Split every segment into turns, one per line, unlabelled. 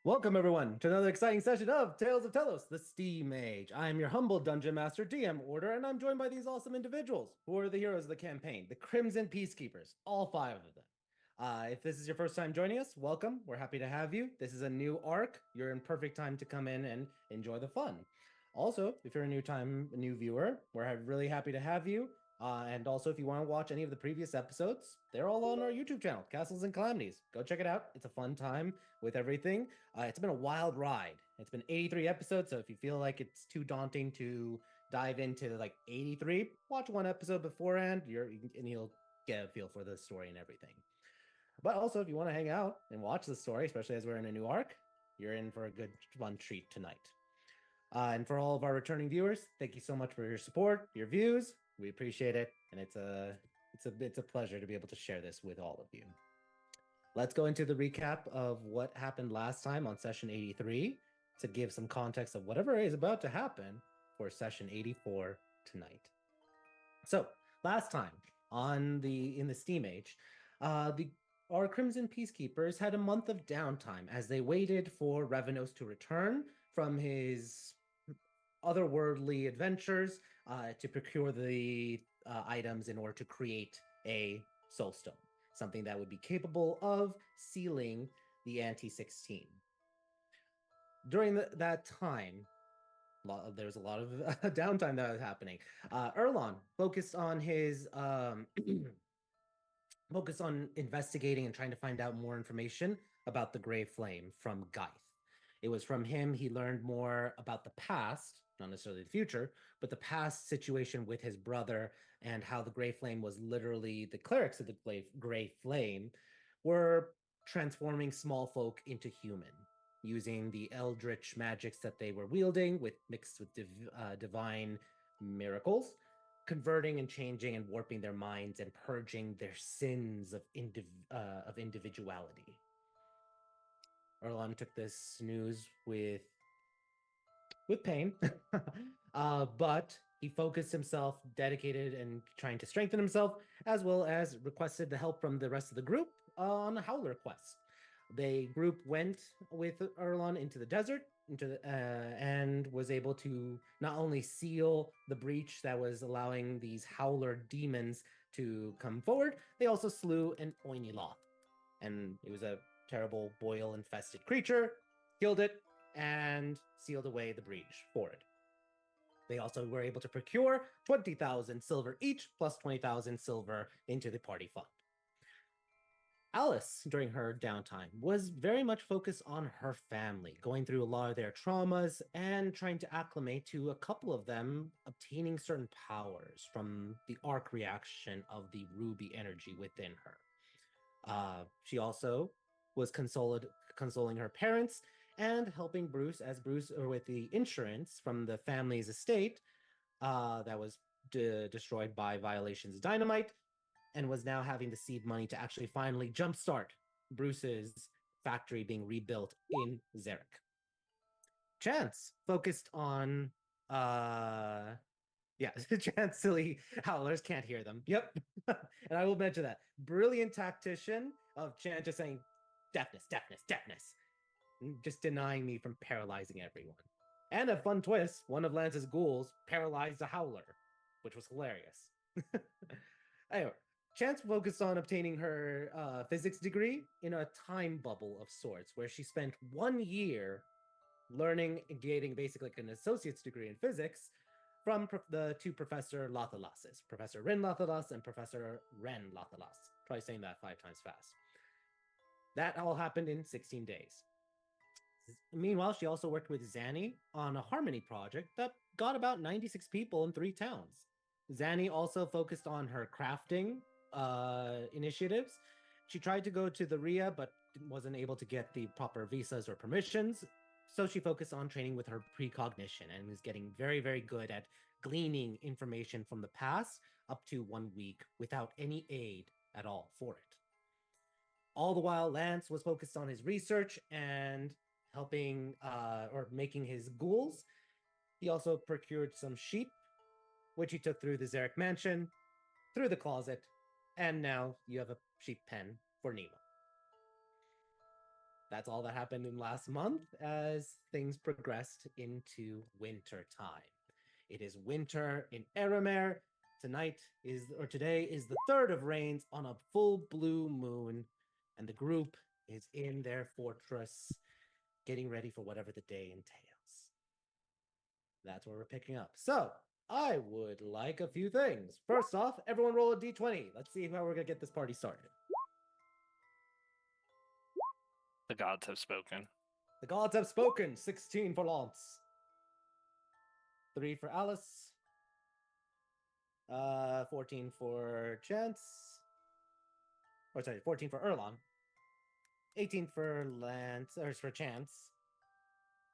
Welcome, everyone, to another exciting session of Tales of Tellos, the Steam Age. I am your humble Dungeon Master DM Order, and I'm joined by these awesome individuals who are the heroes of the campaign, the Crimson Peacekeepers, all five of them. If this is your first time joining us, welcome. We're happy to have you. This is a new arc. You're in perfect time to come in and enjoy the fun. Also, if you're a new viewer, we're really happy to have you. And also, if you want to watch any of the previous episodes, they're all on our YouTube channel, Castles and Calamities. Go check it out. It's a fun time with everything. It's been a wild ride. It's been 83 episodes, so if you feel like it's too daunting to dive into like 83, watch one episode beforehand. And you'll get a feel for the story and everything. But also, if you want to hang out and watch the story, especially as we're in a new arc, you're in for a good fun treat tonight. And for all of our returning viewers, thank you so much for your support, your views. We appreciate it, and it's a pleasure to be able to share this with all of you. Let's go into the recap of what happened last time on session 83 to give some context of whatever is about to happen for session 84 tonight. So, last time in the Steam Age, our Crimson Peacekeepers had a month of downtime as they waited for Revenos to return from his otherworldly adventures to procure the items in order to create a soulstone, something that would be capable of sealing the anti-16. During that time, there was a lot of downtime that was happening. Erlon focused on his focused on investigating and trying to find out more information about the Gray Flame from Geith. It was from him he learned more about the past, not necessarily the future, but the past situation with his brother and how the Gray Flame was literally the clerics of the Gray Flame were transforming small folk into human, using the eldritch magics that they were wielding mixed with divine miracles, converting and changing and warping their minds and purging their sins of individuality. Erlon took this news with pain, but he focused himself, dedicated and trying to strengthen himself, as well as requested the help from the rest of the group on a Howler quest. The group went with Erlon into the desert, and was able to not only seal the breach that was allowing these Howler demons to come forward, they also slew an Oiniloth. And it was a terrible boil-infested creature, killed it, and sealed away the breach for it. They also were able to procure 20,000 silver each, plus 20,000 silver into the party fund. Alice, during her downtime, was very much focused on her family, going through a lot of their traumas and trying to acclimate to a couple of them obtaining certain powers from the arc reaction of the ruby energy within her. She also was consoling her parents and helping Bruce, with the insurance from the family's estate that was destroyed by violations of dynamite, and was now having the seed money to actually finally jumpstart Bruce's factory being rebuilt in Zarek. Chance focused on yeah, Chance silly howlers can't hear them. Yep. And I will mention that. Brilliant tactician of Chance just saying deafness, deafness, deafness. Just denying me from paralyzing everyone. And a fun twist, one of Lance's ghouls paralyzed a howler, which was hilarious. Anyway, Chance focused on obtaining her physics degree in a time bubble of sorts, where she spent 1 year learning and getting basically like an associate's degree in physics from the two Professor Lathalases, Professor Rin Lathalas and Professor Ren Lathalas. Try saying that 5 times fast. That all happened in 16 days. Meanwhile, she also worked with Zanny on a harmony project that got about 96 people in 3 towns. Zanny also focused on her crafting initiatives. She tried to go to the RIA, but wasn't able to get the proper visas or permissions. So she focused on training with her precognition and was getting very, very good at gleaning information from the past up to 1 week without any aid at all for it. All the while, Lance was focused on his research and helping or making his ghouls. He also procured some sheep, which he took through the Zarek mansion, through the closet, and now you have a sheep pen for Nemo. that's all that happened in last month as things progressed into winter time. It is winter in Eremer. Today is the third of rains on a full blue moon, and the group is in their fortress getting ready for whatever the day entails. That's where we're picking up. So I would like a few things. First off, everyone roll a d20. Let's see how we're going to get this party started.
The gods have spoken.
The gods have spoken. 16 for Lance. 3 for Alice. 14 for Chance. 14 for Erlon. 18 for for Chance.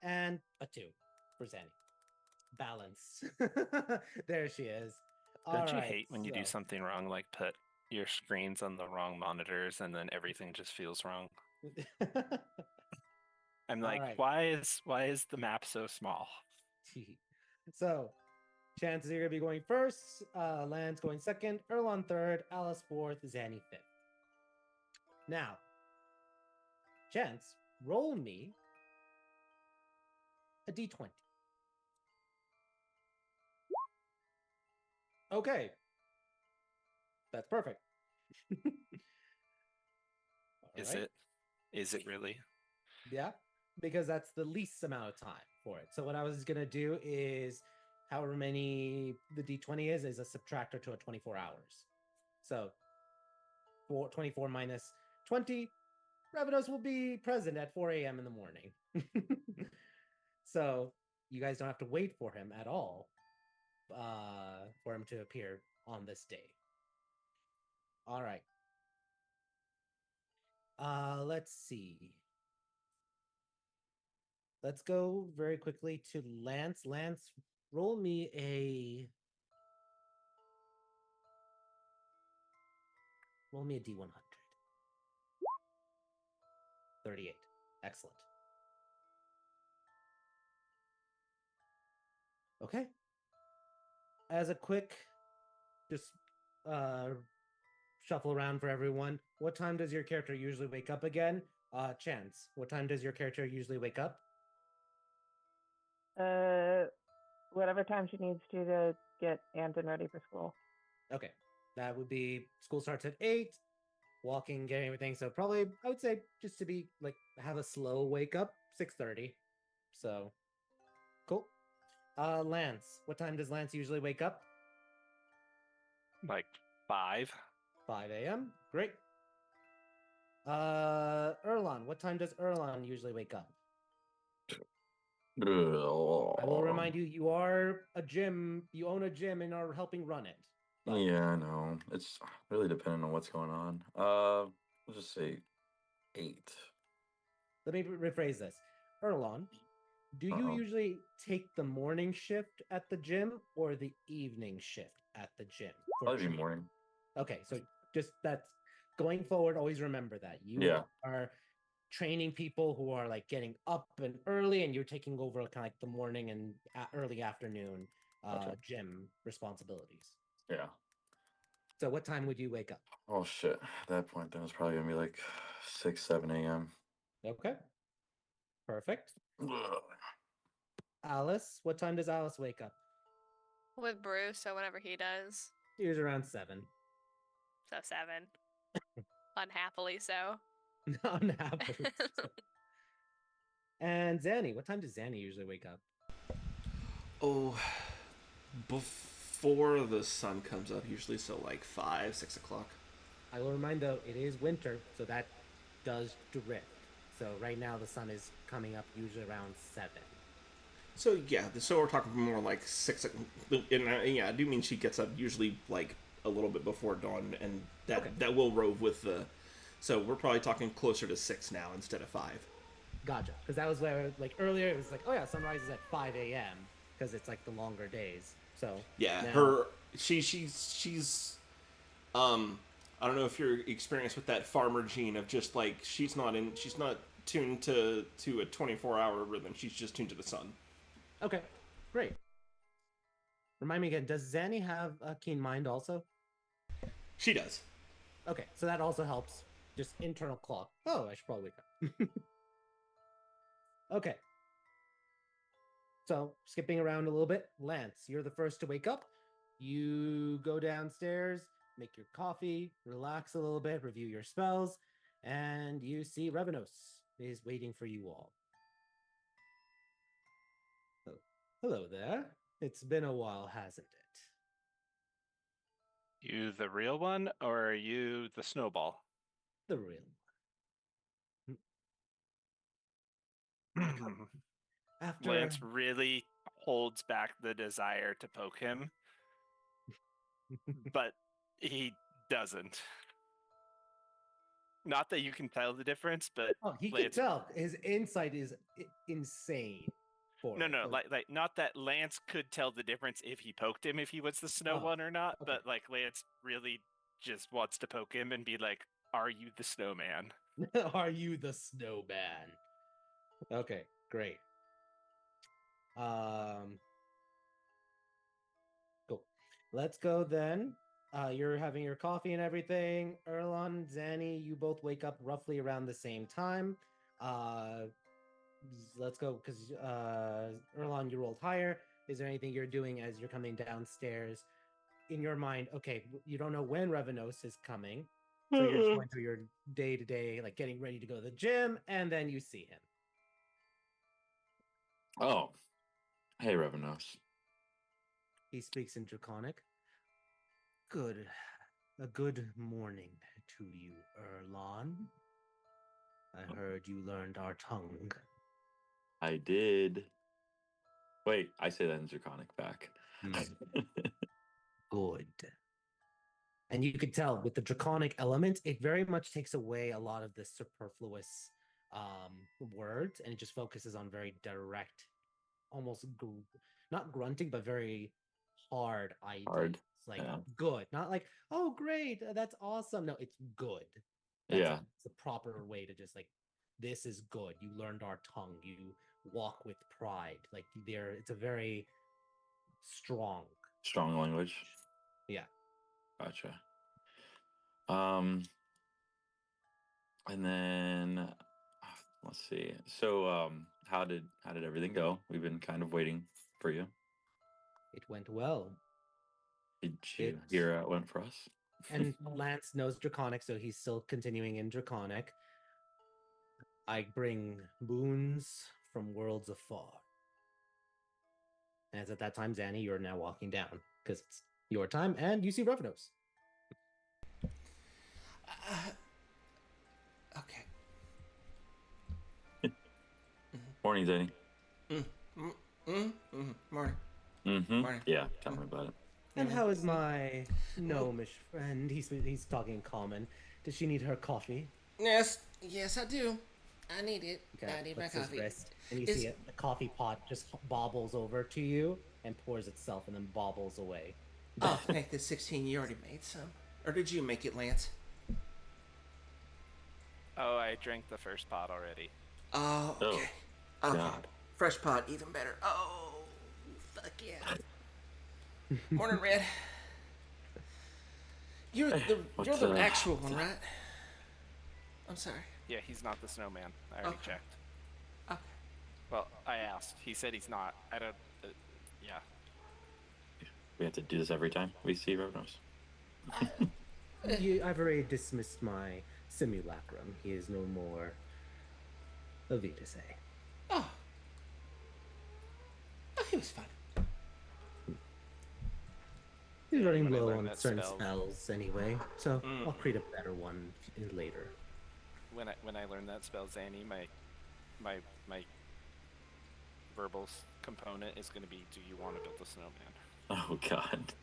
And a 2 for Zanny. Balance. There she is.
Don't you hate when you do something wrong, like put your screens on the wrong monitors and then everything just feels wrong? I'm like, why is the map so small?
So, chances you're gonna be going first. Lance going second. Erlon third. Alice fourth. Zanny fifth. Now, Chance, roll me a d20. Okay, that's perfect.
Is it? Is it really?
Yeah, because that's the least amount of time for it. So what I was gonna do is, however many the d20 is a subtractor to a 24 hours. So 24 minus 20, Ravenous will be present at 4 a.m. in the morning. So you guys don't have to wait for him at all for him to appear on this day. All right. Let's see. Let's go very quickly to Lance. Lance, roll me a D100. 38. Excellent. Okay. As a quick, just shuffle around for everyone. What time does your character usually wake up again? Chance, what time does your character usually wake up?
Whatever time she needs to get Anton ready for school.
Okay. That would be school starts at 8, walking, getting everything. So probably I would say just to be like have a slow wake up, 6:30. So cool. Lance, what time does Lance usually wake up?
Like 5.
5 a.m. Great. Erlon, what time does Erlon usually wake up? I will remind you, you own a gym and are helping run it.
But... Yeah, I know. It's really dependent on what's going on. We'll just say 8.
Let me rephrase this. Erlon, do you usually take the morning shift at the gym or the evening shift at the gym?
Probably morning.
Okay, so just that's going forward, always remember that. You are training people who are like getting up and early, and you're taking over kind of like the morning and early afternoon gym responsibilities.
Yeah.
So what time would you wake up?
Oh shit. At that point then it's probably gonna be like 6, 7 a.m.
Okay. Perfect. Alice, what time does Alice wake up?
With Bruce, so whenever he does.
Usually around 7.
So 7. Unhappily so.
Unhappily so. And Zanny, what time does Zanny usually wake up?
Oh, before the sun comes up, usually, so like 5, 6 o'clock.
I will remind though, it is winter, so that does drift. So right now the sun is coming up usually around 7.
So yeah, so we're talking more like 6. And yeah, I do mean she gets up usually like a little bit before dawn, and that will rove with the. So we're probably talking closer to 6 now instead of 5.
Gotcha, because that was where like earlier it was like, oh yeah, sunrise is at 5 a.m. because it's like the longer days. So
yeah, she's I don't know if you're experienced with that farmer gene of just like she's not tuned to a 24-hour rhythm. She's just tuned to the sun.
Okay, great. Remind me again, does Zanny have a keen mind also?
She does.
Okay, so that also helps. Just internal clock. Oh, I should probably wake up. Okay. So, skipping around a little bit, Lance, you're the first to wake up. You go downstairs, make your coffee, relax a little bit, review your spells, and you see Revenos is waiting for you all. Oh, hello there. It's been a while, hasn't it?
You the real one, or are you the snowball?
The real one. After
Lance really holds back the desire to poke him, but he doesn't. Not that you can tell the difference, but
oh, he
Lance,
can tell his insight is insane.
no,
it,
no,
but-
like not that Lance could tell the difference if he poked him, if he was the snow
Oh,
one or not,
okay.
but like Lance really just wants to poke him and be like, "Are you the snowman?"
Are you the snowman? Okay, great. Cool. Let's go then. You're having your coffee and everything. Erlon, Zanny, you both wake up roughly around the same time. Let's go because Erlon, you rolled higher. Is there anything you're doing as you're coming downstairs? In your mind, okay, you don't know when Revenos is coming, so you're just going through your day to day, like getting ready to go to the gym, and then you see him.
Oh, hey, Revenos.
He speaks in Draconic. A good morning to you, Erlon. I heard you learned our tongue.
I did. Wait, I say that in Draconic back.
Good. And you could tell with the Draconic element, it very much takes away a lot of the superfluous words, and it just focuses on very direct, almost not grunting, but very hard ideas.
Hard,
Like
yeah.
good, not like, oh great, that's awesome. No, it's good. That's
Yeah.
it's the proper way to just like, this is good. You learned our tongue. You walk with pride. Like it's a very strong.
Strong language.
Yeah.
Gotcha. And then let's see. So, how did everything go? We've been kind of waiting for you.
It went well.
Did you hear how it went for us?
And Lance knows Draconic, so he's still continuing in Draconic. I bring boons from worlds afar. As at that time, Zanny, you're now walking down because it's your time, and you see Revenos.
Okay.
Morning, Zanny.
Morning. Morning.
Yeah, tell me about it.
And how is my gnomish friend? He's talking common. Does she need her coffee?
Yes, I do. I need it.
Okay,
I need my
puts his
coffee.
wrist, and you
Is-
see it. The coffee pot just bobbles over to you and pours itself, and then bobbles away.
Oh, thank the 16. You already made some. Or did you make it, Lance?
Oh, I drank the first pot already.
Oh,
Oh,
okay. Okay.
God.
Fresh pot, even better. Oh, fuck yeah. Morning, Red. You're
What's,
you're the actual one, right? I'm sorry.
Yeah, he's not the snowman. I already
Okay.
checked.
Okay.
Well, I asked. He said he's not. I don't. Yeah.
We have to do this every time we see Revenos.
I've already dismissed my simulacrum. He is no more a Vitae.
Oh, he was fun.
He's running
when I
low
learned
on
that
certain
spell-
spells anyway, so I'll create a better one later.
When I learned that spell, Zanny, my verbal component is going to be, do you want to build a snowman?
Oh God.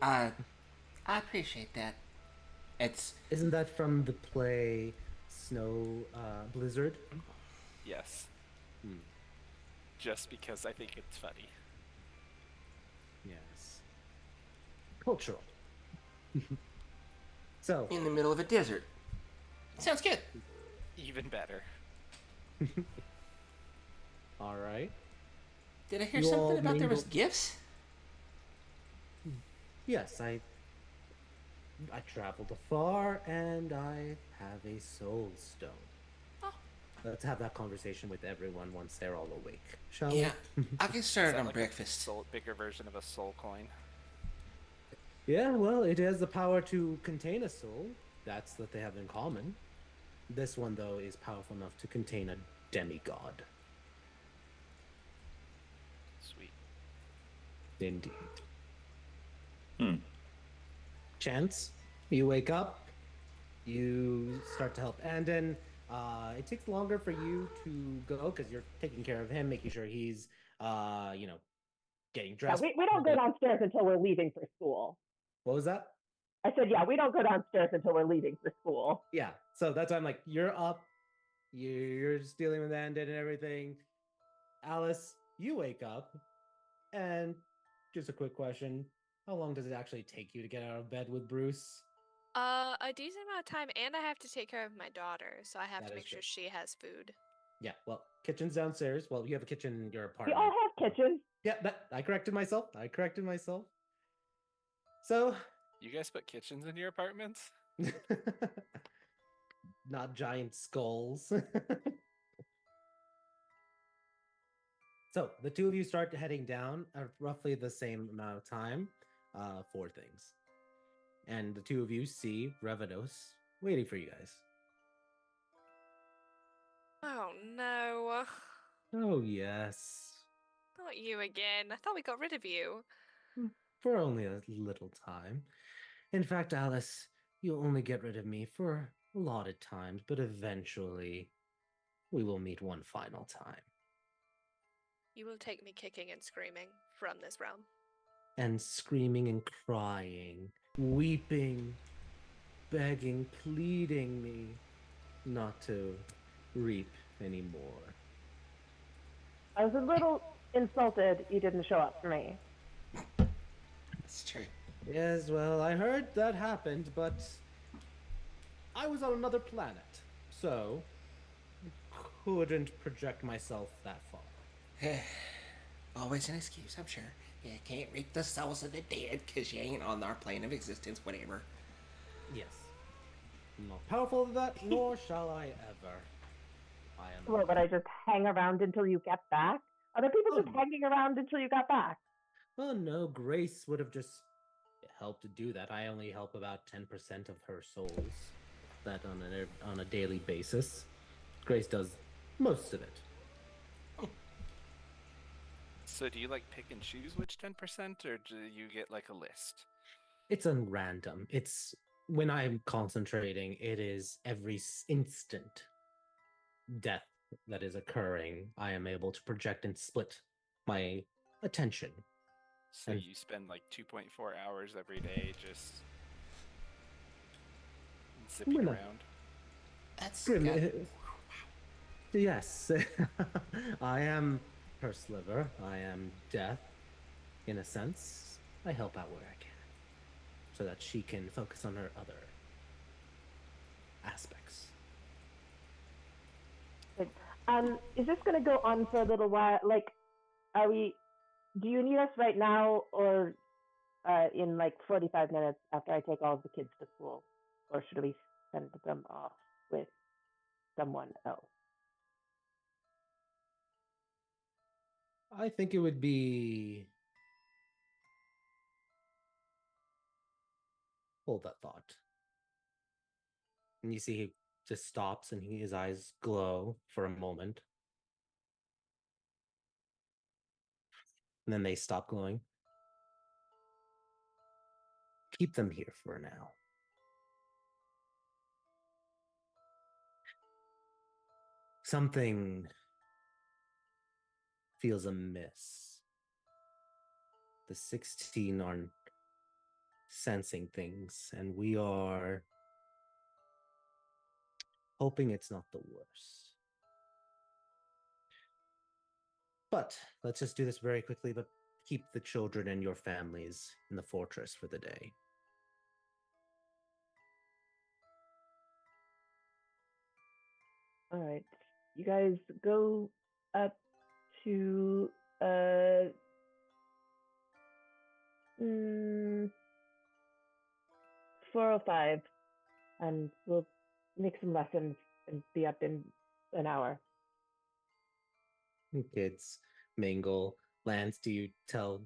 I appreciate that.
Isn't that from the play Snow Blizzard?
Yes. Just because I think it's funny.
Yes. Cultural. So,
in the middle of a desert. Sounds good.
Even better.
all right.
Did I hear
You all
something about there was
mingle-
gifts?
Yes, I traveled afar and I have a soul stone.
Oh,
let's have that conversation with everyone once they're all awake, shall
Yeah,
we?
I'll get
Is
started
that
on
like
breakfast.
a bigger version of a soul coin?
Yeah, well, it has the power to contain a soul. That's what they have in common. This one, though, is powerful enough to contain a demigod.
Sweet.
Indeed.
Hmm.
Chance, you wake up, you start to help Andon. It takes longer for you to go because you're taking care of him, making sure he's, getting
Yeah,
dressed.
we don't go downstairs until we're leaving for school.
What was that?
I said, yeah, we don't go downstairs until we're leaving for school.
Yeah, so that's why I'm like, you're up, you're just dealing with Andon and everything. Alice, you wake up, and just a quick question: how long does it actually take you to get out of bed with Bruce?
A decent amount of time, and I have to take care of my daughter, so I have
That
to
is
make sure
true.
she has food.
Yeah, well, kitchen's downstairs. Well, you have a kitchen in your
We
apartment.
all have kitchens.
Yeah, I corrected myself. So,
You guys put kitchens in your apartments?
not giant skulls. So the two of you start heading down at roughly the same amount of time for things. And the two of you see Revados waiting for you guys.
Oh no.
Oh, yes.
Not you again. I thought we got rid of you.
For only a little time. In fact, Alice, you only get rid of me for allotted times, but eventually we will meet one final time.
You will take me kicking and screaming from this realm.
And screaming and crying, weeping, begging, pleading me not to reap anymore.
I was a little insulted you didn't show up for me.
That's true.
Yes, well, I heard that happened, but I was on another planet, so I couldn't project myself that far.
Always an excuse, I'm sure. You can't reap the souls of the dead because you ain't on our plane of existence, whatever.
Yes. I'm not powerful than that, nor shall I ever. I am.
What, would I just hang around until you get back? Other people just
Oh.
hanging around until you got back.
Well, no, Grace would have just helped to do that. I only help about 10% of her souls. That on a daily basis. Grace does most of it.
So do you like pick and choose which 10%, or do you get like a list?
It's random. It's when I'm concentrating, it is every instant death that is occurring. I am able to project and split my attention.
So
And-
you spend like 2.4 hours every day just zipping
We're not-
around.
That's
Grim,
good.
yes, I am her sliver. I am death, in a sense. I help out where I can, so that she can focus on her other aspects.
Is this going to go on for a little while? Like, do you need us right now or in like 45 minutes after I take all of the kids to school? Or should we send them off with someone else?
I think it would be. Hold that thought. And you see he just stops and his eyes glow for a moment. And then they stop glowing. Keep them here for now. Something feels amiss. The 16 aren't sensing things, and we are hoping it's not the worst. But let's just do this very quickly, but keep the children and your families in the fortress for the day.
All right. You guys go up to 405 and we'll make some lessons and be up in an hour.
Kids mingle. Lance, do you tell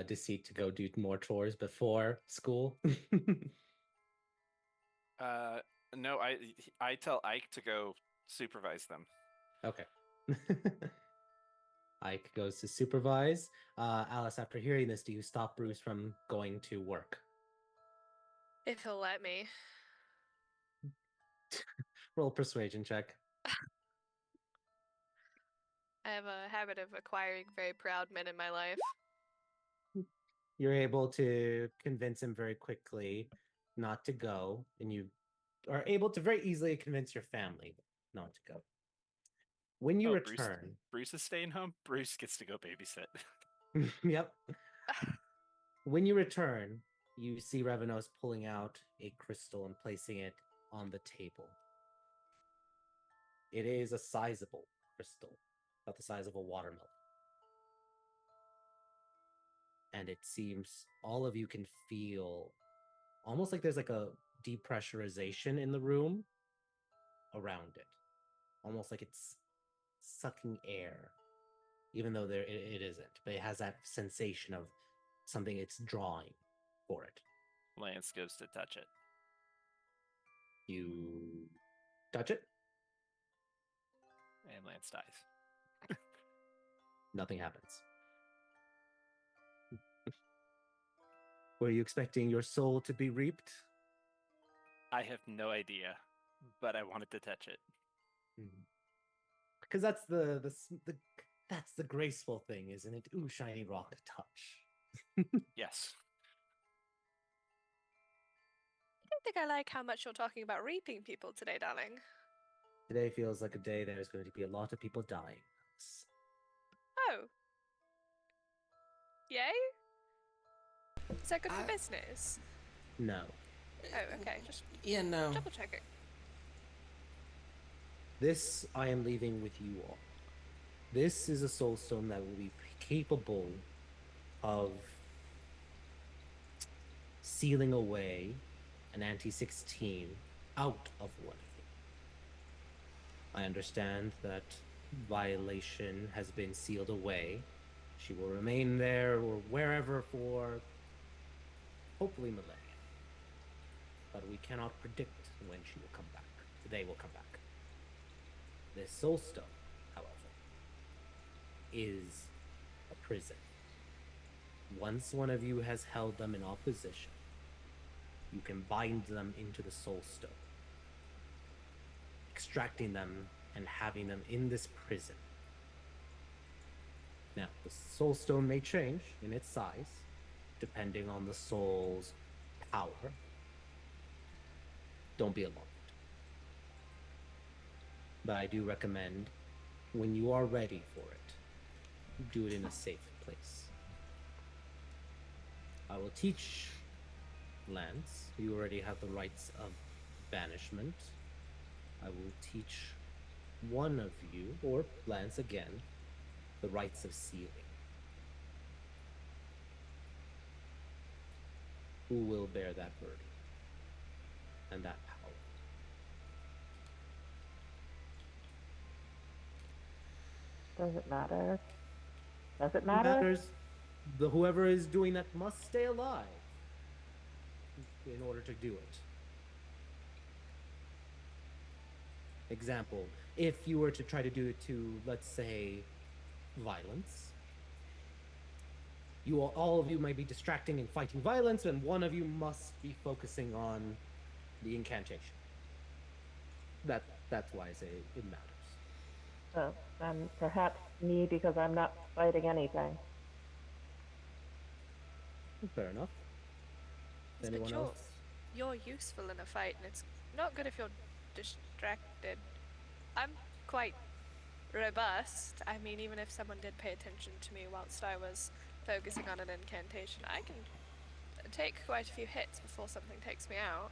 Deceit to go do more chores before school?
No, I tell Ike to go supervise them.
Okay. Ike goes to supervise. Alice, after hearing this, do you stop Bruce from going to work?
If he'll let me.
Roll persuasion check.
I have a habit of acquiring very proud men in my life.
You're able to convince him very quickly not to go, and you are able to very easily convince your family not to go. When you return,
Bruce is staying home. Bruce gets to go babysit.
yep. When you return, you see Revenos pulling out a crystal and placing it on the table. It is a sizable crystal, about the size of a watermelon. And it seems all of you can feel almost like there's like a depressurization in the room around it. Almost like it's sucking air, even though it isn't. But it has that sensation of something it's drawing for it.
Lance goes to touch it.
You touch it,
And Lance dies.
nothing happens. Were you expecting your soul to be reaped?
I have no idea, but I wanted to touch it.
Because that's that's the graceful thing, isn't it? Ooh, shiny rock touch.
Yes.
I don't think I like how much you're talking about reaping people today, darling.
Today feels like a day there's going to be a lot of people dying.
Oh. Yay? Is that good for business?
No.
Oh, okay. Just
Yeah, no.
double checking.
This I am leaving with you all. This is a soul stone that will be capable of sealing away an anti-16 out of one of you. I understand that violation has been sealed away. She will remain there or wherever for hopefully millennia. But we cannot predict when she will come back. They will come back. This soul stone, however, is a prison. Once one of you has held them in opposition, you can bind them into the soul stone, extracting them and having them in this prison. Now, the soul stone may change in its size, depending on the soul's power. Don't be alarmed. But I do recommend, when you are ready for it, do it in a safe place. I will teach Lance. You already have the rites of banishment. I will teach one of you, or Lance again, the rites of sealing. Who will bear that burden and that power?
Does it matter? Does it
It
matter?
matters. Whoever is doing that must stay alive in order to do it. Example, if you were to try to do it to, let's say, violence, all of you might be distracting and fighting violence, and one of you must be focusing on the incantation. That's why I say it matters.
So, then perhaps me, because I'm not fighting anything.
Fair enough.
But
Anyone else?
you're useful in a fight, and it's not good if you're distracted. I'm quite robust. I mean, even if someone did pay attention to me whilst I was focusing on an incantation, I can take quite a few hits before something takes me out.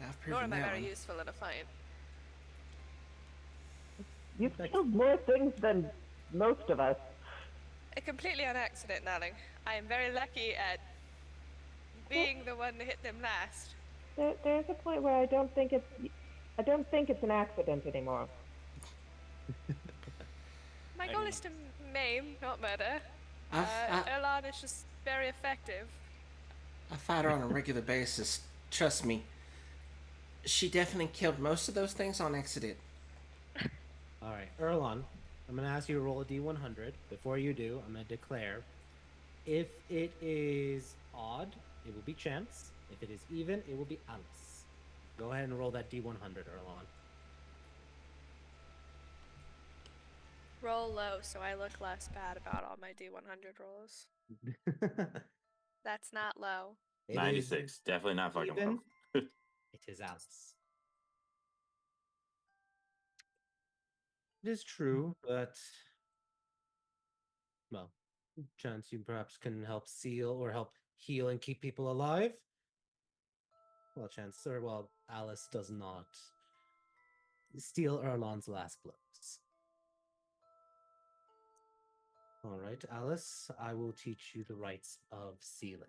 I've
Nor
proven
am I
that
very
one.
useful in a fight.
You've killed more things than most of us.
Completely on accident, darling. I am very lucky at being the one to hit them last.
There's a point where I don't think it's I don't think it's an accident anymore.
My goal is to maim, not murder.
I
Erlan is just very effective.
fight her on a regular basis. Trust me. She definitely killed most of those things on accident.
All right, Erlon, I'm going to ask you to roll a d100. Before you do, I'm going to declare if it is odd, it will be chance. If it is even, it will be Alice. Go ahead and roll that d100, Erlon.
Roll low so I look less bad about all my D100 rolls. That's not low.
It
96.
is
Definitely not fucking
even.
low.
It is Alice. It is true, but well, chance you perhaps can help seal or help heal and keep people alive. Well, chance, or well, Alice does not steal Erlon's last blows. All right, Alice, I will teach you the rights of sealing.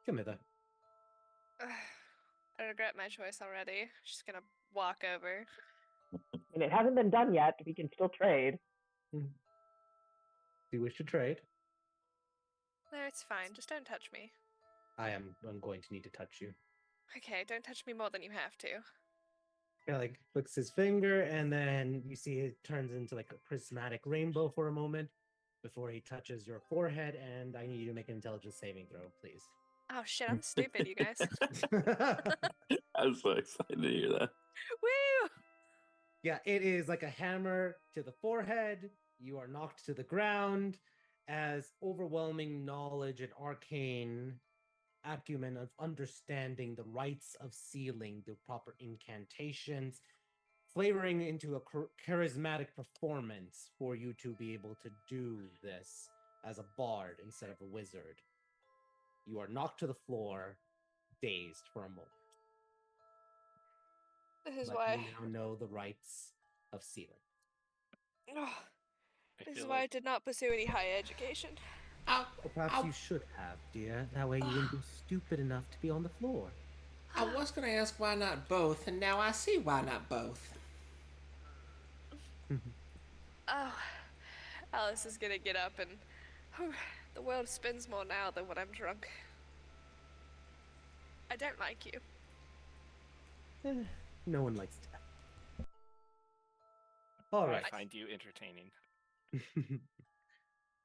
Come hither.
I regret my choice already. She's gonna walk over.
And it hasn't been done yet. We can still trade.
Do you wish to trade?
No, it's fine. Just don't touch me.
I'm going to need to touch you.
Okay, don't touch me more than you have to.
Yeah, like flicks his finger, and then you see it turns into like a prismatic rainbow for a moment before he touches your forehead. And I need you to make an intelligence saving throw, please.
Oh shit, I'm stupid, you guys.
I'm so excited to hear that.
Woo!
Yeah, it is like a hammer to the forehead. You are knocked to the ground as overwhelming knowledge and arcane acumen of understanding the rites of sealing, the proper incantations, flavoring into a charismatic performance for you to be able to do this as a bard instead of a wizard. You are knocked to the floor, dazed for a moment.
This is
But
why.
you now know the rites of sealing.
Oh,
I
this is
feel
why I
like
did not pursue any higher education.
Or perhaps you should have, dear. That way you wouldn't be stupid enough to be on the floor.
I was gonna ask why not both, and now I see why not both.
Oh, Alice is gonna get up and the world spins more now than when I'm drunk. I don't like you.
No one likes death. All
I
right.
find you entertaining,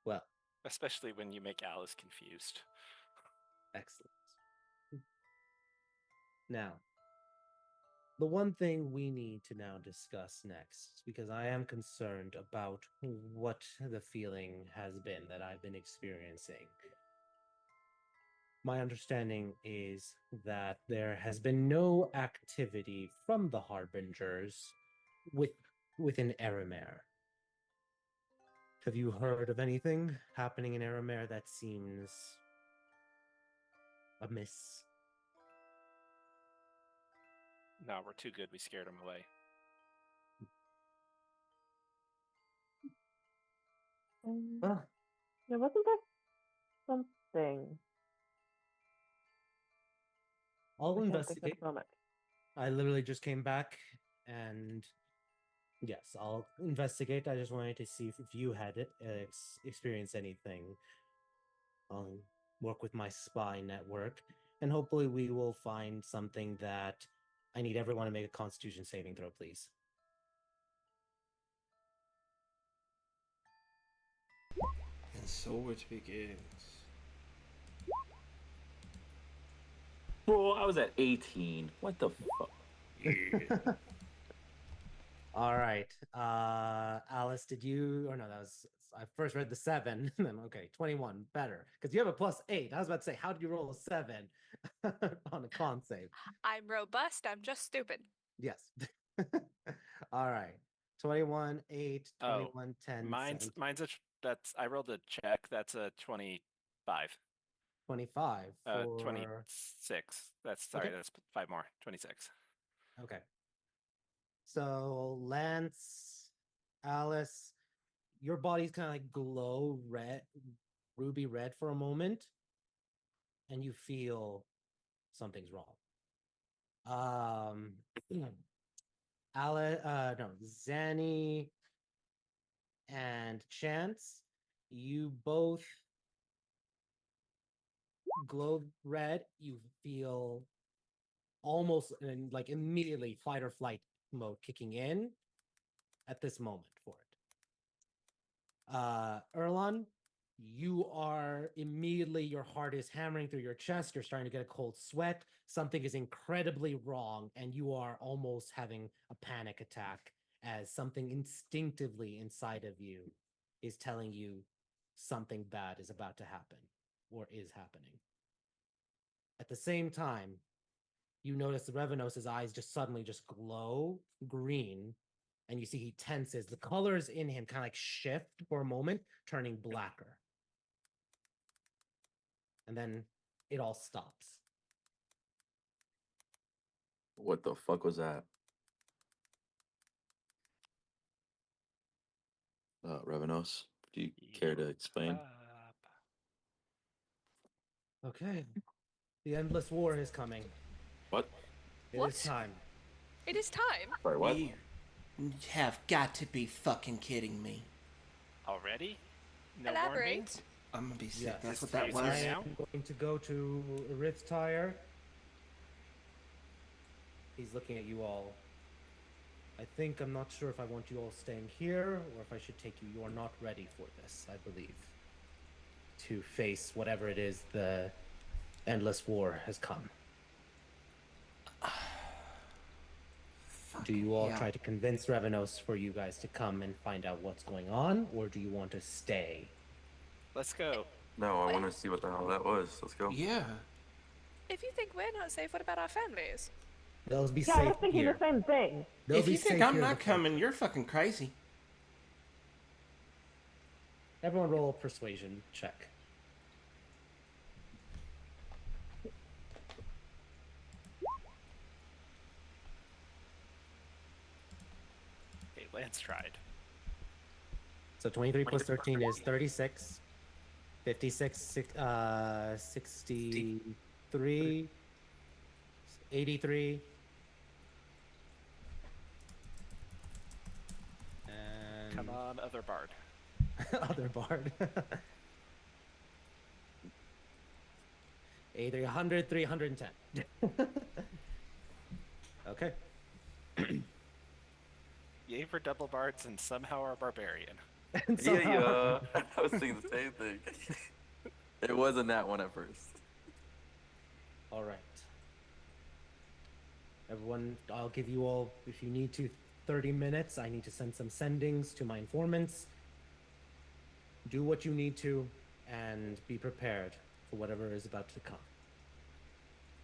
Well,
especially when you make Alice confused.
excellent. Now, the one thing we need to now discuss next, because I am concerned about what the feeling has been that I've been experiencing. My understanding is that there has been no activity from the Harbingers within Eremer. Have you heard of anything happening in Eremer that seems amiss?
No, we're too good. We scared him away.
Well,
There wasn't there something.
I'll
I can't think
investigate.
at the moment.
I literally just came back, and yes, I'll investigate. I just wanted to see if you had experienced anything. I'll work with my spy network, and hopefully we will find something that I need everyone to make a Constitution saving throw, please.
And so it begins.
Bro, I was at 18. What the fuck?
Yeah.
All right. Alice, did you, or no, that was, I first read the 7, and then, okay, 21, better. Because you have a +8. I was about to say, how did you roll a 7 on a con save?
I'm robust, I'm just stupid.
Yes. All right. 21, 8,
Oh,
21, 10,
Mine's
17,
that's I rolled a check. That's a 25.
25 for
26. That's sorry.
Okay.
That's 5 more. 26.
Okay. So Lance, Alice, your body's kind of like glow red, ruby red for a moment, and you feel something's wrong. Um, no, Zanny and Chance, you both glow red. You feel almost in, like immediately fight or flight mode kicking in at this moment for it. Erlon, you are immediately, your heart is hammering through your chest. You're starting to get a cold sweat. Something is incredibly wrong, and you are almost having a panic attack as something instinctively inside of you is telling you something bad is about to happen or is happening. At the same time, you notice Revenos' eyes just suddenly just glow green, and you see he tenses. The colors in him kind of like shift for a moment, turning blacker. And then it all stops.
What the fuck was that? Revenos, do you care to explain?
Okay. The endless war is coming.
What?
It
What?
is time.
It is time.
Sorry, what?
You have got to be fucking kidding me.
Already? No warning?
Elaborate.
I'm gonna be sick.
Yes.
That's what
Are
that
you
was.
serious
I
now?
am going to go to Riftire. He's looking at you all. I think I'm not sure if I want you all staying here or if I should take you. You are not ready for this, I believe. To face whatever it is the endless war has come. Do you all
hell.
try to convince Revenos for you guys to come and find out what's going on, or do you want to stay?
Let's go.
No, I want to see what the hell that was. Let's go.
Yeah.
If you think we're not safe, what about our families?
They'll be
Yeah, I
safe
was thinking
here.
the same thing.
They'll
If
be
you think
safe
I'm
here
not
to fight.
coming, you're fucking crazy.
Everyone roll a persuasion check.
Okay, Lance tried.
So 23 plus 13 is 36. 56, 63, 83. And
Come on, other bard.
other bard. 300, 310. Okay.
Yay for double bards and somehow our barbarian.
And
Yeah,
somehow-
yeah. I was thinking the same thing. It wasn't that one at first.
All right. Everyone, I'll give you all, if you need to, 30 minutes. I need to send some sendings to my informants. Do what you need to and be prepared for whatever is about to come.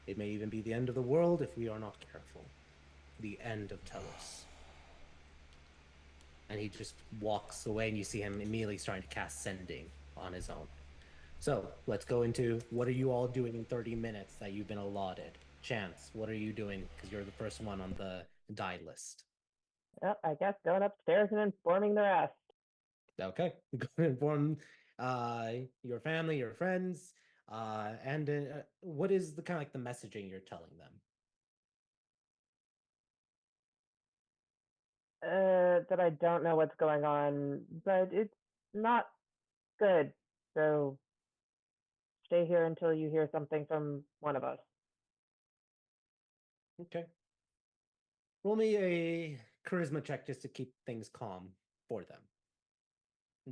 It may even be the end of the world if we are not careful. The end of Tellos. And he just walks away, and you see him immediately starting to cast sending on his own. So let's go into what are you all doing in 30 minutes that you've been allotted? Chance, what are you doing? Because you're the first one on the die list.
Yep, I guess going upstairs and informing the rest.
Okay, go and inform your family, your friends, and what is the kind of like the messaging you're telling them?
That I don't know what's going on, but it's not good. So stay here until you hear something from one of us.
Okay. Roll me a charisma check just to keep things calm for them.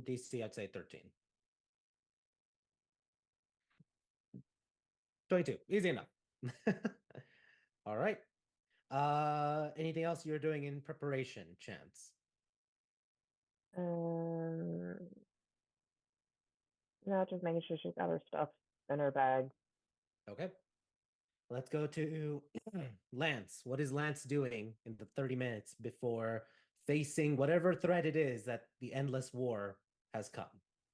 DC, I'd say 13. 22. Easy enough. All right. Anything else you're doing in preparation, Chance?
No, just making sure she's got her stuff in her bag.
Okay. Let's go to Lance. What is Lance doing in the 30 minutes before facing whatever threat it is that the endless war has come?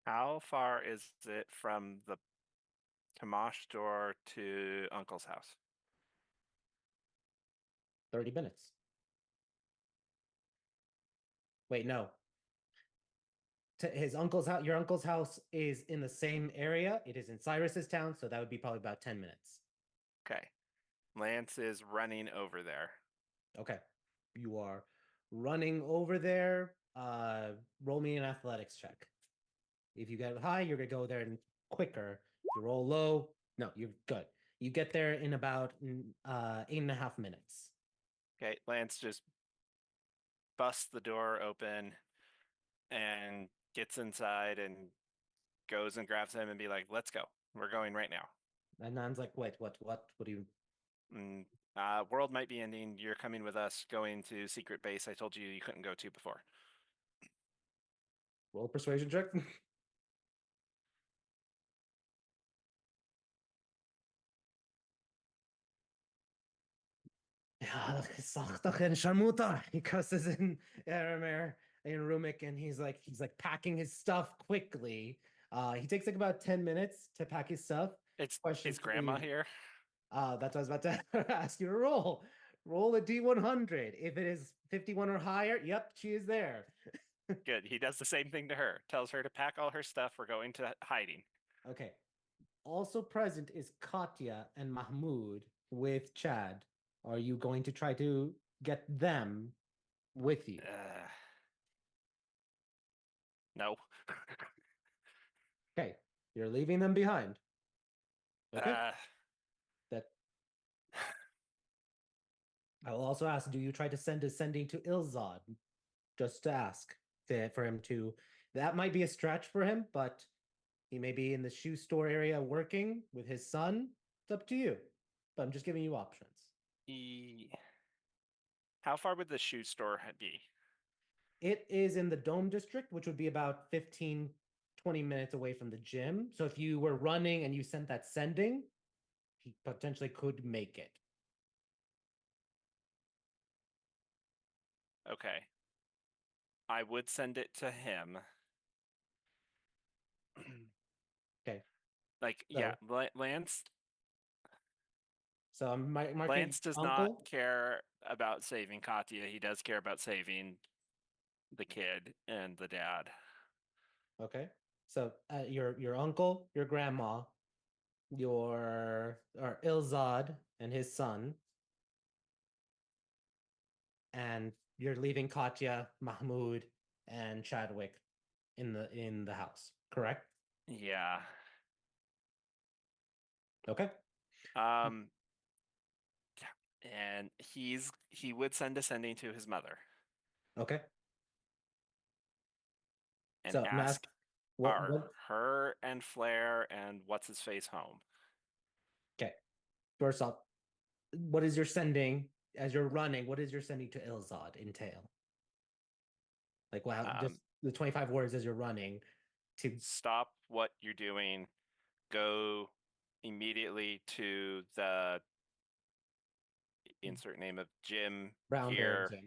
How far is it from the Tamash door to Uncle's house?
30 minutes. Wait, no. To his uncle's house, your uncle's house is in the same area. It is in Cyrus's town, so that would be probably about 10 minutes.
Okay. Lance is running over there.
Okay. You are running over there. Roll me an athletics check. If you get high, you're gonna go there quicker. If you roll low, no, you're good. You get there in about 8.5 minutes.
Okay, Lance just busts the door open and gets inside and goes and grabs him and be like, "Let's go. We're going right now."
And Nan's like, wait, what do you?
Mm, world might be ending. You're coming with us, going to secret base I told you you couldn't go to before.
Roll a persuasion check. Ja, sag doch in Sharmuta. He cusses in Aramir in Rumik, and he's like packing his stuff quickly. He takes like about 10 minutes to pack his stuff.
It's
Question
is
for
grandma
you.
here?
That's what I was about to ask you to roll. Roll a D100. If it is 51 or higher, yep, she is there.
Good. He does the same thing to her. Tells her to pack all her stuff. We're going to hiding.
Okay. Also present is Katya and Mahmoud with Chad. Are you going to try to get them with you?
No.
Okay, you're leaving them behind. Okay. That I will also ask, do you try to send a sending to Ilzad? Just to ask for him to. That might be a stretch for him, but he may be in the shoe store area working with his son. It's up to you. But I'm just giving you options.
How far would the shoe store be?
It is in the Dome District, which would be about 15, 20 minutes away from the gym. So if you were running and you sent that sending, he potentially could make it.
Okay. I would send it to him.
Okay.
Like,
So-
yeah, Lance.
So I'm marking
Lance does
uncle.
not care about saving Katya. He does care about saving the kid and the dad.
Okay. So your uncle, your grandma, or Ilzad and his son, and you're leaving Katya, Mahmoud, and Chadwick in the house. Correct?
Yeah.
Okay.
And he would send a sending to his mother
Okay.
and
So
ask
what?
her and Flair and what's his face home.
Okay. First off, what is your sending as you're running? What is your sending to Ilzad entail? Like, wow, just the 25 words as you're running to
stop what you're doing, go immediately to the insert name of gym
Brown
here.
Bear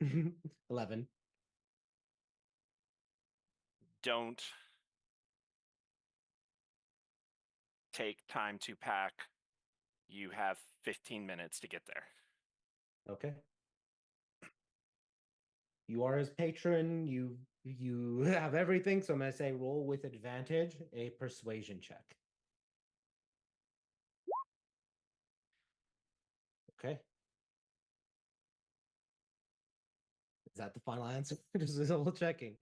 gym. 11.
Don't take time to pack. You have 15 minutes to get there.
Okay. You are his patron. You have everything. So I'm gonna say roll with advantage a persuasion check. Okay. Is that the final answer? Just double checking.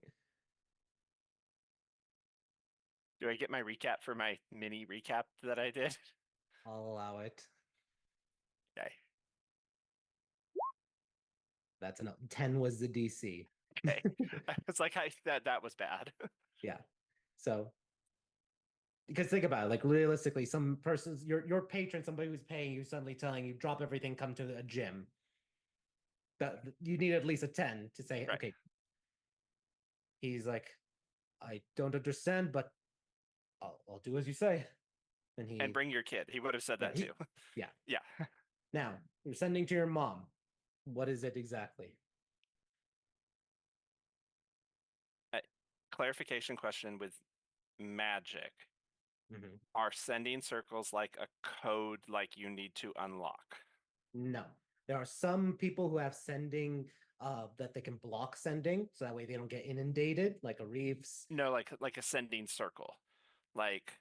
Do I get my recap for my mini recap that I did?
I'll allow it.
Okay.
That's enough. 10 was the DC.
Okay. It's like that was bad.
Yeah. So because think about it, like realistically, some person's your patron, somebody who's paying you, suddenly telling you drop everything, come to a gym. That you need at least a 10 to say,
Right.
okay. He's like, I don't understand, but I'll do as you say.
And bring your kid. He would have said that too.
Yeah.
Yeah.
Now you're sending to your mom. What is it exactly?
Clarification question with magic.
Mhm.
Are sending circles like a code like you need to unlock?
No. There are some people who have sending that they can block sending, so that way they don't get inundated, like a Reeves.
No, like a sending circle. Like,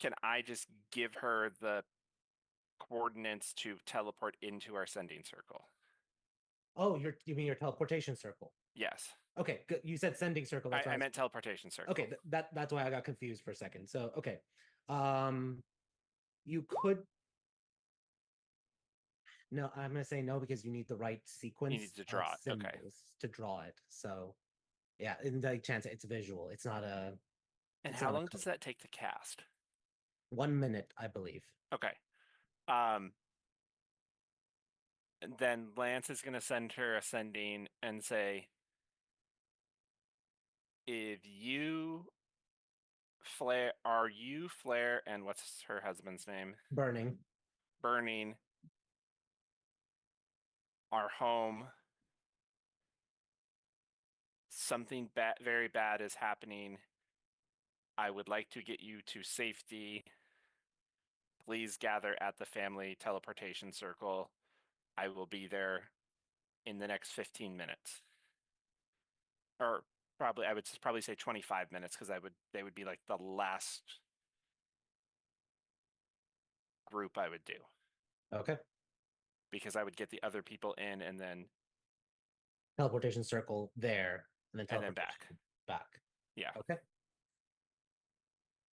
can I just give her the coordinates to teleport into our sending circle.
Oh, you mean your teleportation circle?
Yes.
Okay, good. You said sending circle. That's
I
why
meant teleportation circle.
Okay, that's why I got confused for a second. So okay, you could. No, I'm gonna say no because you need the right sequence.
You need to draw it. Okay.
Symbols to draw it. So, yeah, in the chance it's visual. It's not a.
And
it's
how
not a
long does
code.
that take to cast?
1 minute, I believe.
Okay. And then Lance is gonna send her a sending and say, if you Flare, are you Flare and what's her husband's name?
Burning.
Burning our home. Something bad, very bad is happening. I would like to get you to safety. Please gather at the family teleportation circle. I will be there in the next 15 minutes. Or probably, I would probably say 25 minutes because they would be like the last group I would do.
Okay.
Because I would get the other people in and then
Teleportation circle there, and then
And then
teleportation back.
Yeah.
Okay.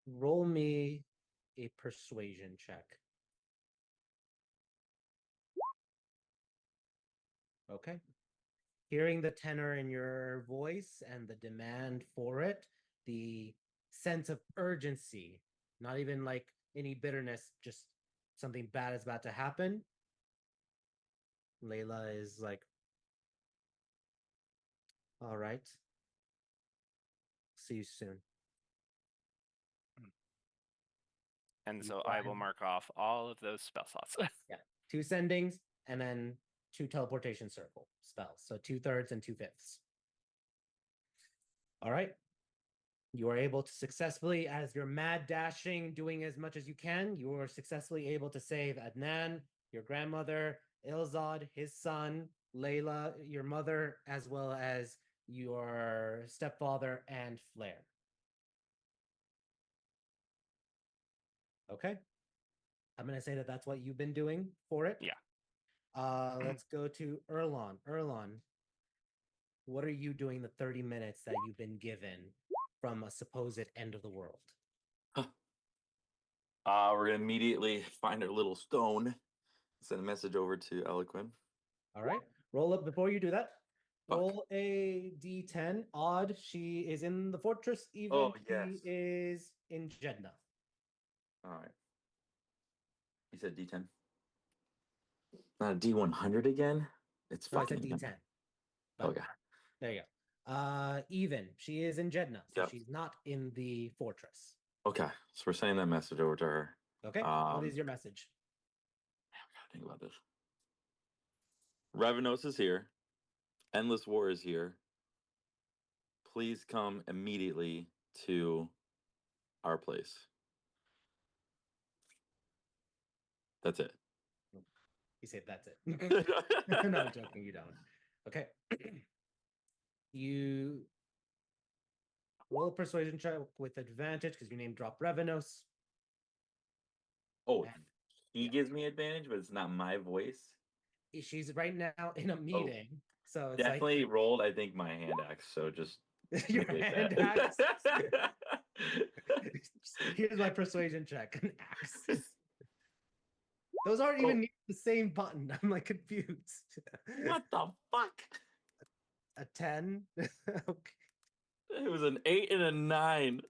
Roll me a persuasion check. Okay. Hearing the tenor in your voice and the demand for it, the sense of urgency, not even like any bitterness, just something bad is about to happen. Layla is like, all right. See you soon.
And
You
so
fly
I will
him.
mark off all of those spell slots.
Yeah. 2 sendings and then 2 teleportation circle spells. So 2/3 and 2/5. All right. You are able to successfully, as you're mad dashing, doing as much as you can, you are successfully able to save Adnan, your grandmother, Ilzad, his son, Layla, your mother, as well as your stepfather and Flair. Okay. I'm going to say that that's what you've been doing for it.
Yeah.
Let's go to Erlon. Erlon, what are you doing the 30 minutes that you've been given from a supposed end of the world?
We're gonna immediately find our little stone, send a message over to Eloquin.
All right. Roll up before you do that.
Fuck.
Roll a d10. Odd, she is in the fortress, even
Oh,
he
yes.
is in Jeddah.
All right. You said D10. Not a D100 again. It's
No, I
fucking
said d10. But
Okay.
there you go. Even, she is in Jeddah, so
Yep.
she's not in the fortress.
Okay. So we're sending that message over to her.
Okay. What is your message?
I gotta think about this. Ravenos is here. Endless War is here. Please come immediately to our place. That's it.
You say that's it. No, I'm joking. You don't. Okay. You roll a persuasion check with advantage because your name dropped Revenos.
Oh,
And
he
yeah.
gives me advantage, but it's not my voice.
She's right now in a meeting, so it's
Definitely
like
rolled, I think, my hand axe. So just
your
negate
hand
that.
axe. Here's my persuasion check. An axe. Those aren't even near the same button. I'm like confused.
What the fuck?
A 10? Okay.
It was an 8 and a 9.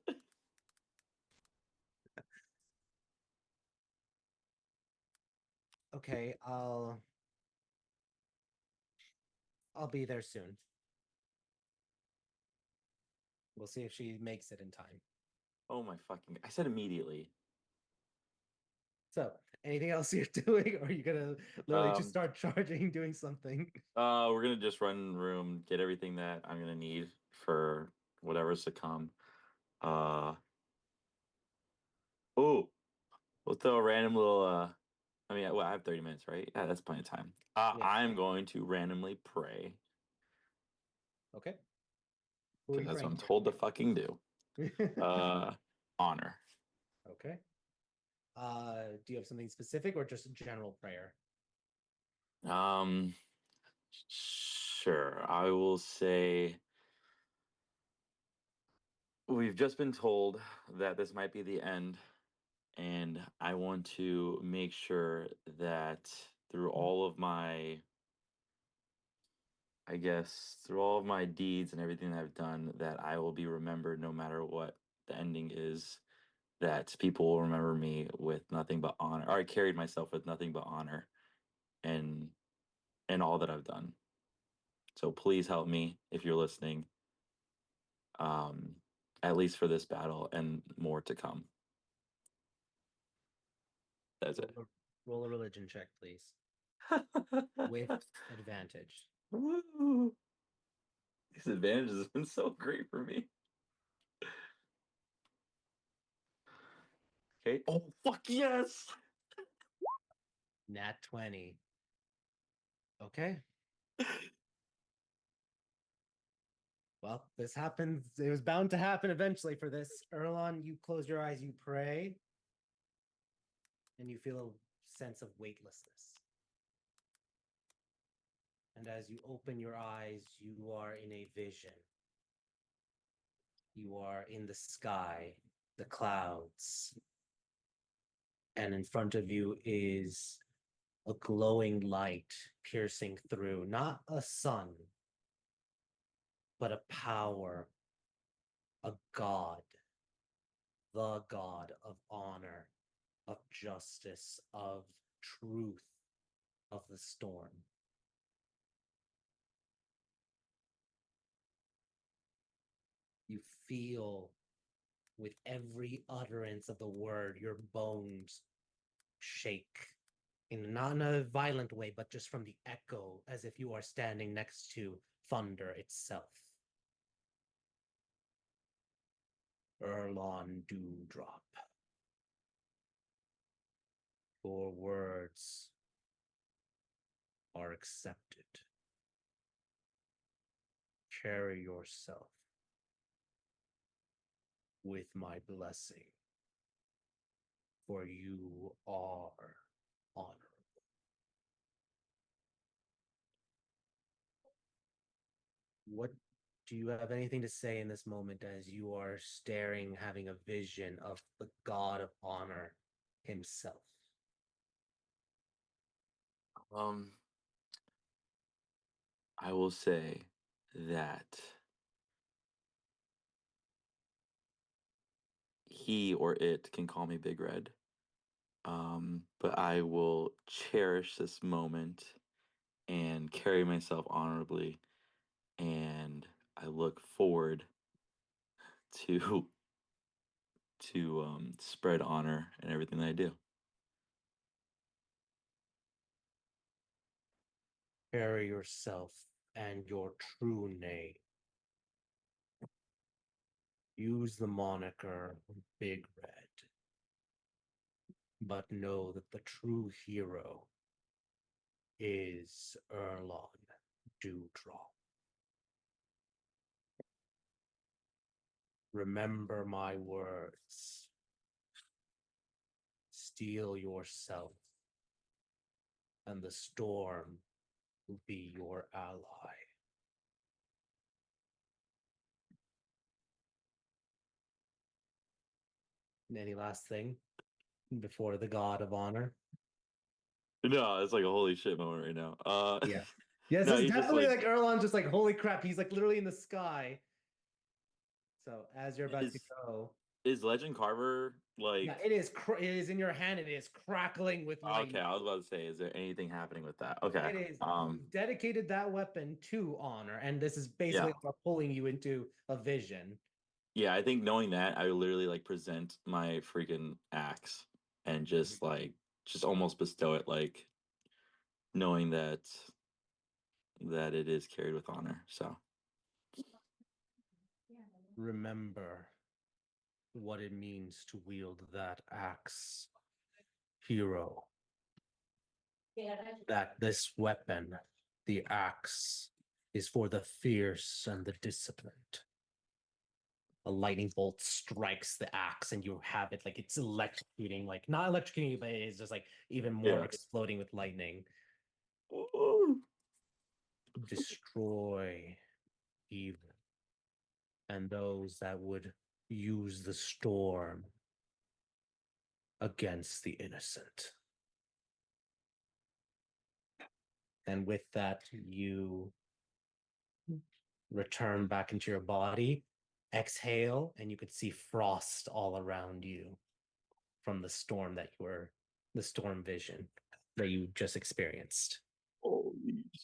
Okay, I'll be there soon. We'll see if she makes it in time.
Oh my fucking! I said immediately.
So, anything else you're doing, or are you gonna literally just start charging, doing something?
We're gonna just run the room, get everything that I'm gonna need for whatever's to come. Oh, we'll throw a random little. I mean, well, I have 30 minutes, right? Yeah, that's plenty of time.
Yeah.
I'm going to randomly pray
Okay. Who are
because
you
that's what I'm
praying
told to fucking do.
for?
Honor.
Okay. Do you have something specific or just a general prayer?
Sure. I will say we've just been told that this might be the end, and I want to make sure that through all of my, I guess, through all of my deeds and everything that I've done, that I will be remembered no matter what the ending is, that people will remember me with nothing but honor, or I carried myself with nothing but honor and all that I've done. So please help me if you're listening. Um, at least for this battle and more to come. That's it.
Roll a religion check, please. With advantage.
Woo! These advantages have been so great for me. Okay. Oh, fuck yes!
Nat 20. Okay. Well, this happens. It was bound to happen eventually for this. Erlon, you close your eyes, you pray, and you feel a sense of weightlessness. And as you open your eyes, you are in a vision. You are in the sky, the clouds. And in front of you is a glowing light piercing through, not a sun, but a power, a god, the god of honor, of justice, of truth, of the storm. You feel with every utterance of the word, your bones shake not in a violent way, but just from the echo, as if you are standing next to thunder itself. Erlon Dewdrop. Your words are accepted. Carry yourself with my blessing, for you are honorable. What do you have anything to say in this moment as you are staring, having a vision of the god of honor himself?
I will say that he or it can call me Big Red. But I will cherish this moment and carry myself honorably, and I look forward to spread honor in everything that I do.
Carry yourself and your true name. Use the moniker Big Red, but know that the true hero is Erlon Dewdrop. Remember my words. Steel yourself, and the storm will be your ally. Any last thing before the god of honor?
No, it's like a holy shit moment right now.
Yeah. Yes,
No,
it's
he's just
definitely like Erlon's just like, holy crap, he's like literally in the sky. So as you're about to go,
is Legend Carver like?
yeah, it is in your hand. It is crackling with light.
Okay, I was about to say, is there anything happening with that? Okay.
It is. You've dedicated that weapon to honor, and this is basically pulling you into a vision.
Yeah, I think knowing that, I would literally like present my freaking axe and just like just almost bestow it, like knowing that it is carried with honor. So
Remember what it means to wield that axe, hero. That this weapon, the axe, is for the fierce and the disciplined. a lightning bolt strikes the axe, and you have it like it's electrocuting, like not electrocuting, but it's just like even more
Yeah.
exploding with lightning.
Ooh.
Destroy evil and those that would use the storm against the innocent. And with that, you return back into your body, exhale, and you could see frost all around you from the storm the storm vision that you just experienced.
Holy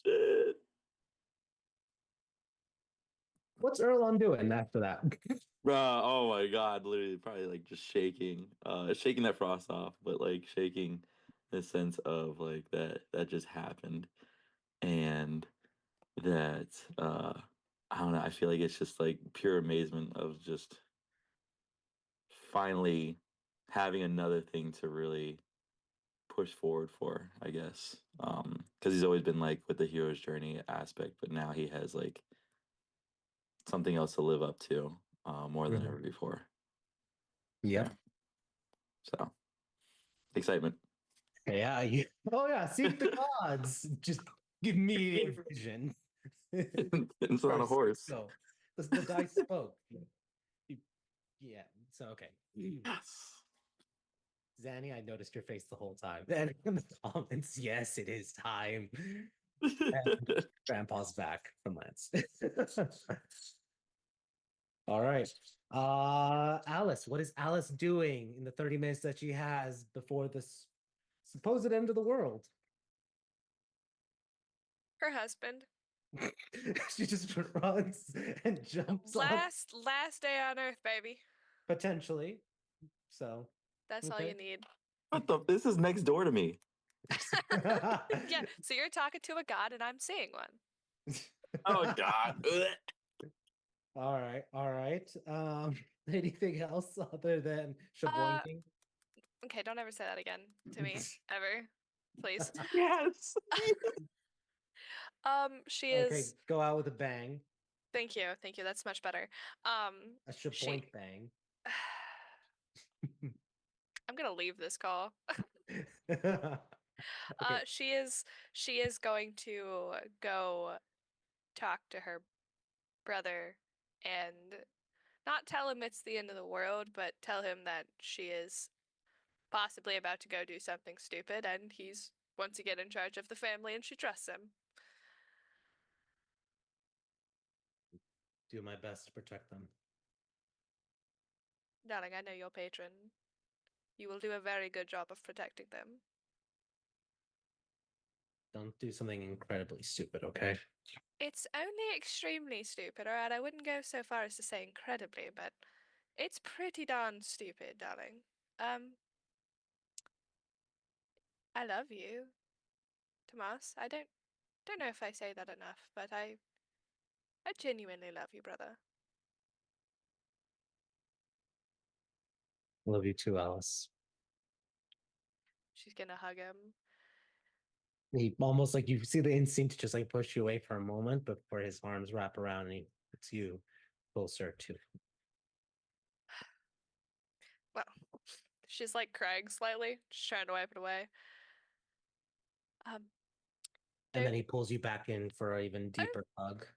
shit.
What's Erlon doing after that?
Oh my god, literally probably like just shaking. Shaking that frost off, but like shaking the sense of like that just happened. And that I don't know, I feel like it's just like pure amazement of just finally having another thing to really push forward for, I guess. Because he's always been like with the hero's journey aspect, but now he has like something else to live up to, more than ever before.
Yep.
So excitement.
Yeah. Oh yeah. Seek the gods. Just give me a vision.
It's on a horse.
So the dice spoke. Yeah. So okay.
Yes.
Zanny, I noticed your face the whole time. And in the comments, yes, it is time. And Grandpa's back from Lance. All right. Alice, what is Alice doing in the 30 minutes that she has before this supposed end of the world?
Her husband.
She just runs and jumps on
Last day on Earth, baby.
potentially. So
That's all
okay.
you need.
What the? This is next door to me.
Yeah, so you're talking to a god and I'm seeing one.
Oh God.
All right, all right. Anything else other than shaboinking?
Okay, don't ever say that again to me. Ever. Please.
Yes.
She
Okay,
is
go out with a bang,
thank you, that's much better.
a shaboink bang.
I'm gonna leave this call.
Okay.
She is going to go talk to her brother and not tell him it's the end of the world, but tell him that she is possibly about to go do something stupid and he's once again in charge of the family and she trusts him.
Do my best to protect them.
Darling, I know your patron. You will do a very good job of protecting them.
Don't do something incredibly stupid, okay?
It's only extremely stupid, alright? I wouldn't go so far as to say incredibly, but it's pretty darn stupid, darling. I love you, Tomas. I don't know if I say that enough, but I genuinely love you, brother.
Love you too, Alice.
She's gonna hug him.
He almost like you see the instinct to just like push you away for a moment before his arms wrap around and he puts you closer to him.
Well, she's like crying slightly, just trying to wipe it away.
And then he pulls you back in for an even deeper hug.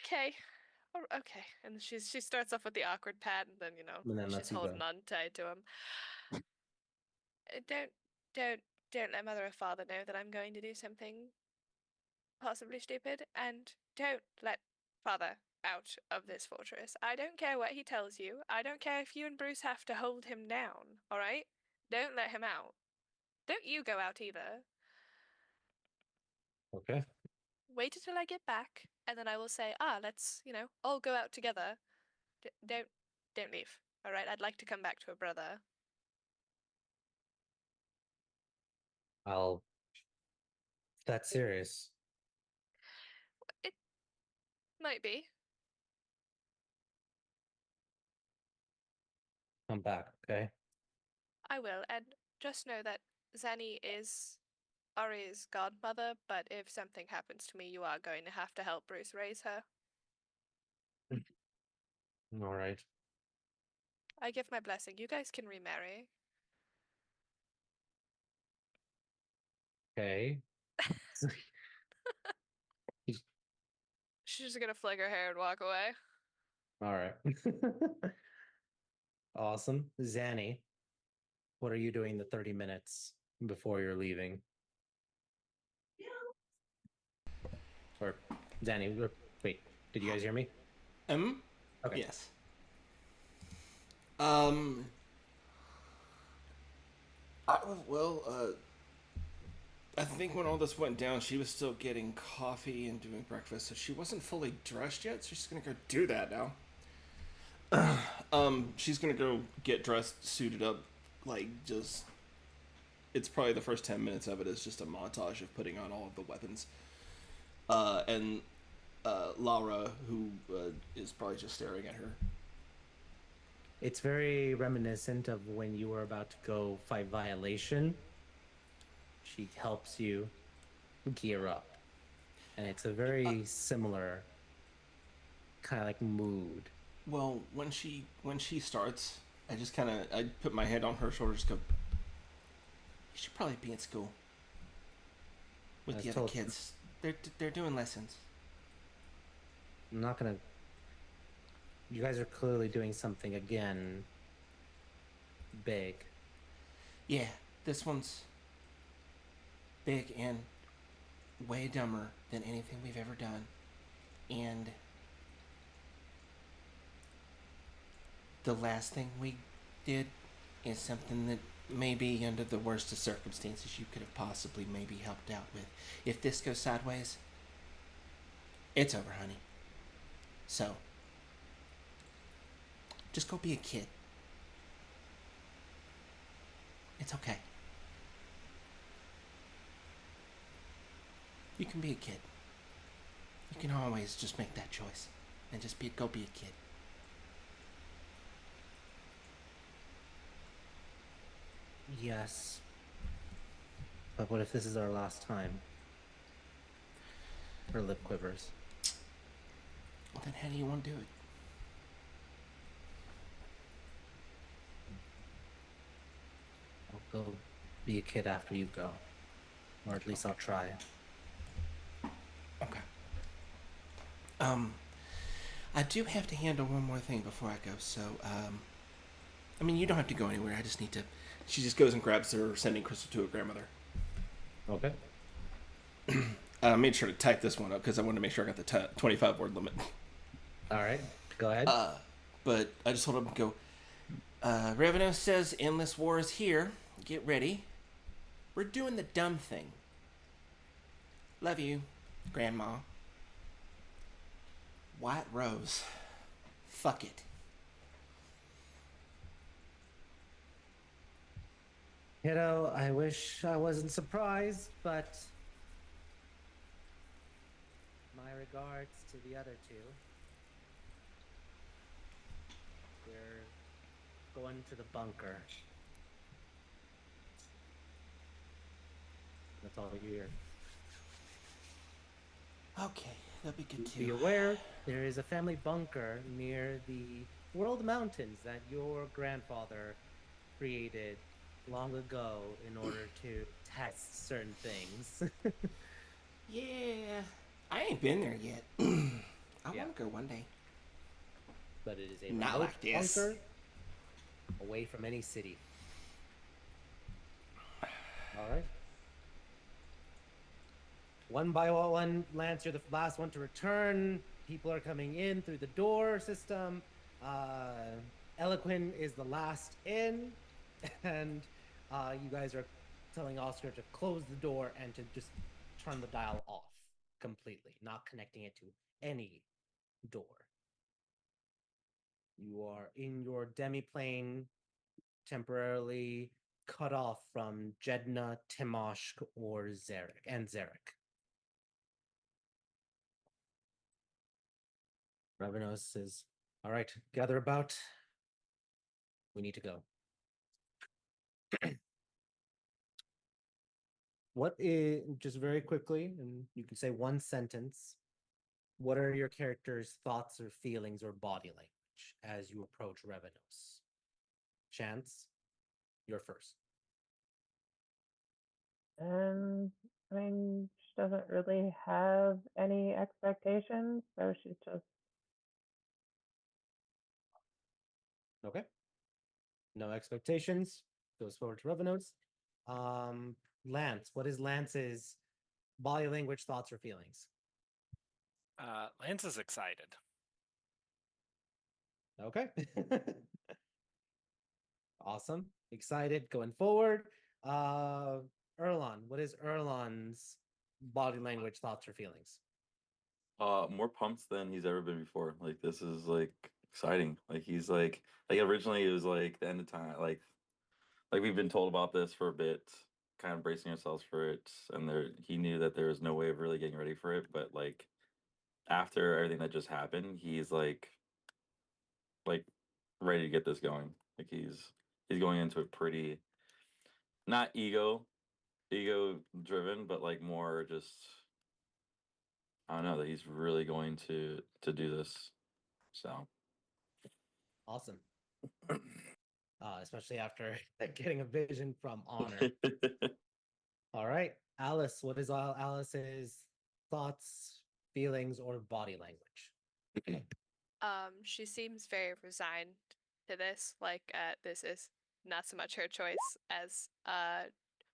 Okay. Okay. And she starts off with the awkward pat and then,
And then
she's
lets you
holding
go.
on tight to him. Don't let mother or father know that I'm going to do something possibly stupid, and don't let father out of this fortress. I don't care what he tells you. I don't care if you and Bruce have to hold him down, alright? Don't let him out. Don't you go out either.
Okay.
Wait until I get back, and then I will say, let's, all go out together. Don't leave, alright? I'd like to come back to a brother.
That's serious.
It might be.
Come back, okay?
I will, and just know that Zanny is Ari's godmother, but if something happens to me, you are going to have to help Bruce raise her.
All right.
I give my blessing. You guys can remarry.
Okay.
She's just gonna flick her hair and walk away.
All right. Awesome. Zanny, what are you doing the 30 minutes before you're leaving? Or Zanny, wait, did you guys hear me? Okay.
Yes. I think when all this went down, she was still getting coffee and doing breakfast, so she wasn't fully dressed yet. So she's gonna go do that now. She's gonna go get dressed, suited up, like just. It's probably the first 10 minutes of it is just a montage of putting on all of the weapons, and Laura, who is probably just staring at her.
It's very reminiscent of when you were about to go fight Violation. She helps you gear up. And it's a very similar kind of like mood.
Well, when she starts, I just I put my head on her shoulder, just go. You should probably be in school with the other kids. They're doing lessons.
I'm not gonna. You guys are clearly doing something again big.
Yeah, this one's big and way dumber than anything we've ever done. And the last thing we did is something that maybe under the worst of circumstances you could have possibly maybe helped out with. If this goes sideways, it's over, honey. So, just go be a kid. It's okay. You can be a kid. You can always just make that choice and just go be a kid.
Yes. But what if this is our last time? Her lip quivers.
Well, then how do you want to do it?
I'll go be a kid after you go. Or at least I'll try.
Okay. I do have to handle one more thing before I go, so, I mean, you don't have to go anywhere, I just need to...
She just goes and grabs her sending crystal to her grandmother.
Okay.
I made sure to type this one up because I wanted to make sure I got the 25 word limit.
All right, go ahead.
But I just hold up and go,
Revenue says endless war is here. Get ready. We're doing the dumb thing. Love you, Grandma. White Rose. Fuck it.
Kiddo, I wish I wasn't surprised, but my regards to the other two. We're going to the bunker. That's all you hear.
Okay, that'd be good too.
Be aware, there is a family bunker near the World Mountains that your grandfather created long ago in order to test certain things.
Yeah, I ain't been there yet. I want to go one day.
But it is a
Not
remote
like this.
bunker away from any city. All right. One by one, Lance, you're the last one to return. People are coming in through the door system. Eloquin is the last in, and you guys are telling Oscar to close the door and to just turn the dial off completely, not connecting it to any door. You are in your demiplane, temporarily cut off from Jedna, Timoshk, or Zarek. Ravenos says, all right, gather about. We need to go. What is, just very quickly, and you can say one sentence, what are your character's thoughts or feelings or body language as you approach Ravenos? Chance, you're first.
And I mean, she doesn't really have any expectations, so she's just
Okay. No expectations. Goes forward to Revenos. Lance, what is Lance's body language, thoughts, or feelings?
Lance is excited.
Okay. Awesome. Excited going forward. Erlon, what is Erlon's body language, thoughts, or feelings?
More pumped than he's ever been before. Like this is like exciting. Like he's like originally it was like the end of time. Like we've been told about this for a bit, kind of bracing ourselves for it, and he knew that there was no way of really getting ready for it. But like after everything that just happened, he's like ready to get this going. Like he's going into it pretty not ego driven, but like more just I don't know that he's really going to do this. So
Awesome. Especially after getting a vision from Honor. All right, Alice, what is all Alice's thoughts, feelings, or body language?
She seems very resigned to this. Like, this is not so much her choice as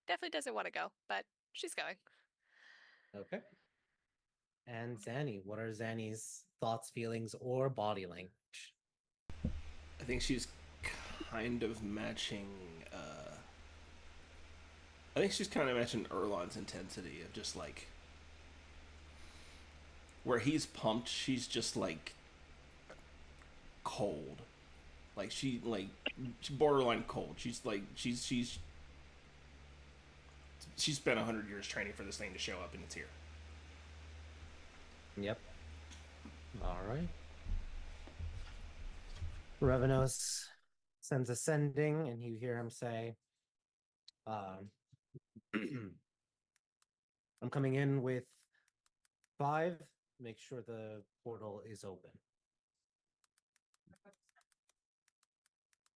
definitely doesn't want to go, but she's going.
Okay. And Zanny, what are Zanny's thoughts, feelings, or body language?
I think she's kind of matching. I think she's kind of matching Erlon's intensity of just like where he's pumped, she's just like cold. Like she's borderline cold. She's spent 100 years training for this thing to show up, and it's here.
Yep. All right. Revenos sends ascending, and you hear him say, I'm coming in with 5. Make sure the portal is open.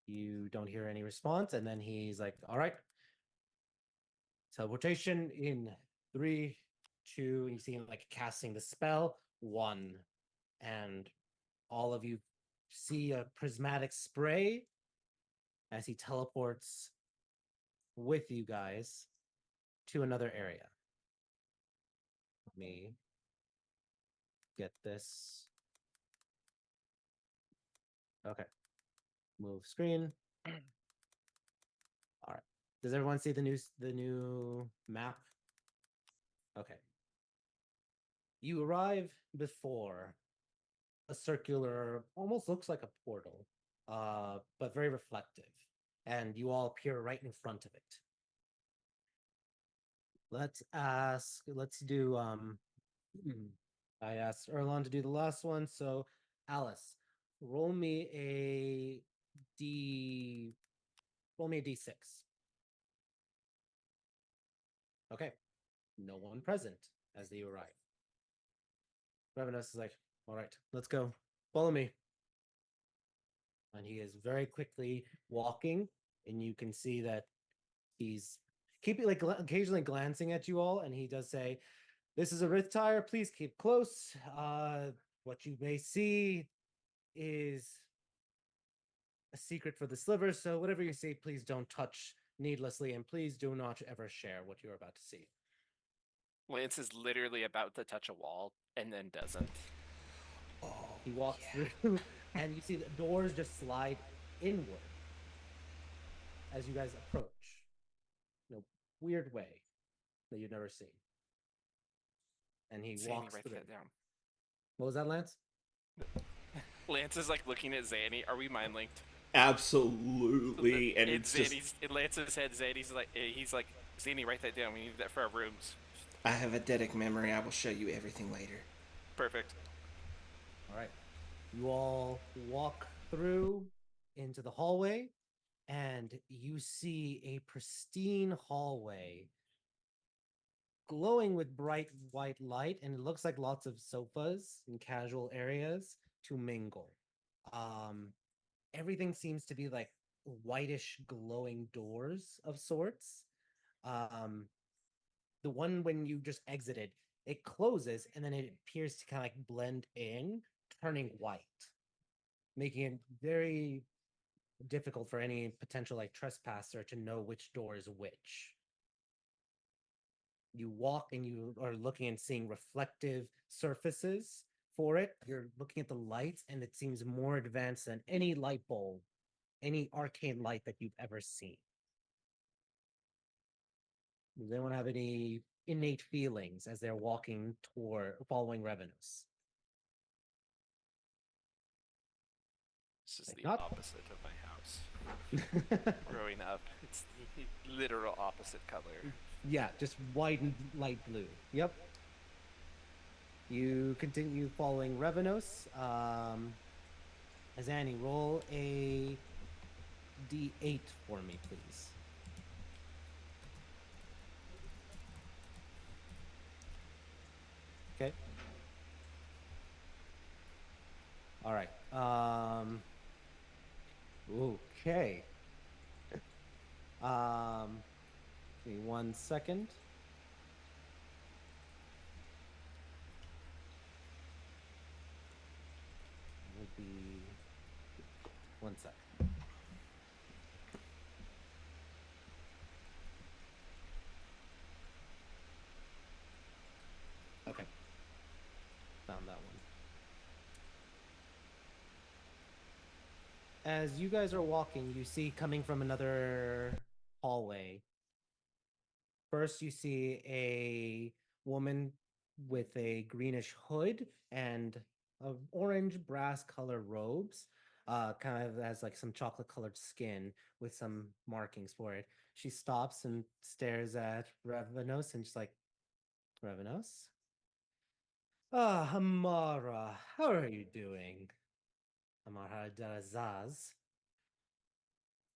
You don't hear any response, and then he's like, all right. Teleportation in 3, 2, and you see him like casting the spell. 1. And all of you see a prismatic spray as he teleports with you guys to another area. Let me get this. Okay. Move screen. All right. Does everyone see the new map? Okay. You arrive before a circular, almost looks like a portal, but very reflective, and you all appear right in front of it. Let's do I asked Erlon to do the last one, so Alice, roll me a d6. Okay. No one present as you arrive. Revenus is like, all right, let's go. Follow me. And he is very quickly walking, and you can see that he's keeping like occasionally glancing at you all, and he does say, "This is a Rith tire. Please keep close. What you may see is a secret for the sliver. So whatever you see, please don't touch needlessly, and please do not ever share what you're about to see."
Lance is literally about to touch a wall and then doesn't.
He walks through, and you see the doors just slide inward as you guys approach. In a weird way that you've never seen. And he
Zanny,
walks
write
through.
that down.
What was that, Lance?
Lance is like looking at Zanny. Are we mind linked?
Absolutely, and it's just
in Lance's head. Zanny's like, he's like, Zanny, write that down. We need that for our rooms.
I have a eidetic memory. I will show you everything later.
Perfect.
All right. You all walk through into the hallway, and you see a pristine hallway glowing with bright white light, and it looks like lots of sofas and casual areas to mingle. Everything seems to be like whitish glowing doors of sorts. The one when you just exited, it closes and then it appears to kind of like blend in, turning white, making it very difficult for any potential like trespasser to know which door is which. You walk and you are looking and seeing reflective surfaces for it. You're looking at the lights and it seems more advanced than any light bulb, any arcane light that you've ever seen. Does anyone have any innate feelings as they're walking toward following Revenus?
This is
Like
the
not-
opposite of my house. Growing up, it's the literal opposite color.
Yeah, just white and light blue. Yep. You continue following Revenos. Azani, roll a d8 for me, please. Okay. All right. Okay. Give me 1 second. Would be 1 sec. Okay. Found that one. As you guys are walking, you see coming from another hallway. First, you see a woman with a greenish hood and orange brass color robes, kind of has like some chocolate colored skin with some markings for it. She stops and stares at Revenos and she's like, Revenos? Ah, Amara, how are you doing? Amara Darazaz.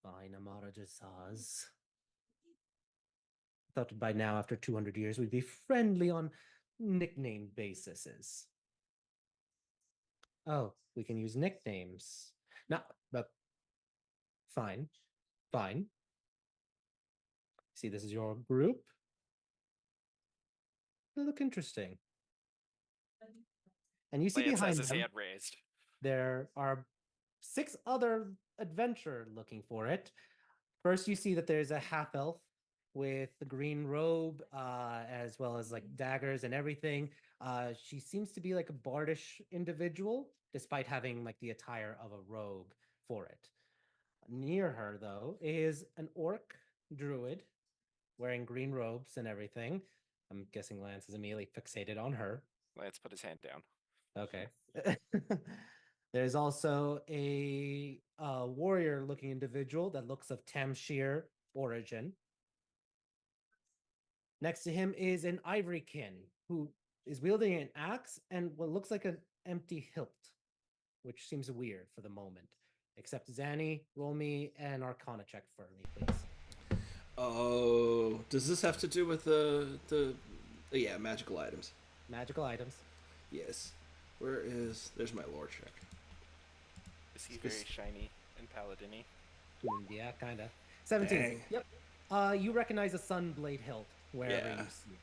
Fine, Amara Darazaz. Thought by now, after 200 years, we'd be friendly on nickname bases. Oh, we can use nicknames. No, but fine, fine. See, this is your group. They look interesting. And you see
Lance
behind
has his
them,
hand raised.
there are 6 other adventurer looking for it. First, you see that there's a half elf with the green robe, as well as like daggers and everything. She seems to be like a bardish individual, despite having like the attire of a rogue for it. Near her, though, is an orc druid wearing green robes and everything. I'm guessing Lance is immediately fixated on her.
Lance put his hand down.
Okay. There's also a warrior-looking individual that looks of Tamshir origin. Next to him is an ivorykin who is wielding an axe and what looks like an empty hilt, which seems weird for the moment. Except Zanny, roll me an Arcana check for me, please.
Oh, does this have to do with the yeah, magical items?
Magical items.
Yes. There's my lore check.
Is he very shiny and paladin-y?
Yeah, kind of. 17.
Dang.
Yep. You recognize a sunblade hilt wherever
Yeah.
you see it.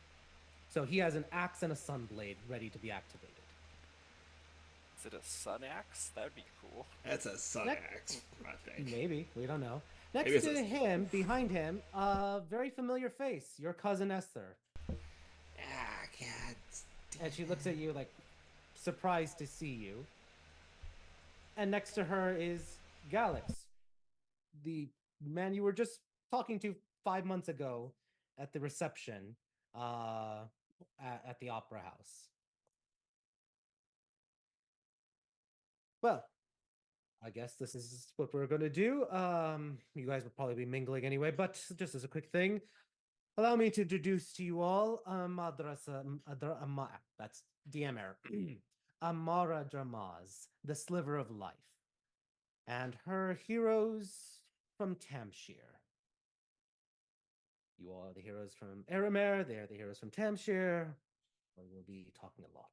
So he has an axe and a sunblade ready to be activated.
Is it a sun axe? That would be cool.
That's a sun axe, I think.
Maybe. We don't know. Next
Maybe it's
to
a-
him, behind him, a very familiar face. Your cousin Esther.
Ah, God.
And she looks at you like surprised to see you. And next to her is Galax, the man you were just talking to 5 months ago at the reception at the Opera House. Well, I guess this is what we're going to do. You guys would probably be mingling anyway, but just as a quick thing, allow me to introduce to you all that's DM error. Amara Dramaz, the Sliver of Life, and her heroes from Tamshir. You all are the heroes from Eremer, they are the heroes from Tamshir. We will be talking a lot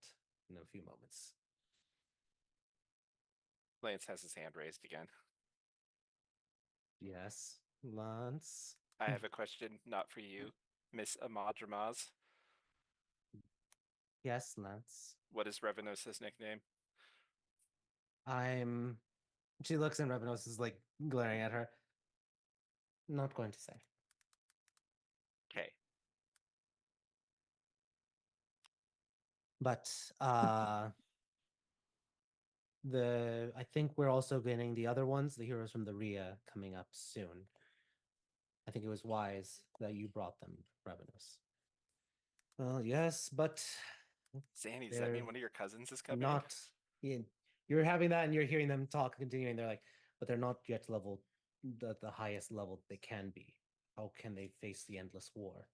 in a few moments.
Lance has his hand raised again.
Yes, Lance.
I have a question, not for you, Miss Amadramaz.
Yes, Lance.
What is Revenos's nickname?
I'm. She looks and Revenos is like glaring at her. Not going to say.
Okay.
But I think we're also getting the other ones, the heroes from the Rhea, coming up soon. I think it was wise that you brought them, Revenos. Well, yes, but
Zanny, does that
they're
mean one of your cousins is coming?
not. You're having that, and you're hearing them talk, continuing. They're like, but they're not yet level the highest level they can be. How can they face the endless war?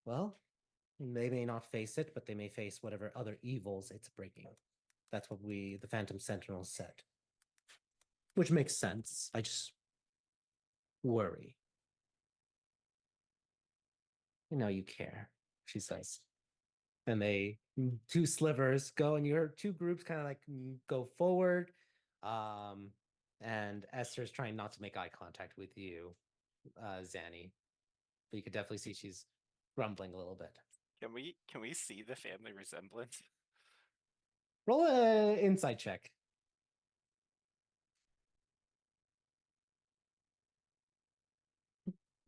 Well, they may not face it, but they may face whatever other evils it's breaking. That's what the Phantom Sentinels, said. Which makes sense. I just worry. You know you care, she says. And two slivers go, and your two groups kind of like go forward. And Esther's trying not to make eye contact with you, Zanny. But you could definitely see she's grumbling a little bit.
Can we see the family resemblance?
Roll a insight check.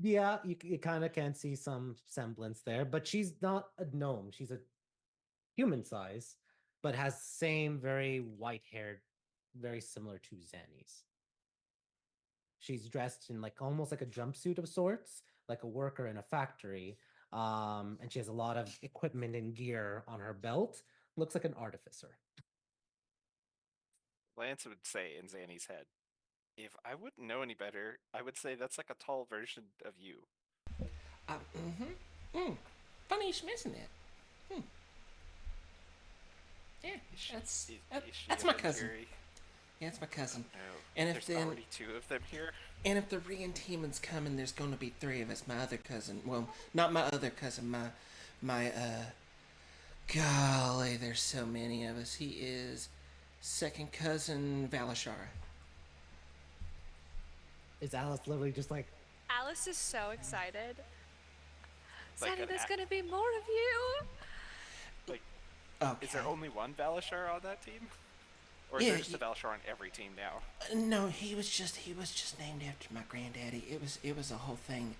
Yeah, you kind of can see some semblance there, but she's not a gnome. She's a human size, but has same very white haired, very similar to Zanny's. She's dressed in like almost like a jumpsuit of sorts, like a worker in a factory. And she has a lot of equipment and gear on her belt. Looks like an artificer.
Lance would say in Zanny's head, if I wouldn't know any better, I would say that's like a tall version of you.
Funny you should mention that. Yeah, that's my cousin.
Fury?
Yeah, it's my cousin.
No.
And if
There's already two of them here.
And if the Re-Entement's coming, there's going to be three of us. My other cousin, well, not my other cousin, my golly, there's so many of us. He is second cousin Valashar.
Is Alice literally just like,
Alice is so excited.
Like
Zanny,
an
there's
a-
gonna be more of you.
Like,
Okay.
is there only one Valashar on that team? Or is there just a Valashar on every team now?
No, he was just named after my granddaddy. It was a whole thing.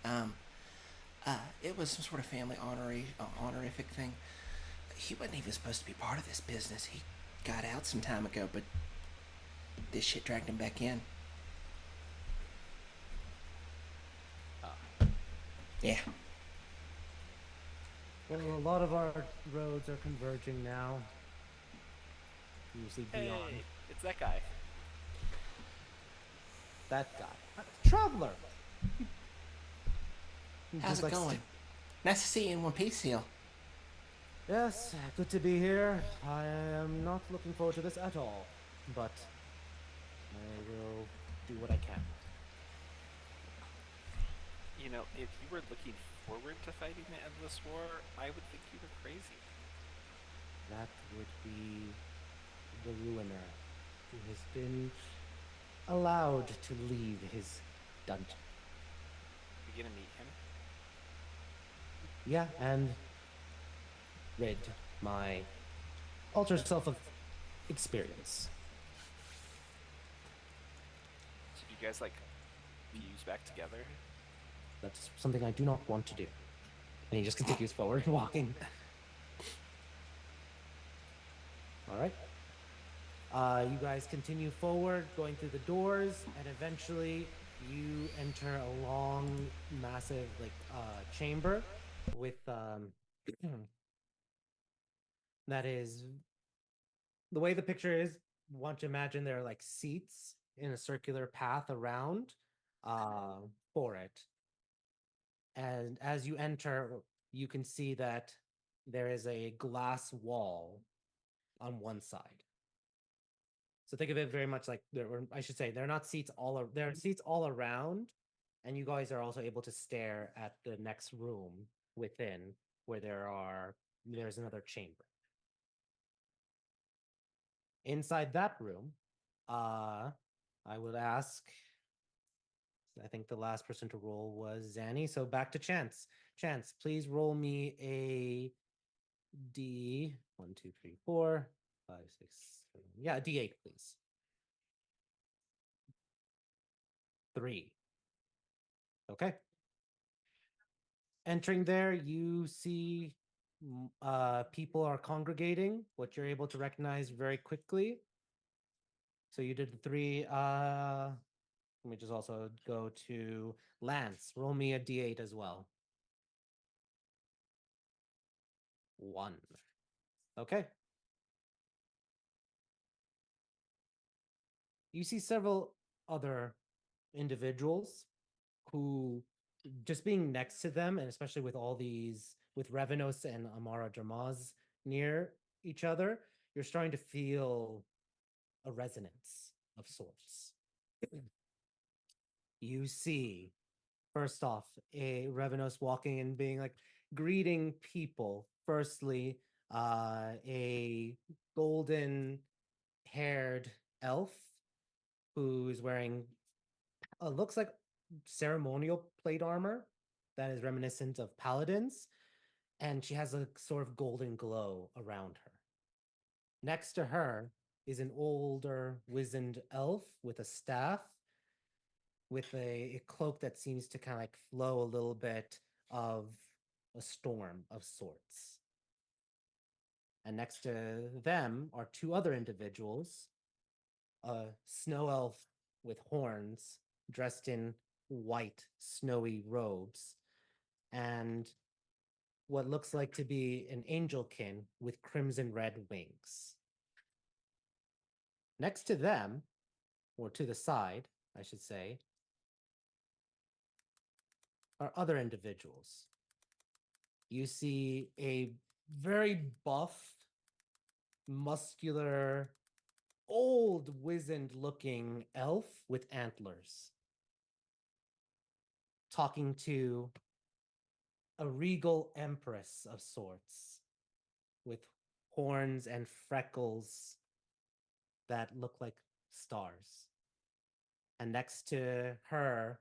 It was some sort of family honorific thing. He wasn't even supposed to be part of this business. He got out some time ago, but this shit dragged him back in. Yeah.
well, a lot of our roads are converging now. Usually beyond.
Hey, it's that guy.
That guy. Traveler!
How's it going? Nice to see you in one piece, Seal.
Yes, good to be here. I am not looking forward to this at all, but I will do what I can.
You know, if you were looking forward to fighting the Endless War, I would think you were crazy.
That would be the Ruiner, who has been allowed to leave his dungeon.
You gonna meet him?
Yeah, and rid my alter self of experience.
So do you guys, like, fuse back together?
That's something I do not want to do. And he just continues forward, walking. All right. You guys continue forward, going through the doors, and eventually you enter a long, massive, chamber with that is the way the picture is. Want to imagine there are like seats in a circular path around for it. And as you enter, you can see that there is a glass wall on one side. So think of it very much like I should say, they're not seats there are seats all around, and you guys are also able to stare at the next room within where there's another chamber. Inside that room, I would ask I think the last person to roll was Zanny. So back to Chance. Chance, please roll me a D 1, 2, 3, 4, 5, 6, 7. Yeah, a D8, please. 3. Okay. Entering there, you see people are congregating, what you're able to recognize very quickly. So you did the 3. Let me just also go to Lance. Roll me a D8 as well. 1. Okay. You see several other individuals who, just being next to them, and especially with all these, with Revenos and Amara Dramaz near each other, you're starting to feel a resonance of sorts. You see, first off, a Revenos walking and being like, greeting people. Firstly, a golden haired elf who is wearing looks like ceremonial plate armor that is reminiscent of paladins, and she has a sort of golden glow around her. Next to her is an older, wizened elf with a staff, with a cloak that seems to kind of like flow a little bit of a storm of sorts. And next to them are 2 other individuals, a snow elf with horns, dressed in white, snowy robes, and what looks like to be an angelkin with crimson red wings. Next to them, or to the side, I should say, are other individuals. You see a very buff, muscular, old, wizened looking elf with antlers, talking to a regal empress of sorts with horns and freckles that look like stars. And next to her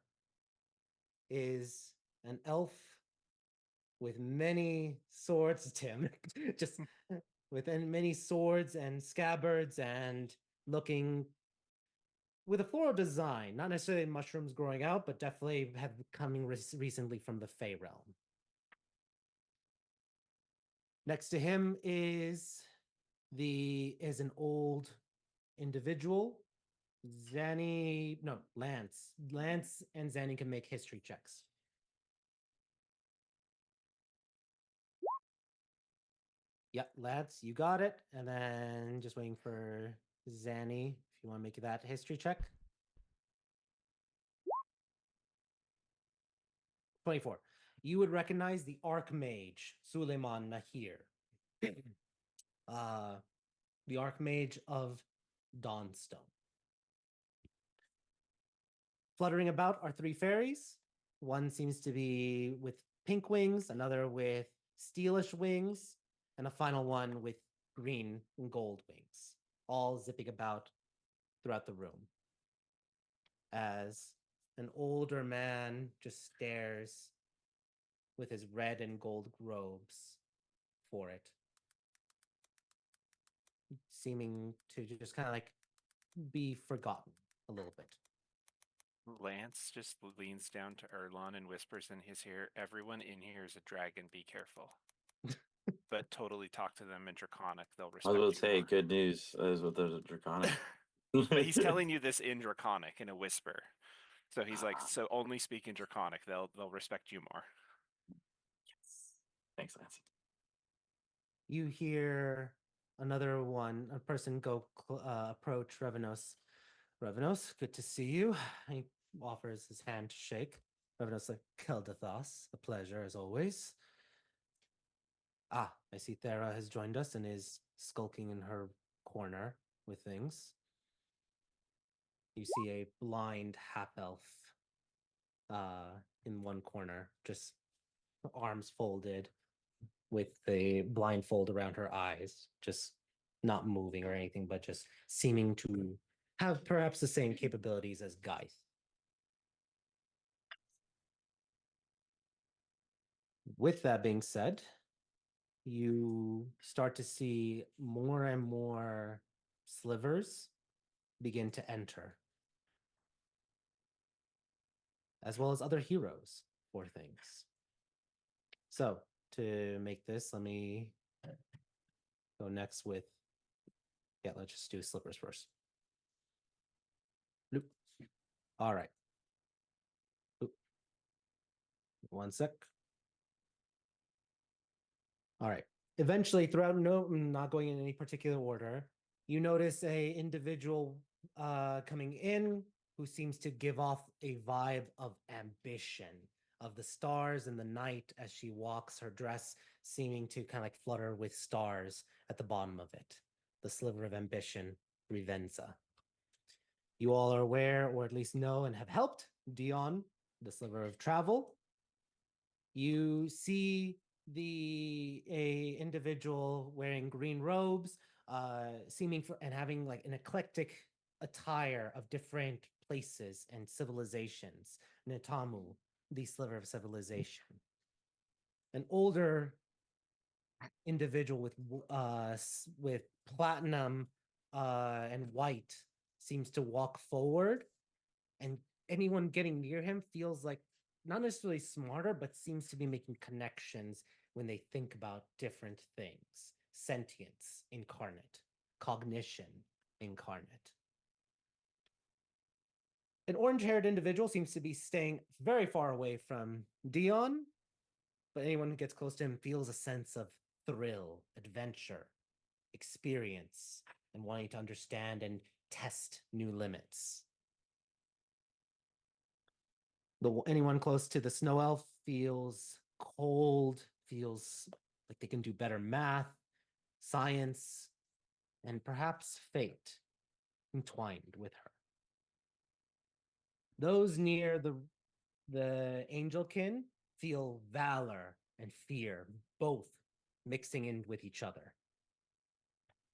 is an elf with many swords, Tim, just with many swords and scabbards and looking with a floral design, not necessarily mushrooms growing out, but definitely have coming recently from the Fey realm. Next to him is an old individual. Lance. Lance and Zanny can make history checks. Yep, Lance, you got it. And then just waiting for Zanny, if you want to make that history check. 24. You would recognize the Archmage, Suleiman Nahir. The Archmage of Dawnstone. Fluttering about are 3 fairies. One seems to be with pink wings, another with steelish wings, and a final one with green and gold wings, all zipping about throughout the room. As an older man just stares with his red and gold robes for it, seeming to just kind of like be forgotten a little bit.
Lance just leans down to Erlon and whispers in his ear, "Everyone in here is a dragon, be careful." But totally talk to them in Draconic, they'll
I
respect
was
you
about to say,
more.
good news is what there's a draconic.
But he's telling you this in Draconic, in a whisper. So he's like, so only speak in Draconic, they'll respect you more.
Yes. Thanks, Lance.
You hear a person go approach Revenos. Revenos, good to see you. He offers his hand to shake. Revenos like, Keldathos, a pleasure as always. Ah, I see Thera has joined us and is skulking in her corner with things. You see a blind half-elf in one corner, just arms folded, with a blindfold around her eyes, just not moving or anything, but just seeming to have perhaps the same capabilities as Geith. With that being said, you start to see more and more slivers begin to enter, as well as other heroes for things. So to make this, let me go next with, yeah, let's just do slippers first. Bloop. All right. Oop. One sec. All right. Eventually, throughout, no, not going in any particular order, you notice a individual coming in who seems to give off a vibe of ambition, of the stars in the night as she walks, her dress seeming to kind of like flutter with stars at the bottom of it. The sliver of ambition, Rivenza. You all are aware, or at least know and have helped Dion, the sliver of travel. You see a individual wearing green robes, seeming for and having like an eclectic attire of different places and civilizations. Netamu, the sliver of civilization. An older individual with platinum and white seems to walk forward, and anyone getting near him feels like not necessarily smarter, but seems to be making connections when they think about different things. Sentience incarnate, cognition incarnate. An orange-haired individual seems to be staying very far away from Dion, but anyone who gets close to him feels a sense of thrill, adventure, experience, and wanting to understand and test new limits. Anyone close to the snow elf feels cold, feels like they can do better math, science, and perhaps fate entwined with her. Those near the angelkin feel valor and fear, both mixing in with each other.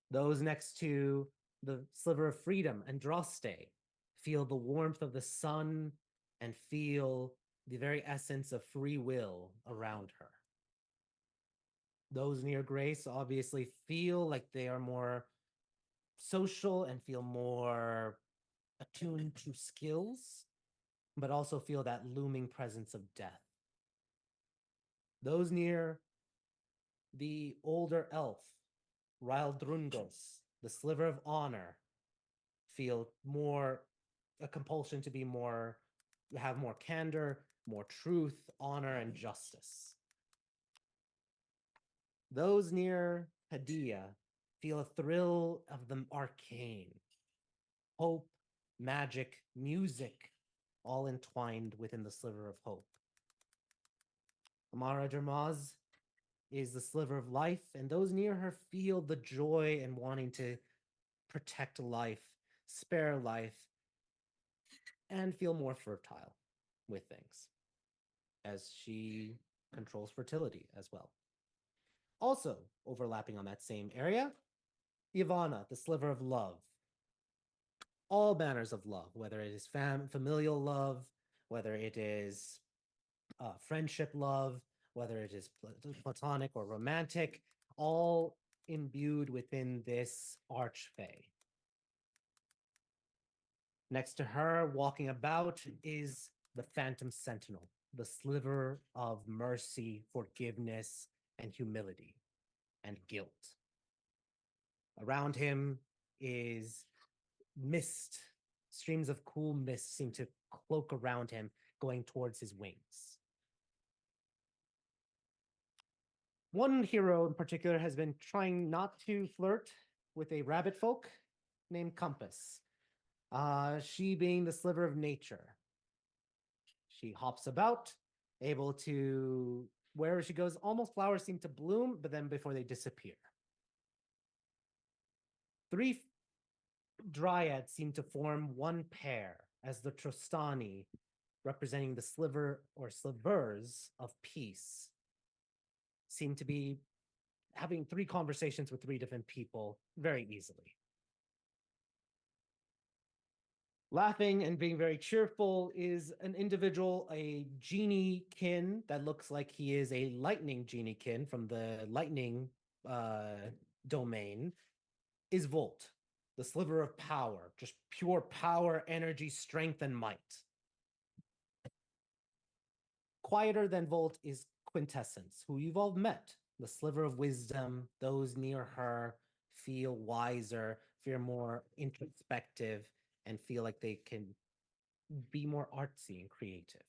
Those next to the sliver of freedom, Andraste, feel the warmth of the sun and feel the very essence of free will around her. Those near Grace obviously feel like they are more social and feel more attuned to skills, but also feel that looming presence of death. Those near the older elf, Rildrungos, the sliver of honor, feel more a compulsion to be more, have more candor, more truth, honor, and justice. Those near Hadia feel a thrill of the arcane, hope, magic, music, all entwined within the sliver of hope. Amara Dermaz is the sliver of life, and those near her feel the joy and wanting to protect life, spare life, and feel more fertile with things, as she controls fertility as well. Also overlapping on that same area, Ivana, the sliver of love. All manners of love, whether it is familial love, whether it is friendship love, whether it is platonic or romantic, all imbued within this archfey. Next to her, walking about, is the Phantom Sentinel, the sliver of mercy, forgiveness, and humility, and guilt. Around him is mist. Streams of cool mist seem to cloak around him, going towards his wings. One hero in particular has been trying not to flirt with a rabbit folk named Compass. She being the sliver of nature. She hops about, able to, wherever she goes, almost flowers seem to bloom, but then before they disappear. Three dryads seem to form one pair as the Trostani, representing the sliver or slivers of peace, seem to be having three conversations with three different people very easily. Laughing and being very cheerful is an individual, a genie kin that looks like he is a lightning genie kin from the lightning domain, is Volt, the sliver of power, just pure power, energy, strength, and might. Quieter than Volt is Quintessence, who you've all met, the sliver of wisdom. Those near her feel wiser, feel more introspective, and feel like they can be more artsy and creative.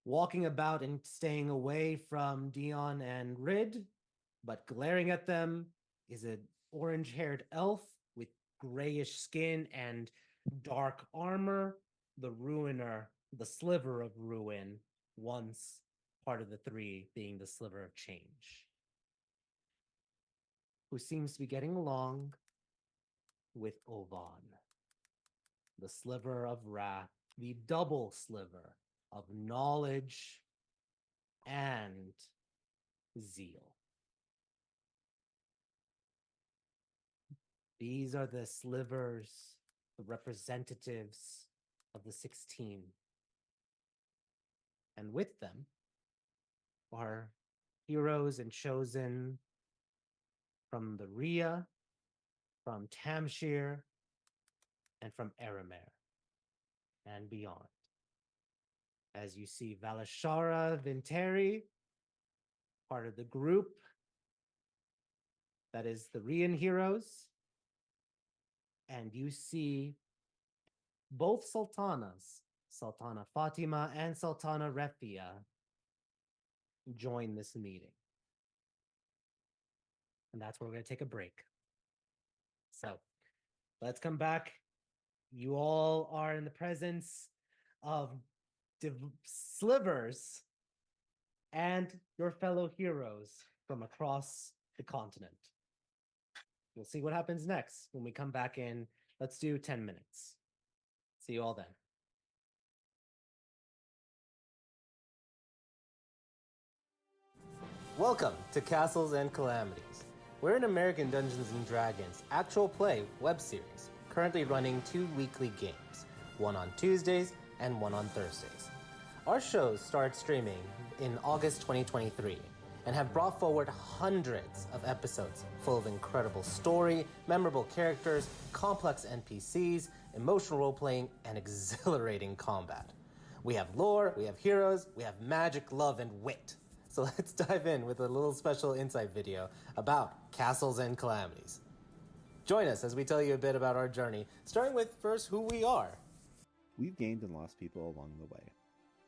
Walking about and staying away from Dion and Rid, but glaring at them, is an orange-haired elf with grayish skin and dark armor, the Ruiner, the sliver of ruin, once part of the three being the sliver of change, who seems to be getting along with Ovan, the sliver of wrath, the double sliver of knowledge and zeal. These are the slivers, the representatives of the 16. And with them are heroes and chosen from the Rhea, from Tamshir, and from Eremer, and beyond. As you see Valashara Vinteri, part of the group that is the Rian heroes, and you see both sultanas, Sultana Fatima and Sultana Refia, join this meeting. And that's where we're going to take a break. So let's come back. You all are in the presence of slivers and your fellow heroes from across the continent. We'll see what happens next when we come back in. Let's do 10 minutes. See you all then. Welcome to Castles and Calamities. We're an American Dungeons & Dragons actual play web series, currently running 2 weekly games, one on Tuesdays and one on Thursdays. Our shows started streaming in August 2023 and have brought forward hundreds of episodes full of incredible story, memorable characters, complex NPCs, emotional role-playing, and exhilarating combat. We have lore, we have heroes, we have magic, love, and wit. So let's dive in with a little special insight video about Castles and Calamities. Join us as we tell you a bit about our journey, starting with first who we are.
We've gained and lost people along the way,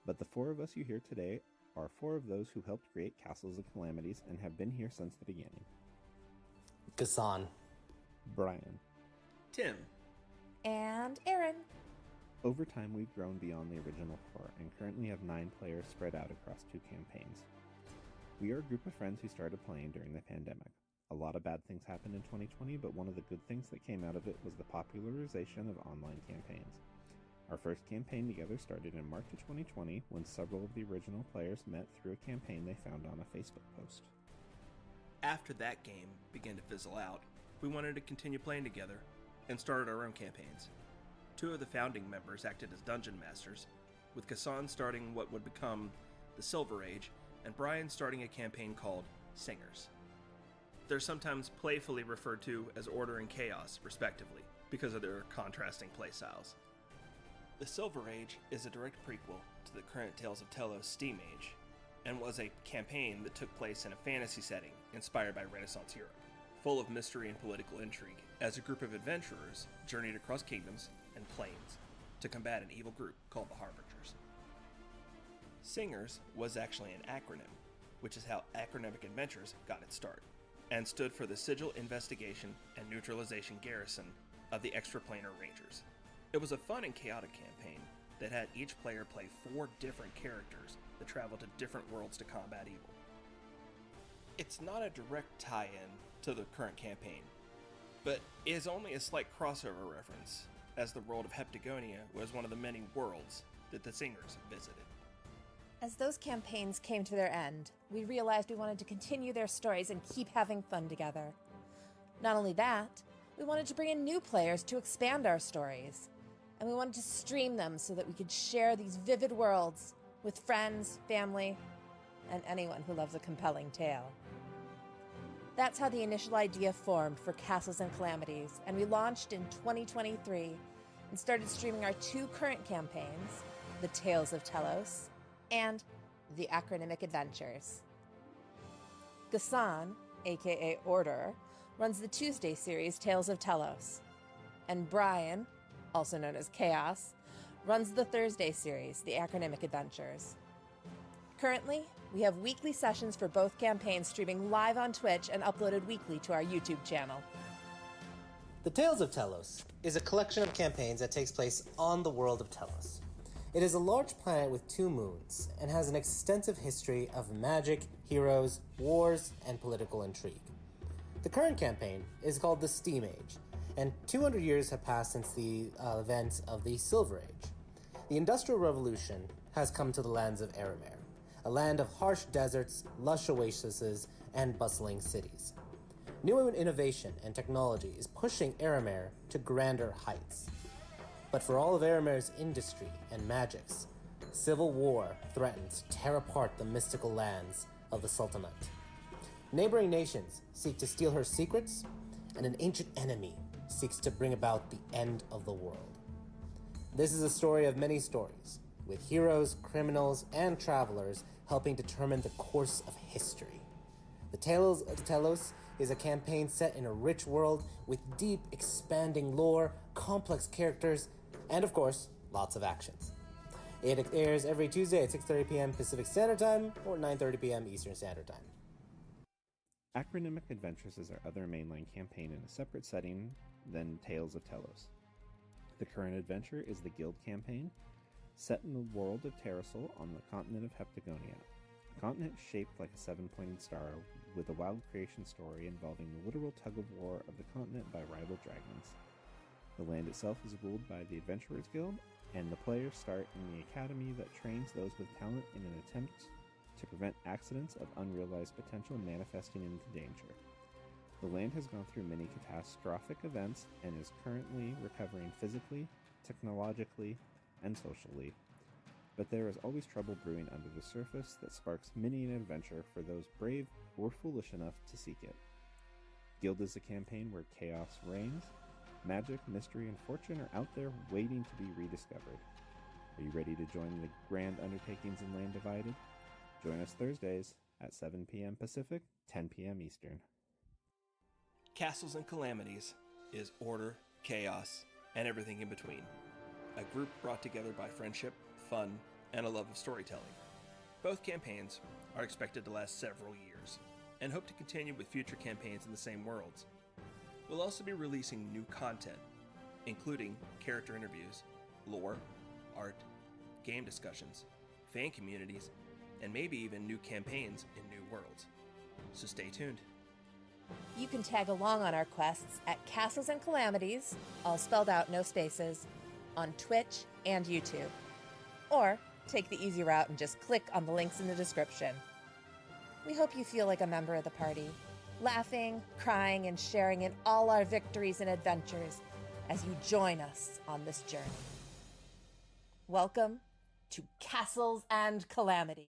but the 4 of us you hear today are 4 of those who helped create Castles and Calamities and have been here since the beginning.
Gassan.
Brian.
Tim.
And Aaron.
Over time, we've grown beyond the original 4 and currently have 9 players spread out across 2 campaigns. We are a group of friends who started playing during the pandemic. A lot of bad things happened in 2020, but one of the good things that came out of it was the popularization of online campaigns. Our first campaign together started in March of 2020 when several of the original players met through a campaign they found on a Facebook post.
After that game began to fizzle out, we wanted to continue playing together and started our own campaigns. 2 of the founding members acted as dungeon masters, with Gassan starting what would become the Silver Age and Brian starting a campaign called Singers. They're sometimes playfully referred to as Order and Chaos, respectively, because of their contrasting playstyles. The Silver Age is a direct prequel to the current Tales of Tellos Steam Age, and was a campaign that took place in a fantasy setting inspired by Renaissance Europe, full of mystery and political intrigue, as a group of adventurers journeyed across kingdoms and plains to combat an evil group called the Harbingers. Singers was actually an acronym, which is how Acronymic Adventures got its start, and stood for the Sigil Investigation and Neutralization Garrison of the Extraplanar Rangers. It was a fun and chaotic campaign that had each player play 4 different characters that traveled to different worlds to combat evil. It's not a direct tie-in to the current campaign, but is only a slight crossover reference, as the world of Heptagonia was one of the many worlds that the Singers visited.
As those campaigns came to their end, we realized we wanted to continue their stories and keep having fun together. Not only that, We wanted to bring in new players to expand our stories. And we wanted to stream them so that we could share these vivid worlds with friends, family, and anyone who loves a compelling tale. That's how the initial idea formed for Castles and Calamities, and we launched in 2023 and started streaming our 2 current campaigns, The Tales of Tellos and The Acronymic Adventures. Gassan, aka Order, runs the Tuesday series Tales of Tellos, and Brian, also known as Chaos, runs the Thursday series The Acronymic Adventures. Currently, we have weekly sessions for both campaigns streaming live on Twitch and uploaded weekly to our YouTube channel.
The Tales of Tellos is a collection of campaigns that takes place on the world of Tellos. It is a large planet with 2 moons and has an extensive history of magic, heroes, wars, and political intrigue. The current campaign is called the Steam Age, and 200 years have passed since the events of the Silver Age. The Industrial Revolution has come to the lands of Eremer, a land of harsh deserts, lush oases, and bustling cities. New innovation and technology is pushing Eremer to grander heights. But for all of Eremer's industry and magics, civil war threatens to tear apart the mystical lands of the Sultanate. Neighboring nations seek to steal her secrets, and an ancient enemy seeks to bring about the end of the world. This is a story of many stories, with heroes, criminals, and travelers helping determine the course of history. The Tales of Tellos is a campaign set in a rich world with deep, expanding lore, complex characters, and of course, lots of actions. It airs every Tuesday at 6:30 p.m. Pacific Standard Time or 9:30 p.m. Eastern Standard Time.
Acronymic Adventures is our other mainline campaign in a separate setting than Tales of Tellos. The current adventure is the Guild campaign, set in the world of Terrasol on the continent of Heptagonia, a continent shaped like a 7-pointed star with a wild creation story involving the literal tug-of-war of the continent by rival dragons. The land itself is ruled by the Adventurers Guild, and the players start in the academy that trains those with talent in an attempt to prevent accidents of unrealized potential manifesting into danger. The land has gone through many catastrophic events and is currently recovering physically, technologically, and socially. But there is always trouble brewing under the surface that sparks many an adventure for those brave or foolish enough to seek it. Guild is a campaign where chaos reigns. Magic, mystery, and fortune are out there waiting to be rediscovered. Are you ready to join the grand undertakings in Land Divided? Join us Thursdays at 7 p.m. Pacific, 10 p.m. Eastern.
Castles and Calamities is order, chaos, and everything in between. A group brought together by friendship, fun, and a love of storytelling. Both campaigns are expected to last several years, and hope to continue with future campaigns in the same worlds. We'll also be releasing new content, including character interviews, lore, art, game discussions, fan communities, and maybe even new campaigns in new worlds. So stay tuned.
You can tag along on our quests at Castles and Calamities, all spelled out, no spaces, on Twitch and YouTube. Or take the easy route and just click on the links in the description. We hope you feel like a member of the party, laughing, crying, and sharing in all our victories and adventures as you join us on this journey. Welcome to Castles and Calamity.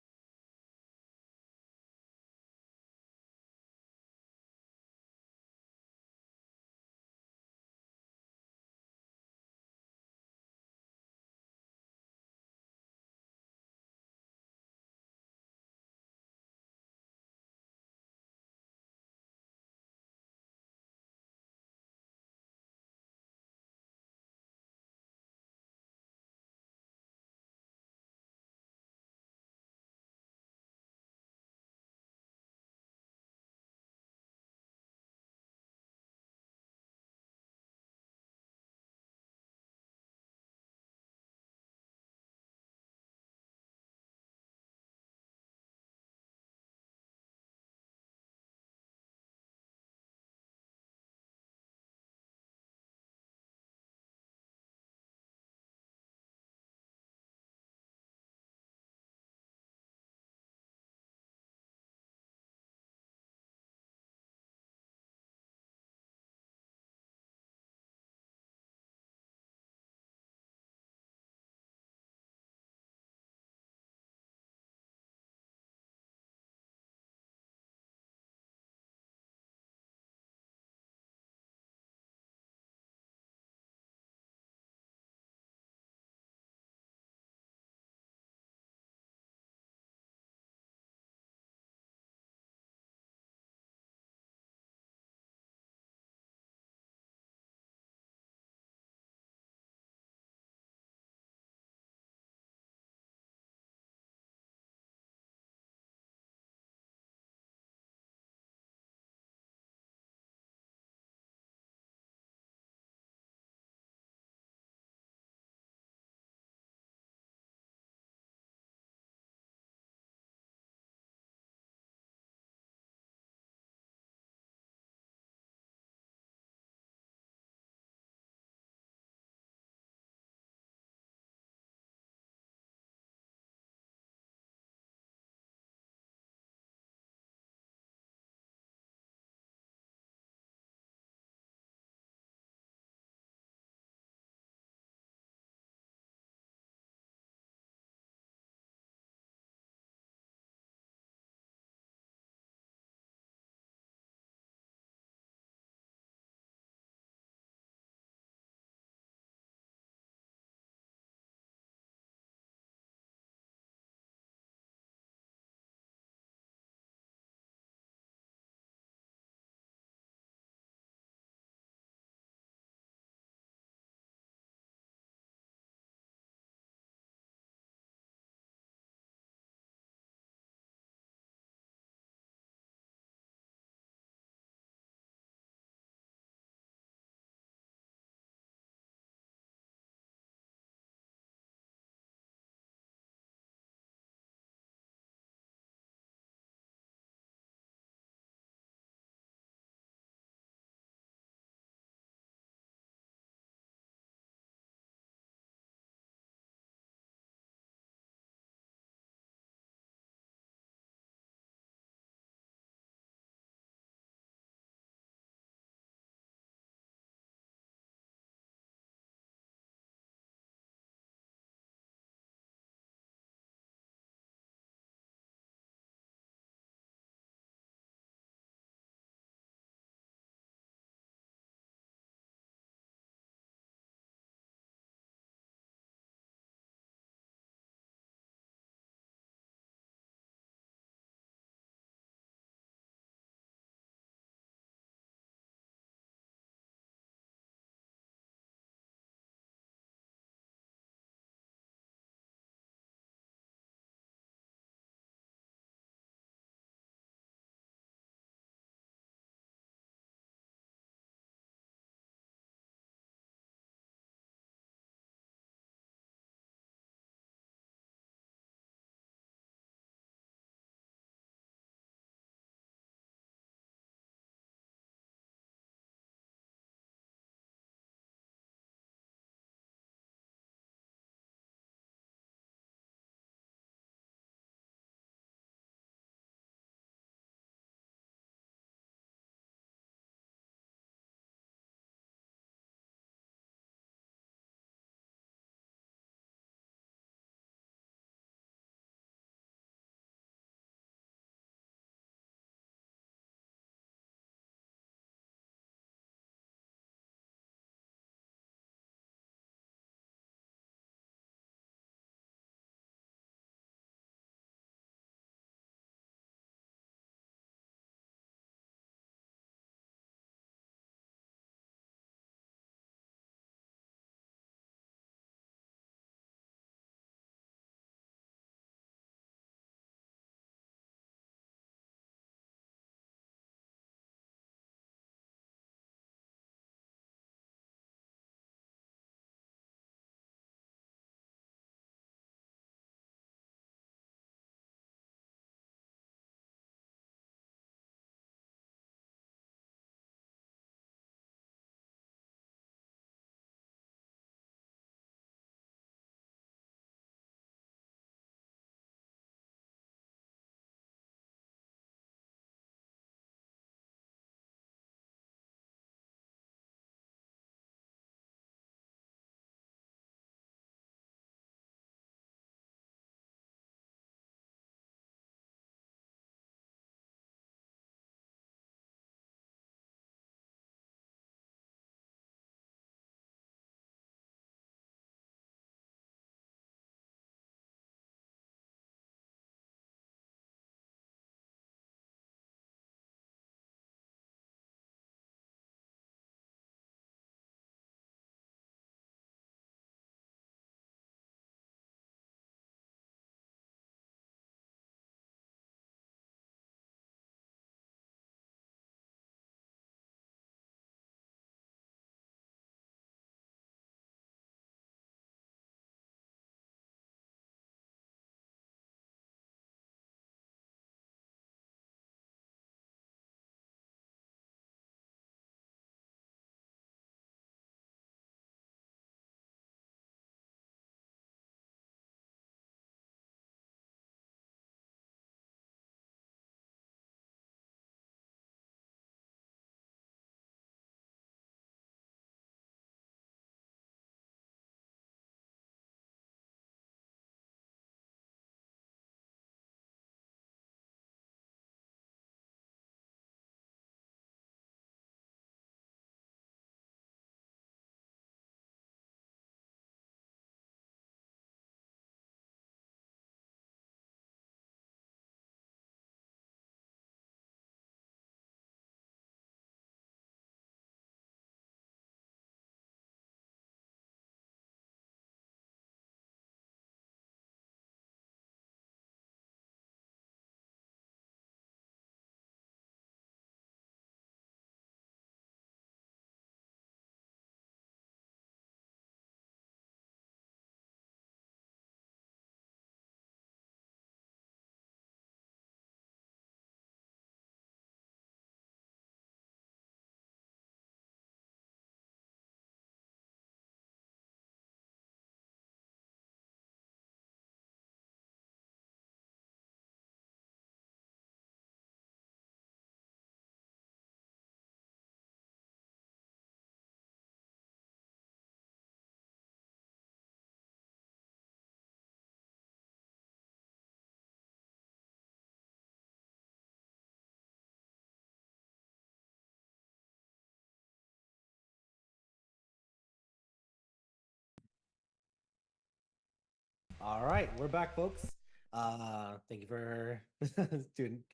All right, we're back, folks. Thank you for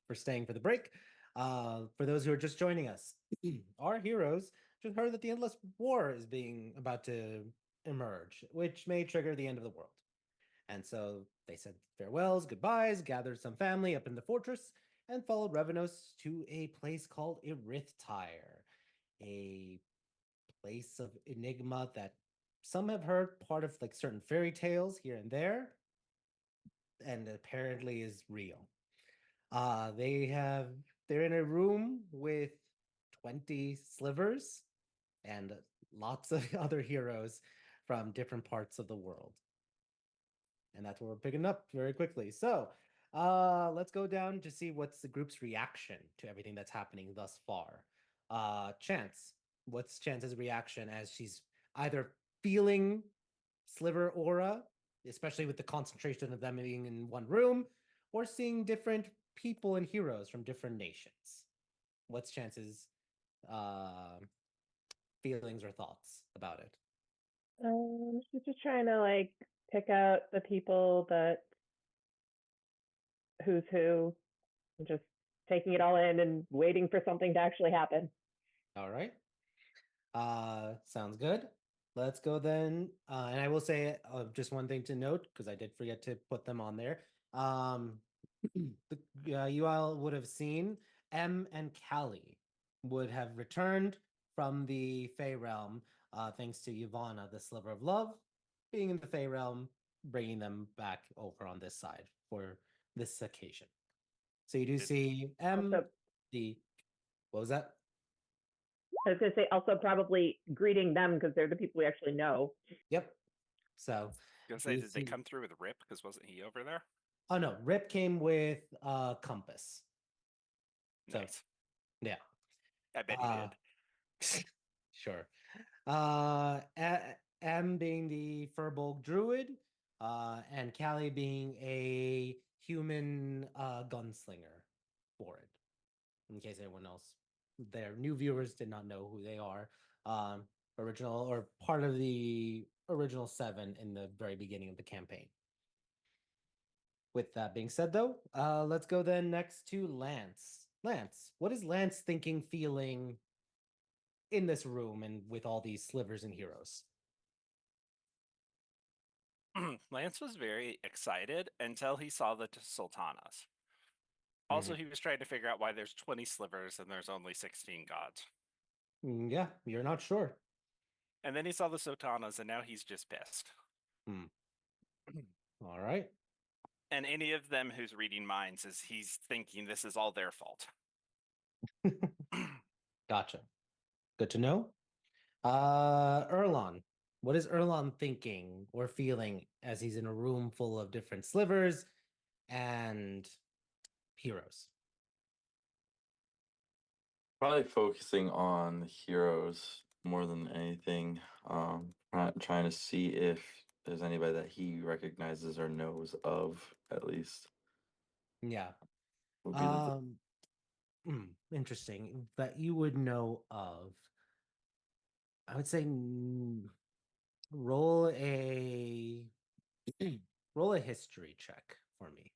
for staying for the break. For those who are just joining us, our heroes just heard that the endless war is being about to emerge, which may trigger the end of the world. And so they said farewells, goodbyes, gathered some family up in the fortress, and followed Revenos to a place called Irithtyre, a place of enigma that some have heard part of like certain fairy tales here and there, and apparently is real. They're in a room with 20 slivers and lots of other heroes from different parts of the world. And that's what we're picking up very quickly. So let's go down to see what's the group's reaction to everything that's happening thus far. Chance, what's Chance's reaction as she's either feeling sliver aura, especially with the concentration of them being in one room, or seeing different people and heroes from different nations? What's Chance's feelings or thoughts about it?
She's just trying to like pick out the people that who's who, and just taking it all in and waiting for something to actually happen.
All right. Sounds good. Let's go then. And I will say just one thing to note, because I did forget to put them on there. You all would have seen M and Callie would have returned from the Fey realm, thanks to Ivana, the Sliver of Love, being in the Fey realm, bringing them back over on this side for this occasion. So you do see M,
Also,
what was that?
I was going to say also probably greeting them because they're the people we actually know.
Yep. So
Gonna say,
you
did they
see-
come through with Rip? Because wasn't he over there?
Oh no, Rip came with Compass. So
Nice.
yeah.
I bet he did.
Sure. M being the Furbolg Druid, and Callie being a human gunslinger for it. In case anyone else, their new viewers did not know who they are. Original or part of the original 7 in the very beginning of the campaign. With that being said, though, let's go then next to Lance. Lance, what is Lance thinking, feeling in this room and with all these slivers and heroes?
Lance was very excited until he saw the sultanas. Also, he was trying to figure out why there's 20 slivers and there's only 16 gods.
Yeah, you're not sure.
And then he saw the sultanas, and now he's just pissed.
All right.
And any of them who's reading minds is he's thinking this is all their fault.
Gotcha. Good to know. Erlon, what is Erlon thinking or feeling as he's in a room full of different slivers and heroes?
Probably focusing on the heroes more than anything. Trying to see if there's anybody that he recognizes or knows of, at least.
Yeah.
Would be
Interesting. That you would know of. I would say roll a roll a history check for me.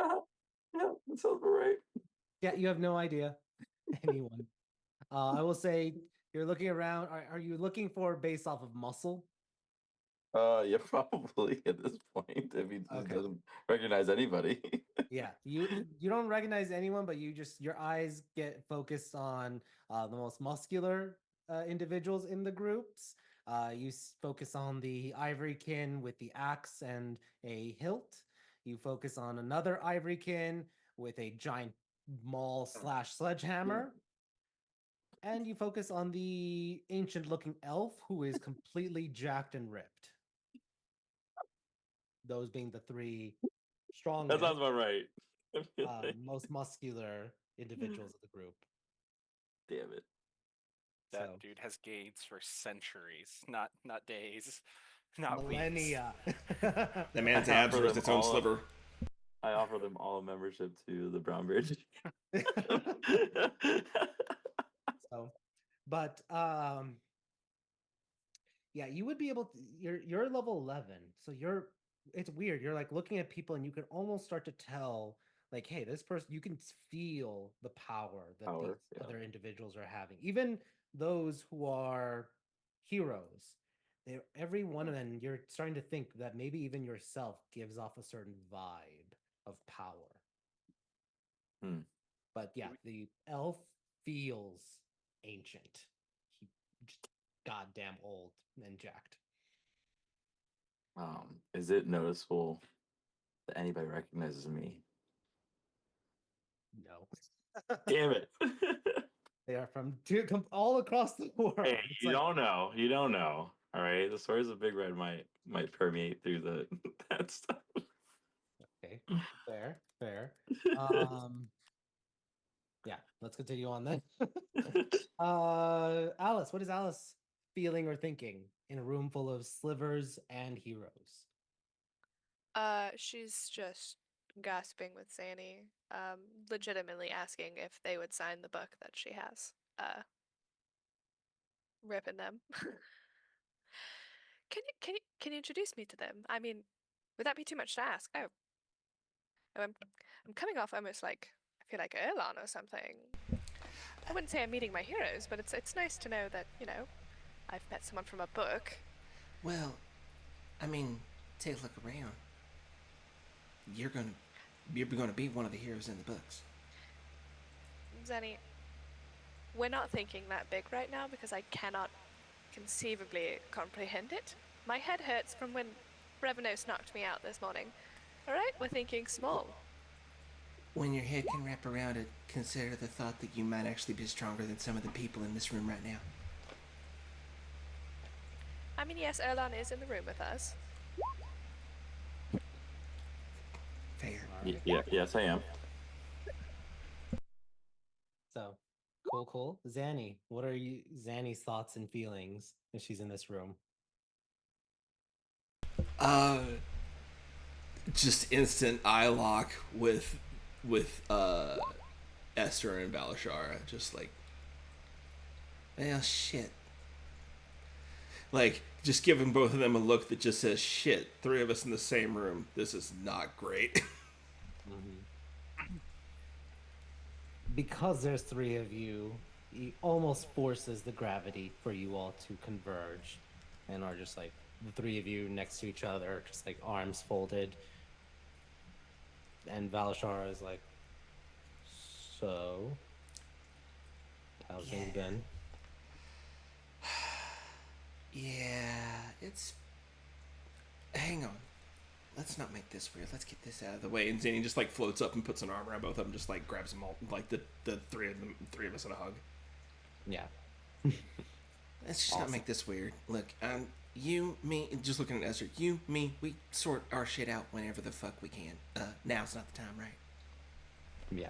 Yeah, that sounds about right.
Yeah, you have no idea anyone. I will say you're looking around. Are you looking for based off of muscle?
Yeah, probably at this point, if he just
Okay.
doesn't recognize anybody.
Yeah, you don't recognize anyone, but your eyes get focused on the most muscular individuals in the groups. You focus on the ivorykin with the axe and a hilt. You focus on another ivorykin with a giant maul / sledgehammer. And you focus on the ancient-looking elf who is completely jacked and ripped. Those being the 3
That
strongest,
sounds about right.
most muscular individuals of the group.
Damn it.
That
So,
dude has gains for centuries, not days, not
millennia.
That man's
I
abs
offer
are
them
its own
all-
sliver.
I offer them all a membership to the Brown Bridge.
So, but Yeah, you would be able to. You're level 11, so you're. It's weird. You're like looking at people, and you can almost start to tell, like, hey, this person. You can feel the power that these other individuals are having. Even those who are heroes, every one of them. You're starting to think that maybe even yourself gives off a certain vibe of power. But yeah, the elf feels ancient. He just goddamn old and jacked.
Is it noticeable that anybody recognizes me?
No.
Damn it.
They are from all across the world.
Hey,
It's
you
like,
don't know. You don't know. All right. The stories of Big Red might permeate through the that stuff.
okay, fair. Yeah, let's continue on then. Alice, what is Alice feeling or thinking in a room full of slivers and heroes?
She's just gasping with Zanny, legitimately asking if they would sign the book that she has. Ripping them. Can you introduce me to them? I mean, would that be too much to ask? Oh, I'm coming off almost like I feel like Erlon or something. I wouldn't say I'm meeting my heroes, but it's nice to know that I've met someone from a book.
Well, I mean, take a look around. You're gonna be one of the heroes in the books.
Zenny, we're not thinking that big right now because I cannot conceivably comprehend it. My head hurts from when Revenos knocked me out this morning. Alright, we're thinking small.
When your head can wrap around it, consider the thought that you might actually be stronger than some of the people in this room right now.
I mean, yes, Erlan is in the room with us.
Fair.
Yeah, yes, I am.
So, cool. Zanny, what are Zanny's thoughts and feelings if she's in this room?
Just instant eye lock with Esther and Balashara. Just like,
Well, shit.
like just giving both of them a look that just says, "Shit, three of us in the same room. This is not great."
Because there's three of you, he almost forces the gravity for you all to converge and are just like the three of you next to each other, just like arms folded. And Valashara is like, so, how's things been?
Yeah, it's... Hang on. Let's not make this weird. Let's get this out of the way.
And Zanny just like floats up and puts an arm around both of them, just like grabs them all, like the three of us in a hug.
Yeah.
Let's just not make this weird. Look, you, me, just looking at Esther, you, me, we sort our shit out whenever the fuck we can. Now's not the time, right?
Yeah.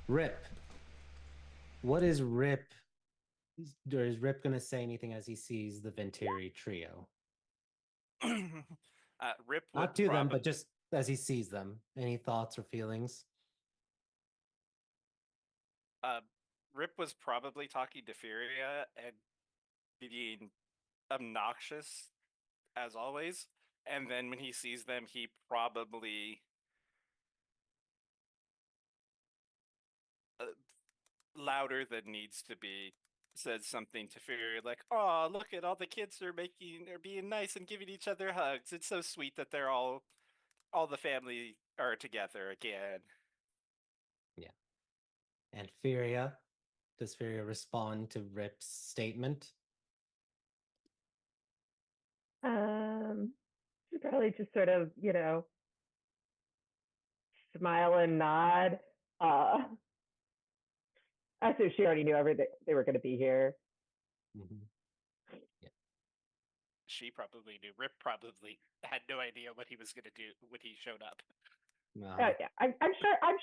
Rip. What is Rip? Or is Rip going to say anything as he sees the Venturi trio?
Rip would
Not to them, but just as he sees them. Any thoughts or feelings?
Rip was probably talking to Furia and being obnoxious as always. And then when he sees them, he probably louder than needs to be said something to Fury like, "Oh, look at all the kids are being nice and giving each other hugs. It's so sweet that they're all the family are together again."
Yeah. And Furia, does Furia respond to Rip's statement?
Probably just sort of, smile and nod. I assume she already knew everything they were going to be here.
Yeah.
She probably knew. Rip probably had no idea what he was going to do when he showed up.
Yeah, I'm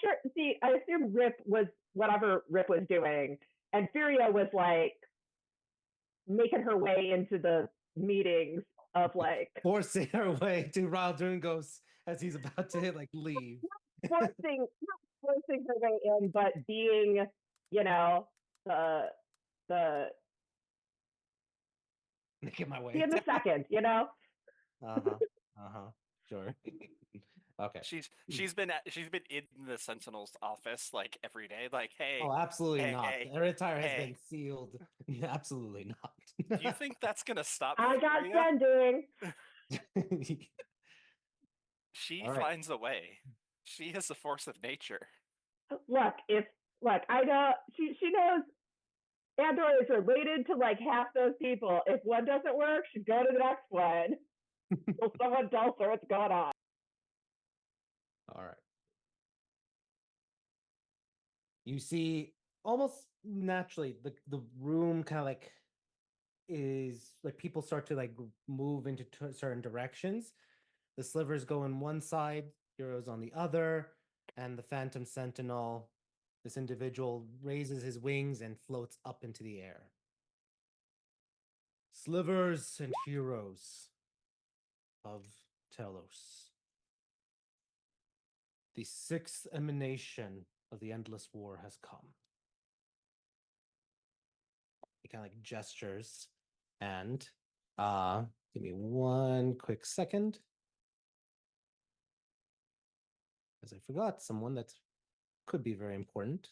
sure. See, I assume Rip was whatever Rip was doing, and Furia was like making her way into the meetings of like
forcing her way to Ral Dungos as he's about to like leave.
not forcing her way in, but being, the
Making my way.
See you in a
down.
second, you know?
Sure. Okay.
She's been in the Sentinel's office like every day. Like, hey,
Oh, absolutely
hey,
not.
hey,
Her attire has
hey.
been sealed. Absolutely not.
Do you think that's gonna stop
I got
Furia?
sending.
She
All right.
finds a way. She is a force of nature.
Look, I know she knows Android is related to like half those people. If one doesn't work, she'd go to the next one. So someone tells her what's going on.
All right. You see, almost naturally, the room kind of like is like people start to like move into certain directions. The slivers go in one side, heroes on the other, and the Phantom Sentinel, this individual, raises his wings and floats up into the air. Slivers and heroes of Tellos. The sixth emanation of the endless war has come. He kind of like gestures and give me one quick second. As I forgot someone that could be very important.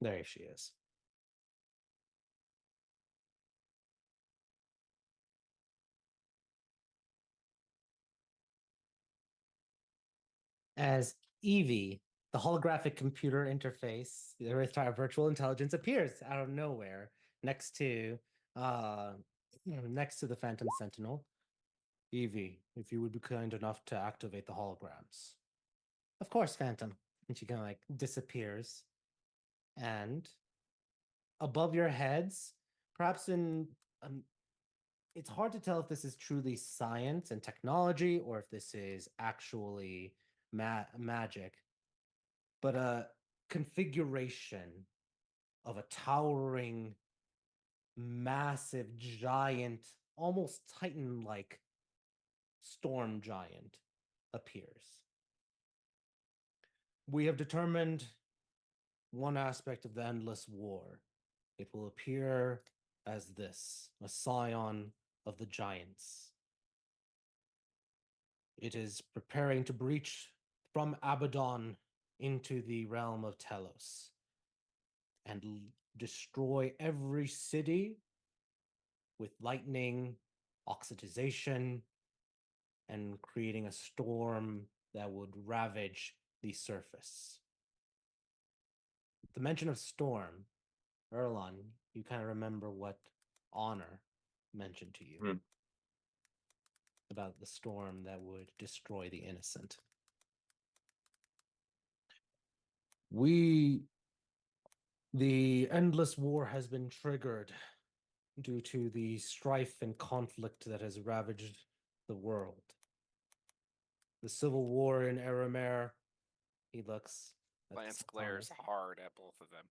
There she is. As Evie, the holographic computer interface, the Earth-Tire virtual intelligence, appears out of nowhere next to the Phantom Sentinel. Evie, if you would be kind enough to activate the holograms. Of course, Phantom. And she kind of like disappears. And above your heads, perhaps in it's hard to tell if this is truly science and technology or if this is actually magic, but a configuration of a towering, massive, giant, almost Titan-like storm giant appears. We have determined one aspect of the endless war. It will appear as this, a scion of the giants. It is preparing to breach from Abaddon into the realm of Tellos and destroy every city with lightning, oxidization, and creating a storm that would ravage the surface. The mention of storm, Erlon, you kind of remember what Honor mentioned to you about the storm that would destroy the innocent. The endless war has been triggered due to the strife and conflict that has ravaged the world. The civil war in Eremer, he looks at
Lance glares hard at both of them.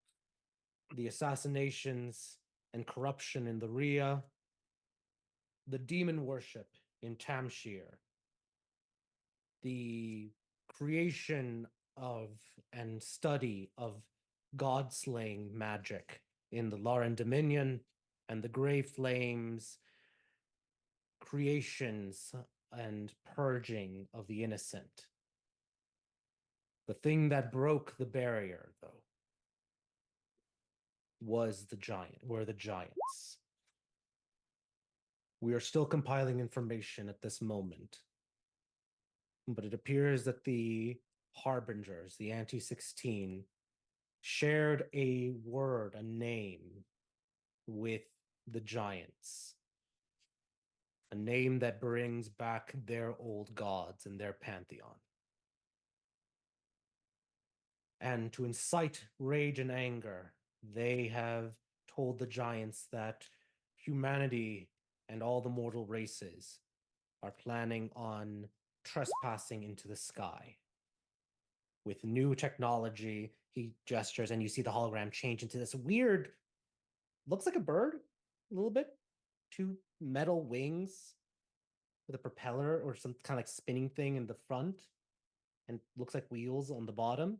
The assassinations and corruption in the Rhea, the demon worship in Tamshir, the creation of and study of god-slaying magic in the Lauren Dominion, and the Grey Flames creations and purging of the innocent. The thing that broke the barrier, though, were the giants. We are still compiling information at this moment, but it appears that the Harbingers, the Anti-16, shared a word, a name, with the giants. A name that brings back their old gods and their pantheon. And to incite rage and anger, they have told the giants that humanity and all the mortal races are planning on trespassing into the sky. With new technology, he gestures and you see the hologram change into this weird, looks like a bird, a little bit, two metal wings, with a propeller or some kind of like spinning thing in the front, and looks like wheels on the bottom.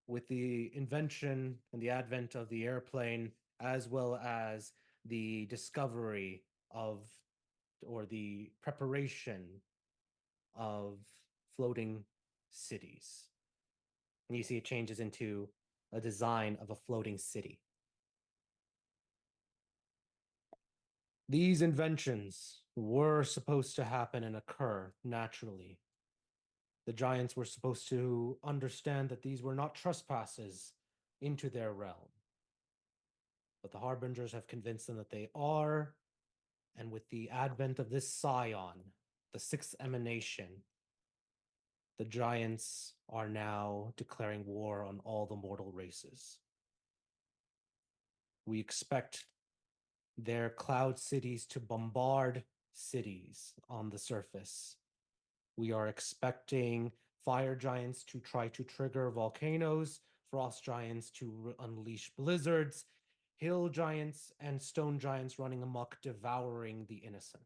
With the invention and the advent of the airplane, as well as the discovery of, or the preparation of floating cities. And you see it changes into a design of a floating city. These inventions were supposed to happen and occur naturally. The giants were supposed to understand that these were not trespasses into their realm. But the harbingers have convinced them that they are, and with the advent of this scion, the sixth emanation, the giants are now declaring war on all the mortal races. We expect their cloud cities to bombard cities on the surface. We are expecting fire giants to try to trigger volcanoes, frost giants to unleash blizzards, hill giants and stone giants running amok, devouring the innocent.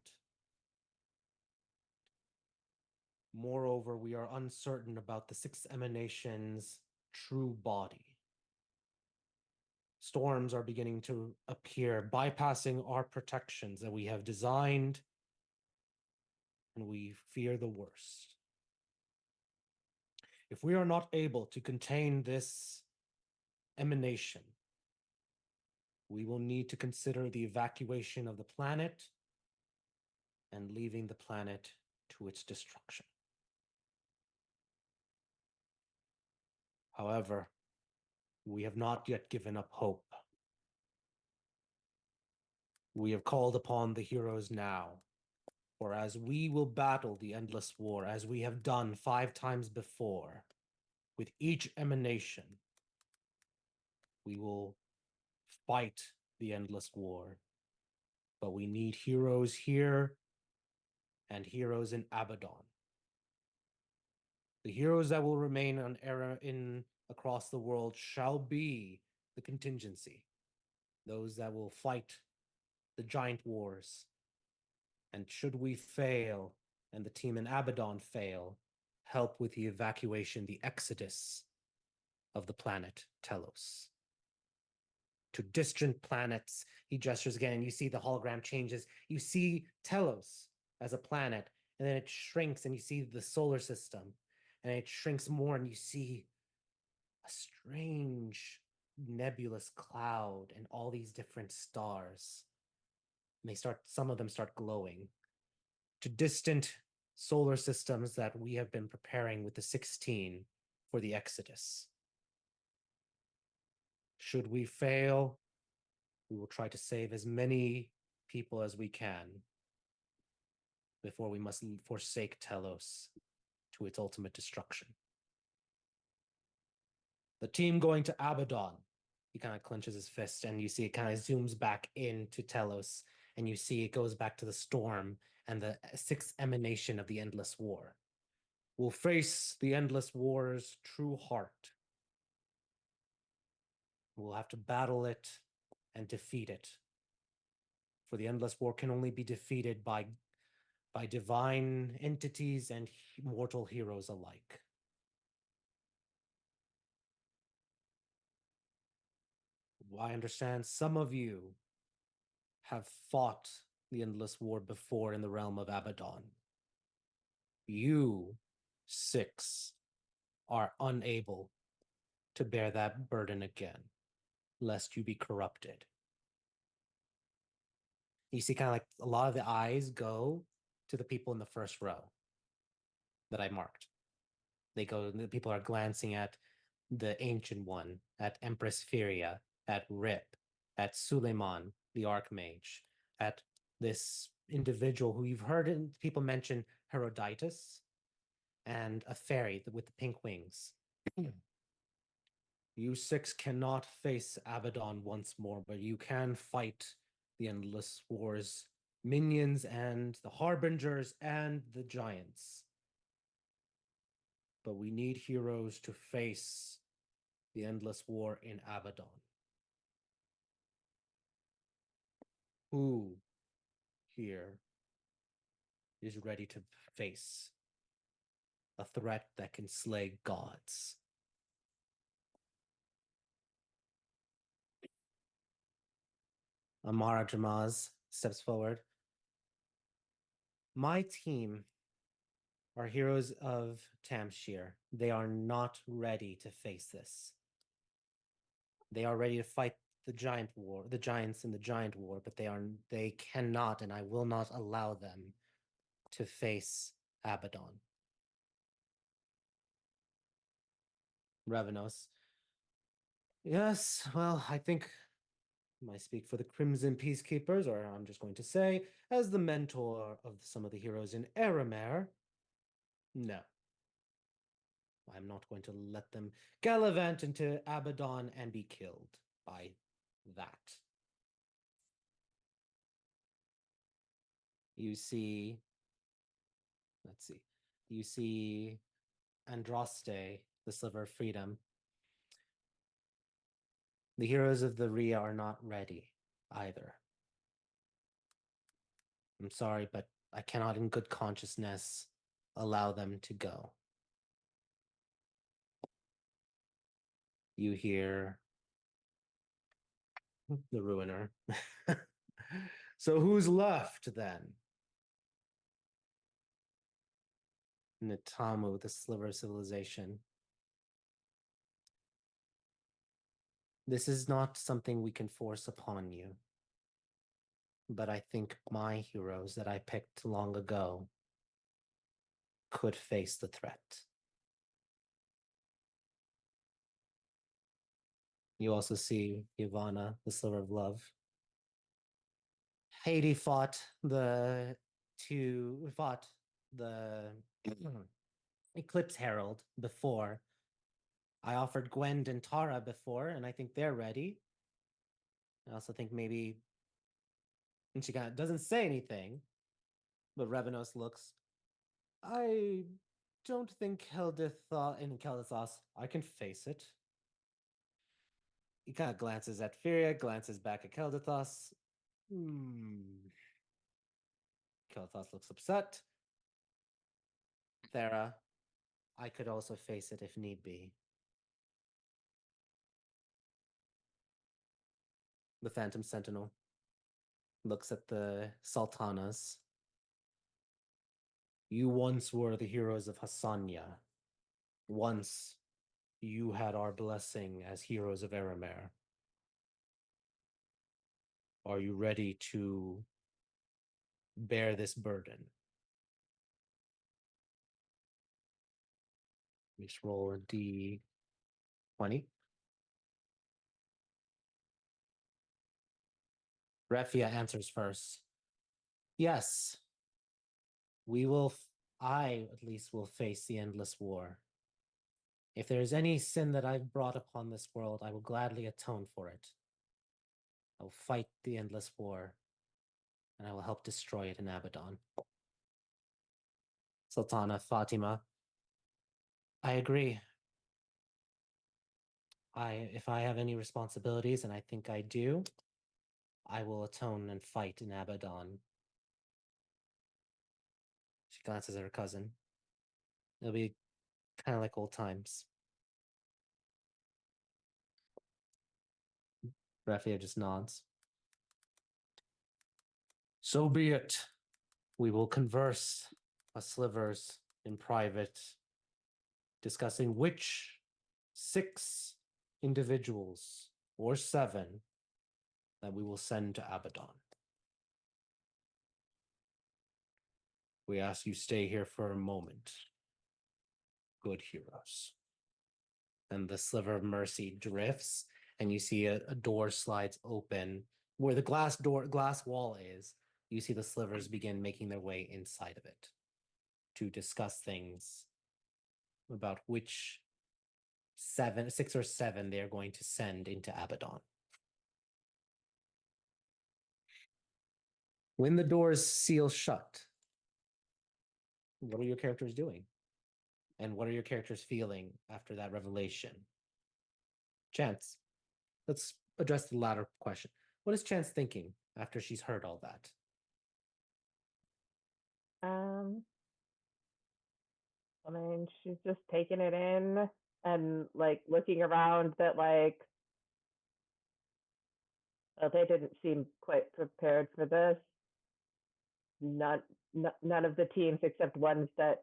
Moreover, we are uncertain about the sixth emanation's true body. Storms are beginning to appear, bypassing our protections that we have designed, and we fear the worst. If we are not able to contain this emanation, we will need to consider the evacuation of the planet and leaving the planet to its destruction. However, we have not yet given up hope. We have called upon the heroes now, for as we will battle the endless war, as we have done 5 times before, with each emanation, we will fight the endless war. But we need heroes here and heroes in Abaddon. The heroes that will remain on across the world shall be the contingency, those that will fight the giant wars. And should we fail, and the team in Abaddon fail, help with the evacuation, the exodus of the planet Tellos. To distant planets, he gestures again, and you see the hologram changes. You see Tellos as a planet, and then it shrinks, and you see the solar system, and it shrinks more, and you see a strange nebulous cloud and all these different stars. And some of them start glowing. To distant solar systems that we have been preparing with the 16 for the Exodus. Should we fail, we will try to save as many people as we can before we must forsake Tellos to its ultimate destruction. The team going to Abaddon, he kind of clenches his fist, and you see it kind of zooms back into Tellos, and you see it goes back to the storm and the sixth emanation of the endless war. Will face the endless war's true heart. We'll have to battle it and defeat it. For the endless war can only be defeated by divine entities and mortal heroes alike. I understand some of you have fought the endless war before in the realm of Abaddon. You 6 are unable to bear that burden again, lest you be corrupted. You see kind of like a lot of the eyes go to the people in the first row that I marked. The people are glancing at the Ancient One, at Empress Fyria, at Rip, at Suleiman, the Archmage, at this individual who you've heard people mention, Herodotus, and a fairy with the pink wings. You 6 cannot face Abaddon once more, but you can fight the Endless War's minions and the Harbingers and the Giants. But we need heroes to face the Endless War in Abaddon. Who here is ready to face a threat that can slay gods. Amara Jamaz steps forward. My team are heroes of Tamshir. They are not ready to face this. They are ready to fight the giant war, the giants in the giant war, but they cannot, and I will not allow them to face Abaddon. Ravenos. Yes, well, I think I speak for the Crimson Peacekeepers, or I'm just going to say, as the mentor of some of the heroes in Eremer, no. I'm not going to let them gallivant into Abaddon and be killed by that. You see, let's see, you see Andraste, the Sliver of Freedom. The heroes of the Rhea are not ready either. I'm sorry, but I cannot in good consciousness allow them to go. You hear the Ruiner. So who's left then? Nitamu, the Sliver of Civilization. This is not something we can force upon you. But I think my heroes that I picked long ago could face the threat. You also see Ivana, the Sliver of Love. Haiti fought the Eclipse Herald before. I offered Gwend and Tara before, and I think they're ready. I also think maybe, and she doesn't say anything, but Revenos looks. I don't think Keldithos, I can face it. He kind of glances at Furia, glances back at Keldithos. Keldithos looks upset. Thera, I could also face it if need be. The Phantom Sentinel looks at the Sultanas. You once were the heroes of Hassania. Once you had our blessing as heroes of Eremer. Are you ready to bear this burden? Let's roll a D20. Refia answers first. Yes. I at least will face the endless war. If there is any sin that I've brought upon this world, I will gladly atone for it. I will fight the endless war, and I will help destroy it in Abaddon. Sultana Fatima. I agree. If I have any responsibilities, and I think I do, I will atone and fight in Abaddon. She glances at her cousin. It'll be kind of like old times. Raphia just nods. So be it. We will converse as slivers in private, discussing which 6 individuals or 7 that we will send to Abaddon. We ask you stay here for a moment. Good heroes. And the Sliver of Mercy drifts, and you see a door slides open where the glass wall is. You see the slivers begin making their way inside of it to discuss things about which 6 or 7 they are going to send into Abaddon. When the doors seal shut, what are your characters doing? And what are your characters feeling after that revelation? Chance, let's address the latter question. What is Chance thinking after she's heard all that?
I mean, she's just taking it in and like looking around that like they didn't seem quite prepared for this. None of the teams except ones that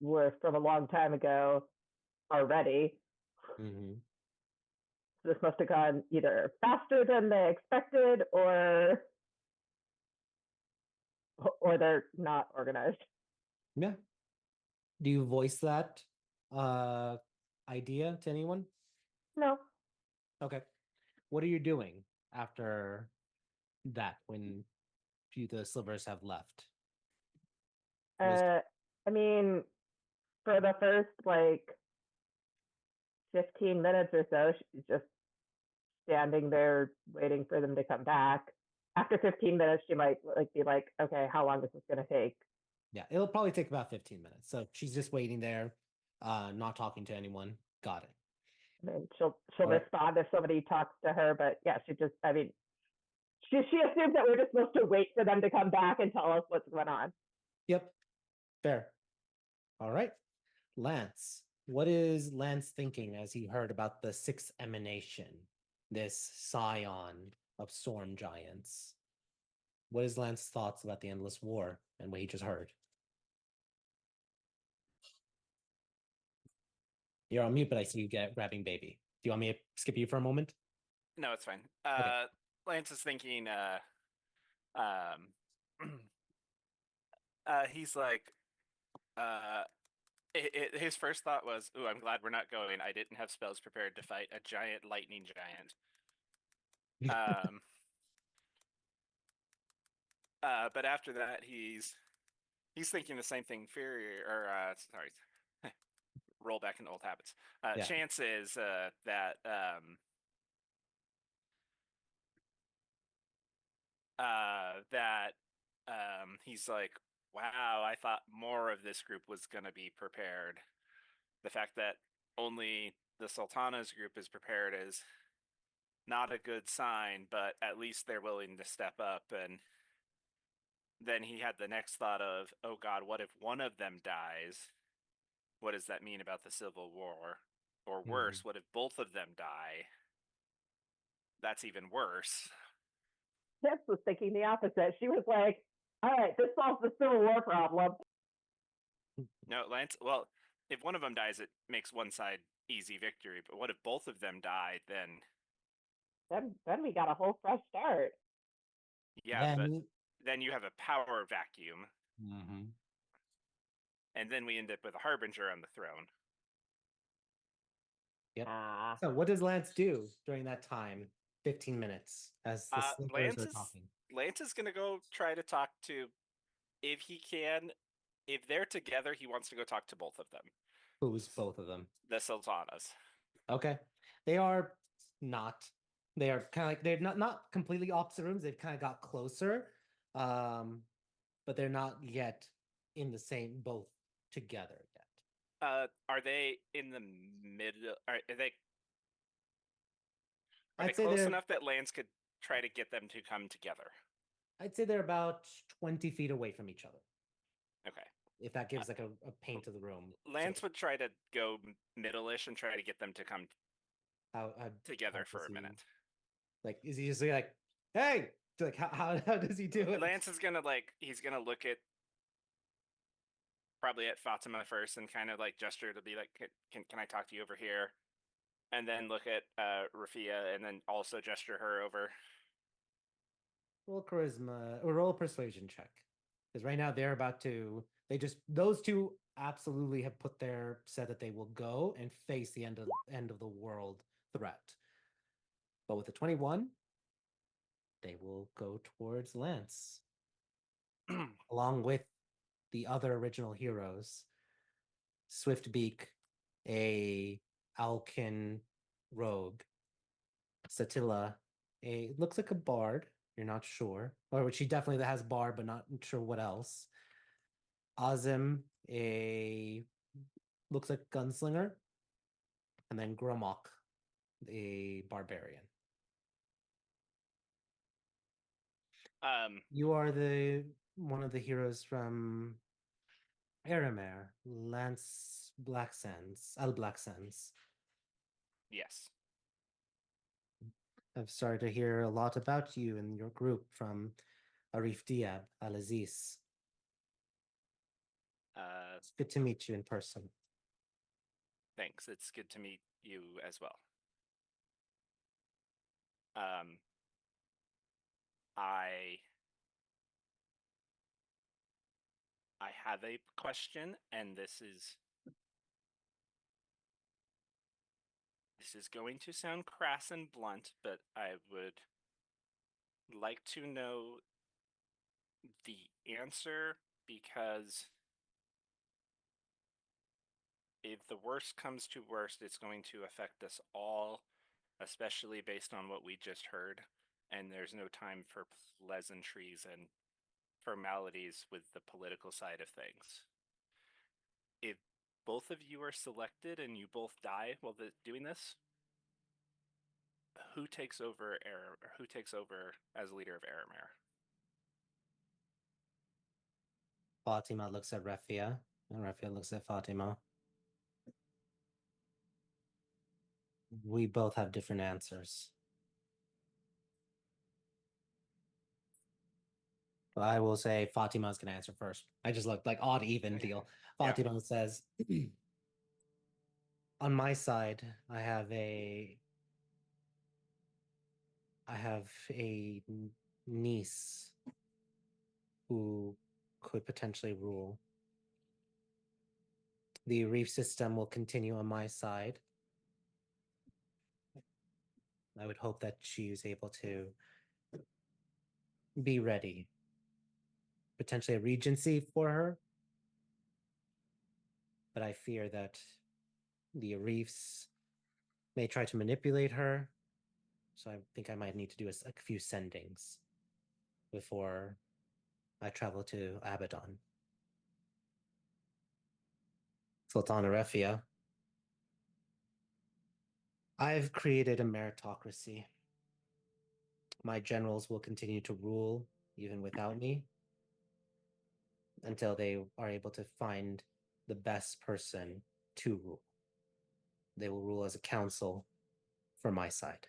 were from a long time ago are ready.
Mm-hmm.
This must have gone either faster than they expected or they're not organized.
Yeah. Do you voice that idea to anyone?
No.
Okay. What are you doing after that when the slivers have left?
I mean, for the first like 15 minutes or so, she's just standing there waiting for them to come back. After 15 minutes, she might like be like, okay, how long is this going to take?
Yeah, it'll probably take about 15 minutes. So she's just waiting there, not talking to anyone. Got it.
I mean, she'll
right.
respond if somebody talks to her, but yeah, she assumes that we're just supposed to wait for them to come back and tell us what's going on.
Yep. Fair. All right. Lance, what is Lance thinking as he heard about the sixth emanation, this scion of storm giants? What is Lance's thoughts about the endless war and what he just heard? You're on mute, but I see you grabbing baby. Do you want me to skip you for a moment?
No, it's fine.
Okay.
Lance is thinking, he's like, his first thought was, "Ooh, I'm glad we're not going. I didn't have spells prepared to fight a giant lightning giant." But after that, he's thinking the same thing. Sorry, roll back into old habits.
Yeah.
Chance is that he's like, wow, I thought more of this group was going to be prepared. The fact that only the Sultana's group is prepared is not a good sign, but at least they're willing to step up. And then he had the next thought of, oh God, what if one of them dies? What does that mean about the Civil War? Or worse, what if both of them die? That's even worse.
Tips was thinking the opposite. She was like, all right, this solves the Civil War problem.
No, Lance, well, if one of them dies, it makes one side easy victory. But what if both of them die?
Then we got a whole fresh start.
Yeah, but then you have a power vacuum.
Mm-hmm.
And then we end up with a Harbinger on the throne.
Yep. So what does Lance do during that time? 15 minutes as the slivers are talking.
Lance is going to go try to talk to, if he can, if they're together, he wants to go talk to both of them.
Who's both of them?
The Sultanas.
Okay. They are not. They are kind of like, they're not completely opposite rooms. They've kind of got closer. But they're not yet in the same, both together yet.
Are they in the middle? Are they
I'd say
close
they're
enough that Lance could try to get them to come together?
I'd say they're about 20 feet away from each other.
Okay.
If that gives like a paint of the room.
Lance would try to go middle-ish and try to get them to come together for a minute.
Like, is he just like, hey? Like, how does he do it?
Lance is gonna he's gonna look at probably at Fatima first and kind of like gesture to be like, can I talk to you over here? And then look at Rafia and then also gesture her over.
Roll charisma or roll persuasion check. Because right now they're about to, those two absolutely have said that they will go and face the end of the world threat. But with the 21, they will go towards Lance. Along with the other original heroes. Swiftbeak, a Alkin rogue. Satilla, looks like a bard. You're not sure. Or she definitely has bard, but not sure what else. Azim, looks like gunslinger. And then Gromok, a barbarian. You are one of the heroes from Aramer, Lance Blacksands, Al Blacksands.
Yes.
I've started to hear a lot about you and your group from Arif Diab, Al Aziz. It's good to meet you in person.
Thanks. It's good to meet you as well. I have a question, and this is going to sound crass and blunt, but I would like to know the answer, because if the worst comes to worst, it's going to affect us all, especially based on what we just heard. And there's no time for pleasantries and formalities with the political side of things. If both of you are selected and you both die while doing this, who takes over who takes over as leader of Aramir?
Fatima looks at Refia, and Refia looks at Fatima. We both have different answers. But I will say Fatima's going to answer first. I just looked like odd even deal. Fatima says, on my side, I have a niece who could potentially rule. The reef system will continue on my side. I would hope that she is able to be ready. Potentially a regency for her. But I fear that the reefs may try to manipulate her. So I think I might need to do a few sendings before I travel to Abaddon. Sultana Refia, I've created a meritocracy. My generals will continue to rule even without me until they are able to find the best person to rule. They will rule as a council for my side.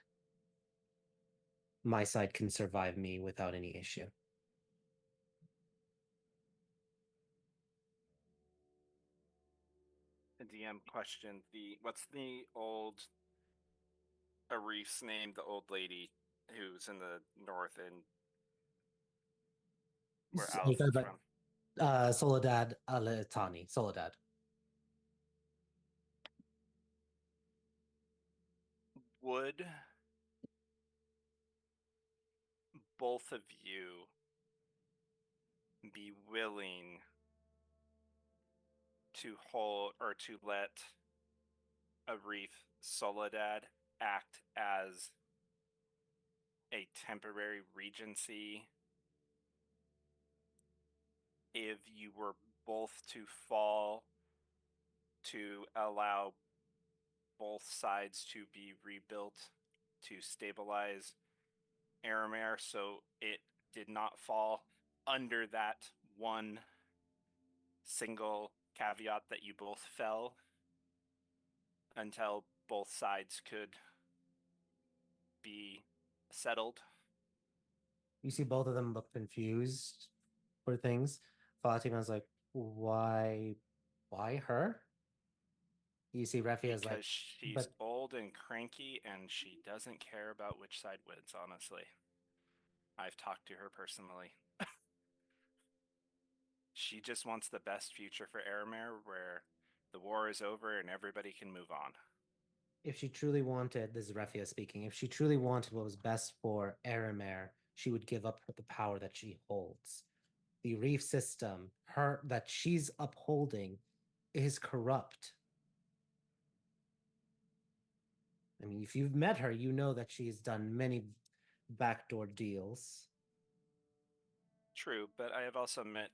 My side can survive me without any issue.
The DM question: what's the old Arif's name? The old lady who's in the north and where Alf is from?
Soledad Aletani. Soledad.
Would both of you be willing to hold or to let Arif Soledad act as a temporary regency if you were both to fall to allow both sides to be rebuilt to stabilize Aramir, so it did not fall under that one single caveat that you both fell until both sides could be settled?
You see both of them look confused for things. Fatima's like, why her? You see Refia's
because
like,
she's
but
old and cranky and she doesn't care about which side wins, honestly. I've talked to her personally. She just wants the best future for Aramir, where the war is over and everybody can move on.
if she truly wanted, this is Refia speaking, if she truly wanted what was best for Aramir, she would give up the power that she holds. The reef system, her that she's upholding, is corrupt. I mean, if you've met her, you know that she's done many backdoor deals.
True, but I have also met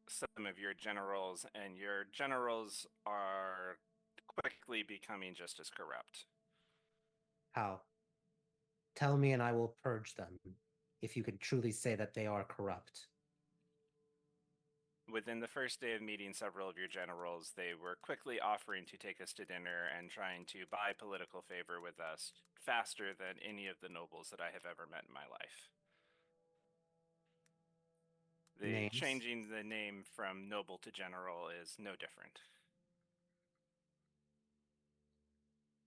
some of your generals, and your generals are quickly becoming just as corrupt.
How? Tell me and I will purge them, if you can truly say that they are corrupt.
within the first day of meeting several of your generals, they were quickly offering to take us to dinner and trying to buy political favor with us faster than any of the nobles that I have ever met in my life.
Names?
Changing the name from noble to general is no different.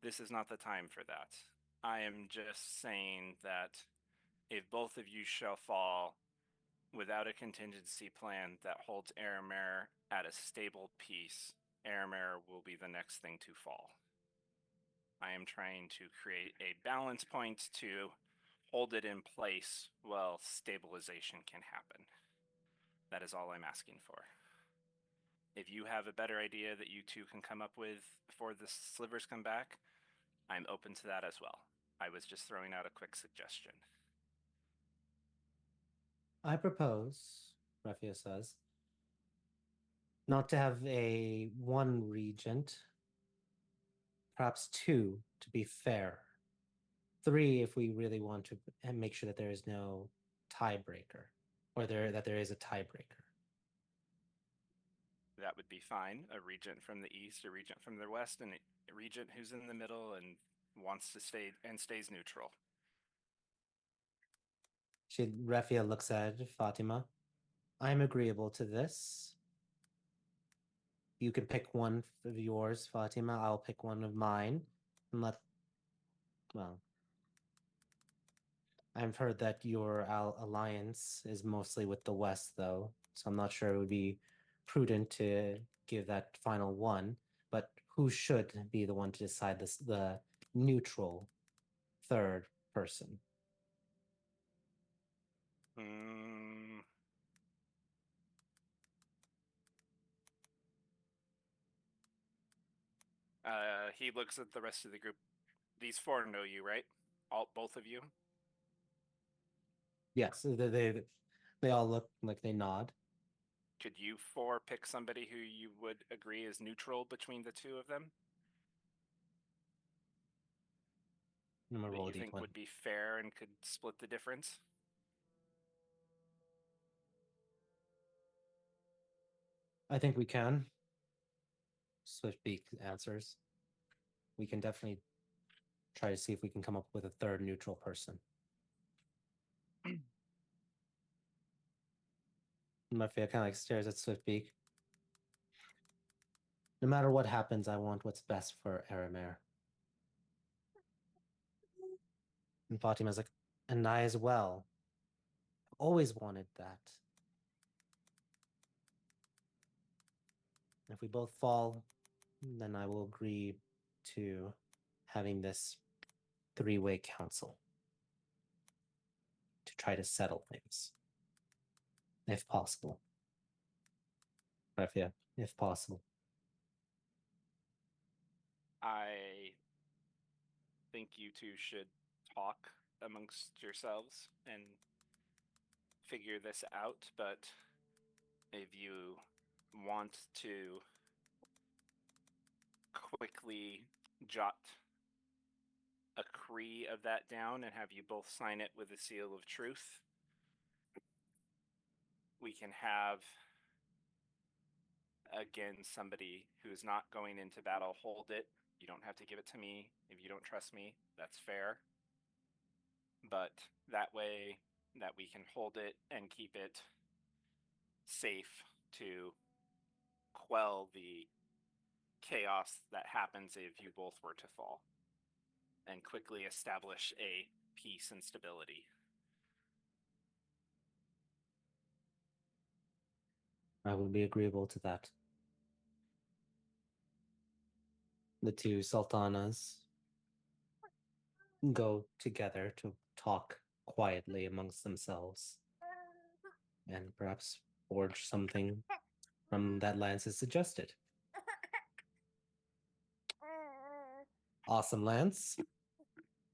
This is not the time for that. I am just saying that if both of you shall fall without a contingency plan that holds Aramare at a stable peace, Aramare will be the next thing to fall. I am trying to create a balance point to hold it in place while stabilization can happen. That is all I'm asking for. If you have a better idea that you two can come up with before the slivers come back, I'm open to that as well. I was just throwing out a quick suggestion.
I propose, Raphia says, not to have a one regent, perhaps two to be fair. Three if we really want to make sure that there is no tiebreaker, or that there is a tiebreaker.
That would be fine. A regent from the east, a regent from the west, and a regent who's in the middle and wants to stay and stays neutral.
Raphia looks at Fatima. I'm agreeable to this. You can pick one of yours, Fatima. I'll pick one of mine. And well, I've heard that your alliance is mostly with the West, though, so I'm not sure it would be prudent to give that final one. But who should be the one to decide this? The neutral third person.
He looks at the rest of the group. These four know you, right? Both of you?
Yes, they all look like they nod.
Could you four pick somebody who you would agree is neutral between the two of them?
I'm gonna roll
that you
a
think
d20.
would be fair and could split the difference?
I think we can. Swiftbeak answers. We can definitely try to see if we can come up with a third neutral person. Mafia kind of like stares at Swiftbeak. No matter what happens, I want what's best for Aramare. And Fatima's like, and I as well. I've always wanted that. If we both fall, then I will agree to having this three-way council to try to settle things, if possible. Rafia, if possible.
I think you two should talk amongst yourselves and figure this out, but if you want to quickly jot a cree of that down and have you both sign it with a seal of truth, we can have, again, somebody who's not going into battle hold it. You don't have to give it to me if you don't trust me. That's fair. But that way that we can hold it and keep it safe to quell the chaos that happens if you both were to fall and quickly establish a peace and stability.
I would be agreeable to that. The two sultanas go together to talk quietly amongst themselves and perhaps forge something from that Lance has suggested. Awesome, Lance.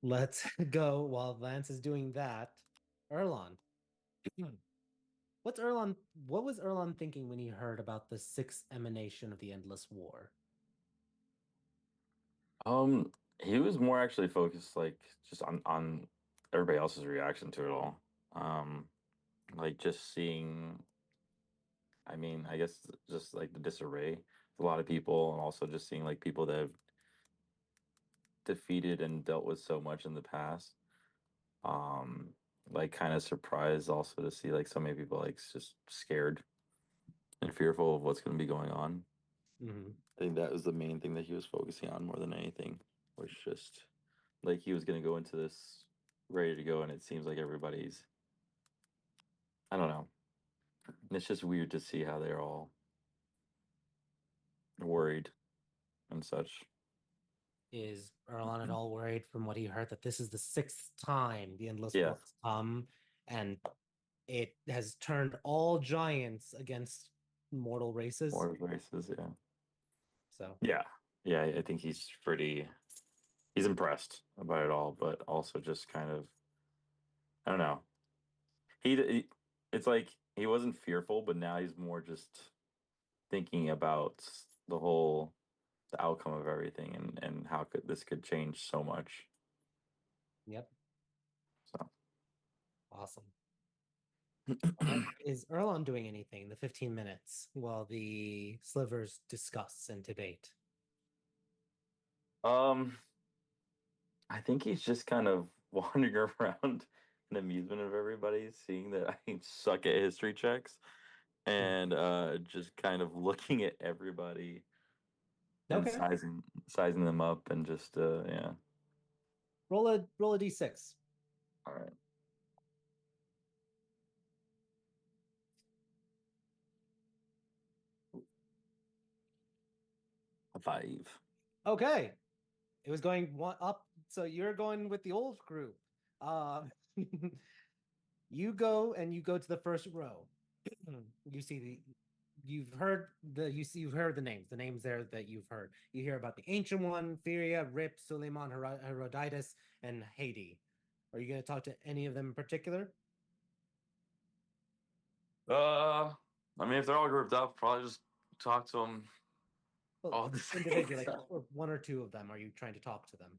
Let's go while Lance is doing that. Erlon. What was Erlon thinking when he heard about the sixth emanation of the Endless War?
He was more actually focused like just on everybody else's reaction to it all. Like just seeing I mean, I guess just like the disarray, a lot of people, and also just seeing like people that have defeated and dealt with so much in the past. Um, like kind of surprised also to see like so many people like just scared and fearful of what's going to be going on.
Mm-hmm.
I think that was the main thing that he was focusing on more than anything, was just like he was going to go into this ready to go, and it seems like everybody's, I don't know. It's just weird to see how they're all worried and such.
Is Erlon at all worried from what he heard that this is the 6th time the Endless
Yeah.
War has come, and it has turned all giants against mortal races?
More races, yeah.
So
Yeah. Yeah, I think he's impressed about it all, but also just kind of, I don't know. It's like he wasn't fearful, but now he's more just thinking about the outcome of everything, and how this could change so much.
yep,
So
awesome. Is Erlon doing anything in the 15 minutes while the slivers discuss and debate?
I think he's just kind of wandering around in amusement of everybody, seeing that I suck at history checks, and just kind of looking at everybody and
Okay.
sizing them up, and just yeah.
Roll a d6.
All right. A 5.
Okay. It was going one up, so you're going with the old group. You go to the first row. You see you've heard the names there that you've heard. You hear about the Ancient One, Firia, Rip, Suleiman, Heroditis, and Haiti. Are you going to talk to any of them in particular?
I mean, if they're all grouped up, probably just talk to them
Well,
all the same
individually, like
time.
or one or two of them. Are you trying to talk to them?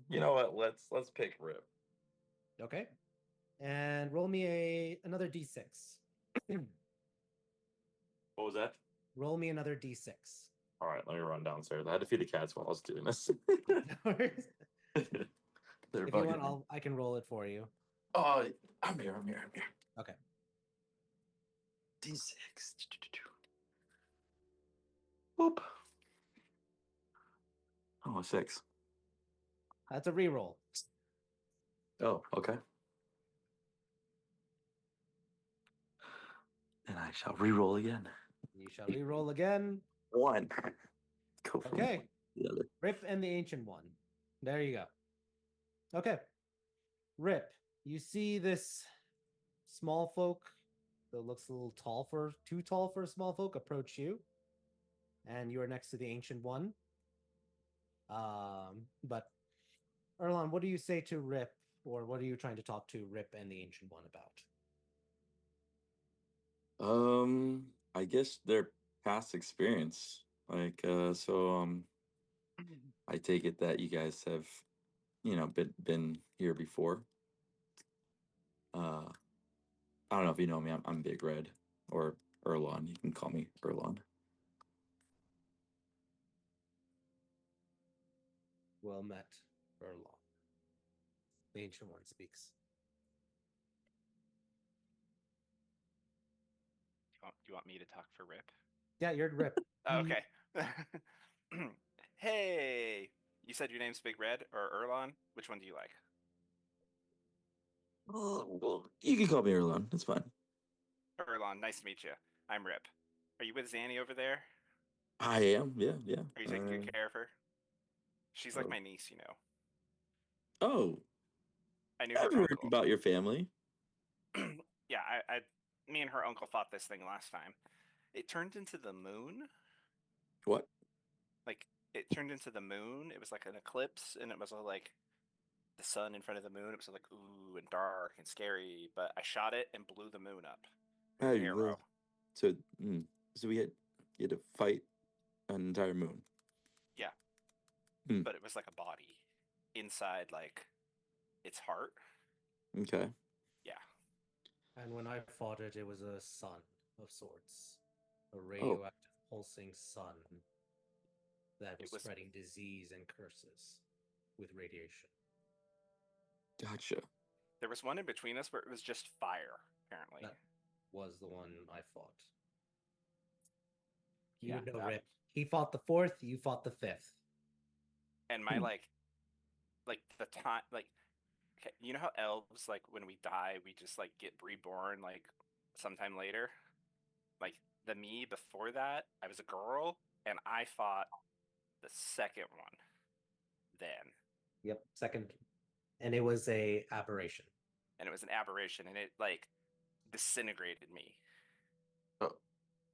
You know what? Let's pick Rip.
Okay. And roll me another d6.
What was that?
Roll me another d6.
All right, let me run downstairs. I had to feed the cats while I was doing this. They're
If you
bugging me.
want, I can roll it for you.
Oh, I'm here.
Okay.
D6. Boop. Oh, a 6.
That's a reroll.
Oh, okay. And I shall re-roll again.
You shall reroll again.
1. Go from
Okay.
the other.
Rip and the Ancient One. There you go. Okay. Rip, you see this small folk that looks a little too tall for a small folk approach you. And you are next to the Ancient One. But Erlon, what do you say to Rip, or what are you trying to talk to Rip and the Ancient One about?
I guess their past experience. Like, I take it that you guys have, been here before. I don't know if you know me. I'm Big Red, or Erlon. You can call me Erlon.
Well met, Erlon. The Ancient One speaks.
Do you want me to talk for Rip?
Yeah, you're Rip.
Okay. Hey, you said your name's Big Red or Erlon? Which one do you like?
Oh, well, you can call me Erlon. It's fine.
Erlon, nice to meet you. I'm Rip. Are you with Zanny over there?
I am. Yeah.
Are you taking good care of her? She's like my niece, you know.
Oh,
I knew
I've
her
heard
uncle.
about your family.
Yeah, me and her uncle fought this thing last time. It turned into the moon.
What?
Like, it turned into the moon. It was like an eclipse, and it was like the sun in front of the moon. It was like ooh and dark and scary. But I shot it and blew the moon up with an arrow.
So, so you had to fight an entire moon.
Yeah, but it was like a body inside, like its heart.
Okay.
Yeah.
And when I fought it, it was a sun of sorts, a radioactive pulsing sun that was spreading disease and curses with radiation.
Gotcha.
There was one in between us where it was just fire, apparently.
That was the one I fought. You
Yeah,
would know,
that-
Rip. He fought the 4th, you fought the 5th.
And my like the time, like, okay, you know how elves, like, when we die, we just like get reborn like sometime later. Like the me before that, I was a girl, and I fought the second one. Then.
Yep, second. And it was a aberration.
And it was an aberration, and it like disintegrated me.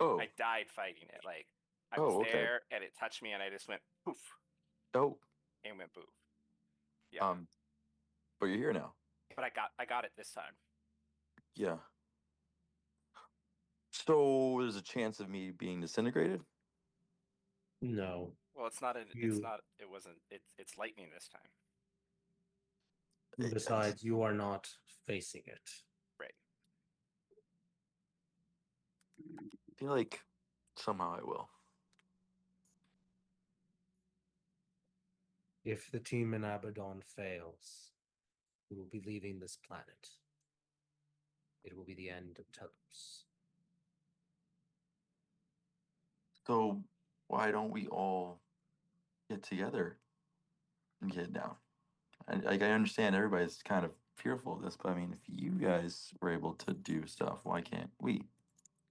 Oh.
I died fighting it. Like I was there, and it touched me, and I just went poof.
Oh.
And went poof. Yeah.
But you're here now.
But I got it this time.
Yeah. So there's a chance of me being disintegrated?
No.
Well, it's not. It's not. It wasn't. It's lightning this time.
Besides, you are not facing it.
Right.
I feel like somehow I will.
If the team in Abaddon fails, we will be leaving this planet. It will be the end of Tellos.
So why don't we all get together and get it down? I understand everybody's kind of fearful of this, but I mean, if you guys were able to do stuff, why can't we?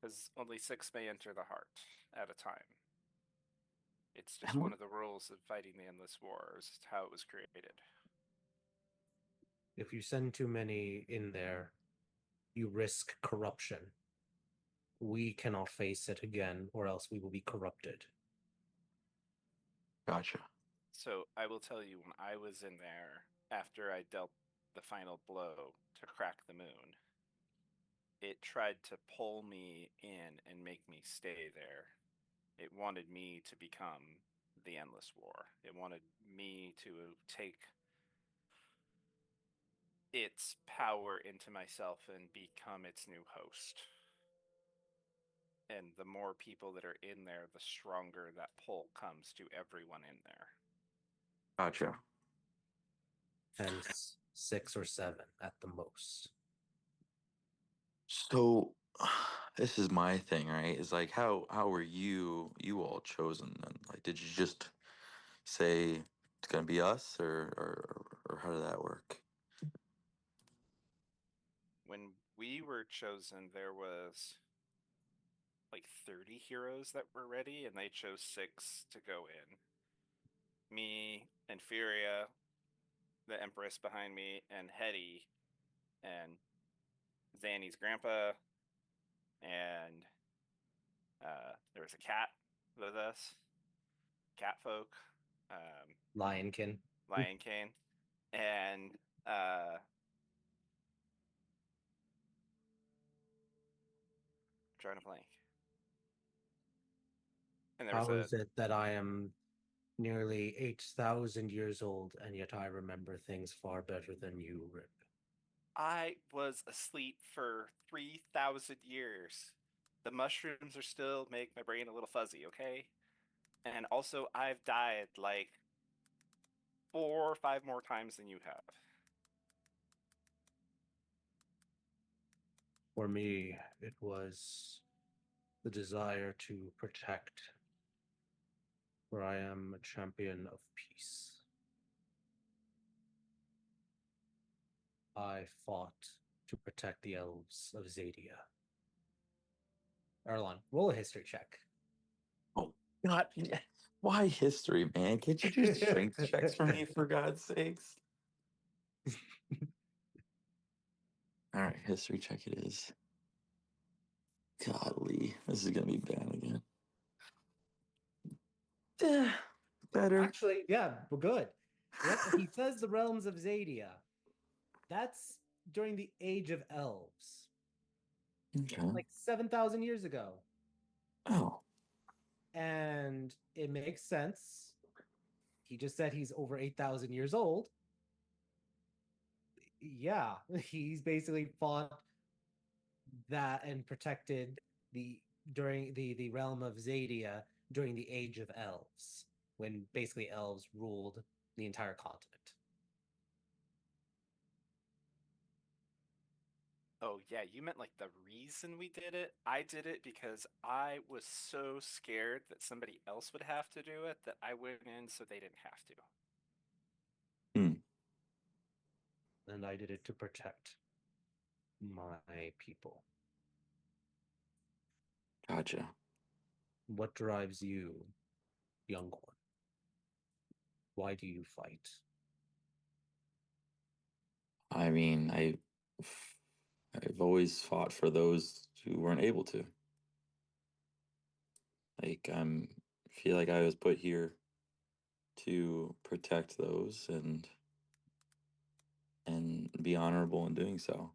Because only 6 may enter the heart at a time. It's just one of the rules of fighting the endless wars. It's how it was created.
If you send too many in there, you risk corruption. We cannot face it again, or else we will be corrupted.
Gotcha.
So I will tell you, when I was in there, after I dealt the final blow to crack the moon, it tried to pull me in and make me stay there. It wanted me to become the endless war. It wanted me to take its power into myself and become its new host. And the more people that are in there, the stronger that pull comes to everyone in there.
Gotcha.
Hence 6 or 7 at the most.
So this is my thing, right? Is like how were you all chosen then? Like did you just say it's gonna be us or how did that work?
When we were chosen, there was like 30 heroes that were ready, and they chose 6 to go in. Me, Inferia, the Empress behind me, and Hetty, and Zanny's grandpa, and there was a cat with us, cat folk,
Lionkin.
Lionkin, and trying to blank. And there was
How is it that I am nearly 8,000 years old, and yet I remember things far better than you, Rip?
I was asleep for 3,000 years. The mushrooms are still make my brain a little fuzzy, okay? And also, I've died like 4 or 5 more times than you have.
For me, it was the desire to protect, for I am a champion of peace. I fought to protect the elves of Zadia. Erlon, roll a history check.
Oh God, why history, man? Can't you do strength checks for me for God's sakes? All right, history check it is. Golly, this is gonna be bad again. Better.
Actually, yeah, we're good. He says the realms of Zadia. That's during the Age of Elves.
Okay.
Like 7,000 years ago.
Oh.
And it makes sense. He just said he's over 8,000 years old. Yeah, he's basically fought that and protected during the realm of Zadia during the Age of Elves, when basically elves ruled the entire continent.
Oh, yeah, you meant like the reason we did it? I did it because I was so scared that somebody else would have to do it that I went in so they didn't have to.
And I did it to protect my people.
Gotcha.
What drives you, young one? Why do you fight?
I mean, I've always fought for those who weren't able to. Like feel like I was put here to protect those and be honorable in doing so.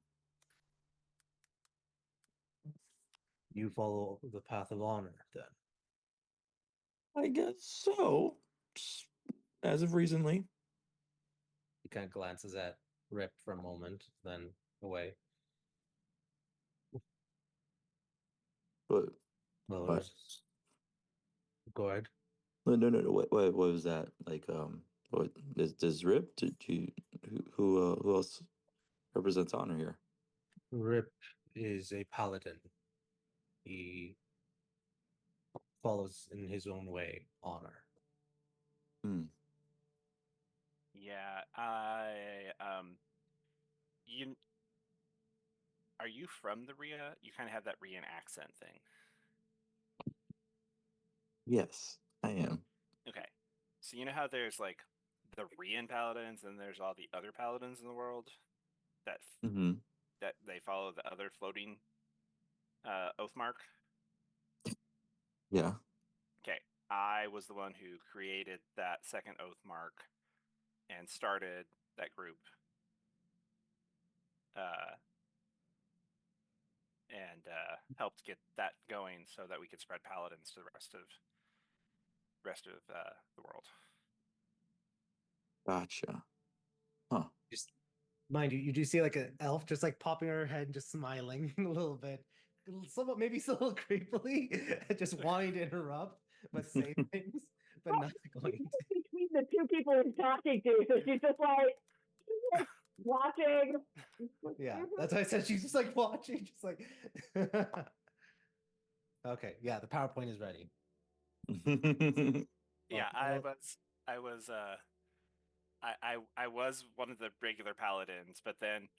You follow the path of honor, then.
I guess so. As of recently.
He kind of glances at Rip for a moment, then away.
But
Well,
what?
go ahead.
No. What was that? Like what does Rip? Did you who else represents honor here?
Rip is a paladin. He follows in his own way honor.
Yeah, you are you from the Rhea? You kind of have that Rhean accent thing.
Yes, I am.
Okay, so you know how there's like the Rhean paladins and there's all the other paladins in the world that that they follow the other floating oath mark.
Yeah.
Okay, I was the one who created that second oath mark and started that group. And helped get that going so that we could spread paladins to the rest of the world.
Gotcha. Huh.
Just mind you, you do see like an elf just like popping her head and just smiling a little bit, somewhat maybe a little creepily, just wanting to interrupt but say things, but not going to.
Between the two people he's talking to, so she's just like watching.
Yeah, that's why I said she's just like watching, just like. Okay, yeah, the PowerPoint is ready.
Yeah, I was one of the regular paladins, but then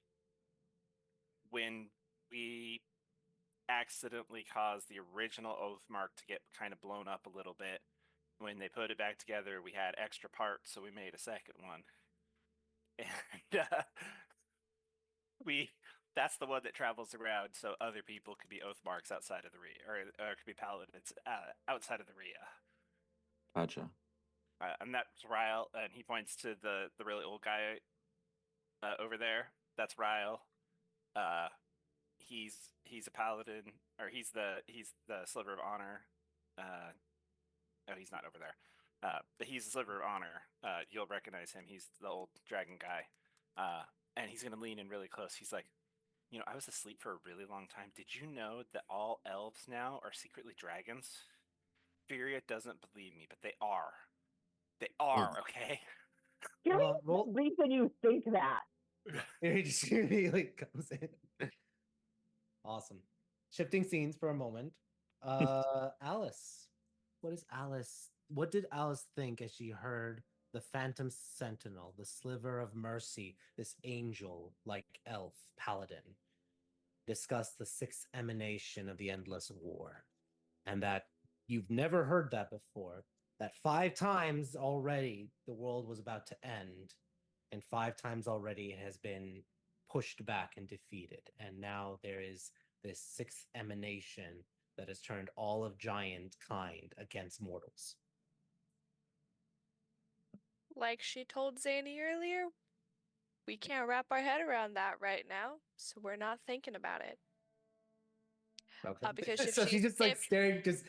when we accidentally caused the original oath mark to get kind of blown up a little bit, when they put it back together, we had extra parts, so we made a second one. And that's the one that travels around so other people could be oath marks outside of the Rhea, or could be paladins outside of the Rhea.
Gotcha.
And that's Ryle, and he points to the really old guy over there. That's Ryle. He's a paladin, or he's the sliver of honor. Oh, he's not over there. But he's the sliver of honor. You'll recognize him. He's the old dragon guy. And he's gonna lean in really close. He's like, I was asleep for a really long time. Did you know that all elves now are secretly dragons? Furia doesn't believe me, but they are. They are, okay?
Roll. Reason you think that?
He just immediately comes in. Awesome. Shifting scenes for a moment. Alice. What did Alice think as she heard the Phantom Sentinel, the Sliver of Mercy, this angel like elf paladin, discuss the sixth emanation of the endless war? And that you've never heard that before, that 5 times already the world was about to end, and 5 times already it has been pushed back and defeated. And now there is this sixth emanation that has turned all of giant kind against mortals.
Like she told Zany earlier, we can't wrap our head around that right now, so we're not thinking about it.
Okay.
Because if
so she's just like staring, just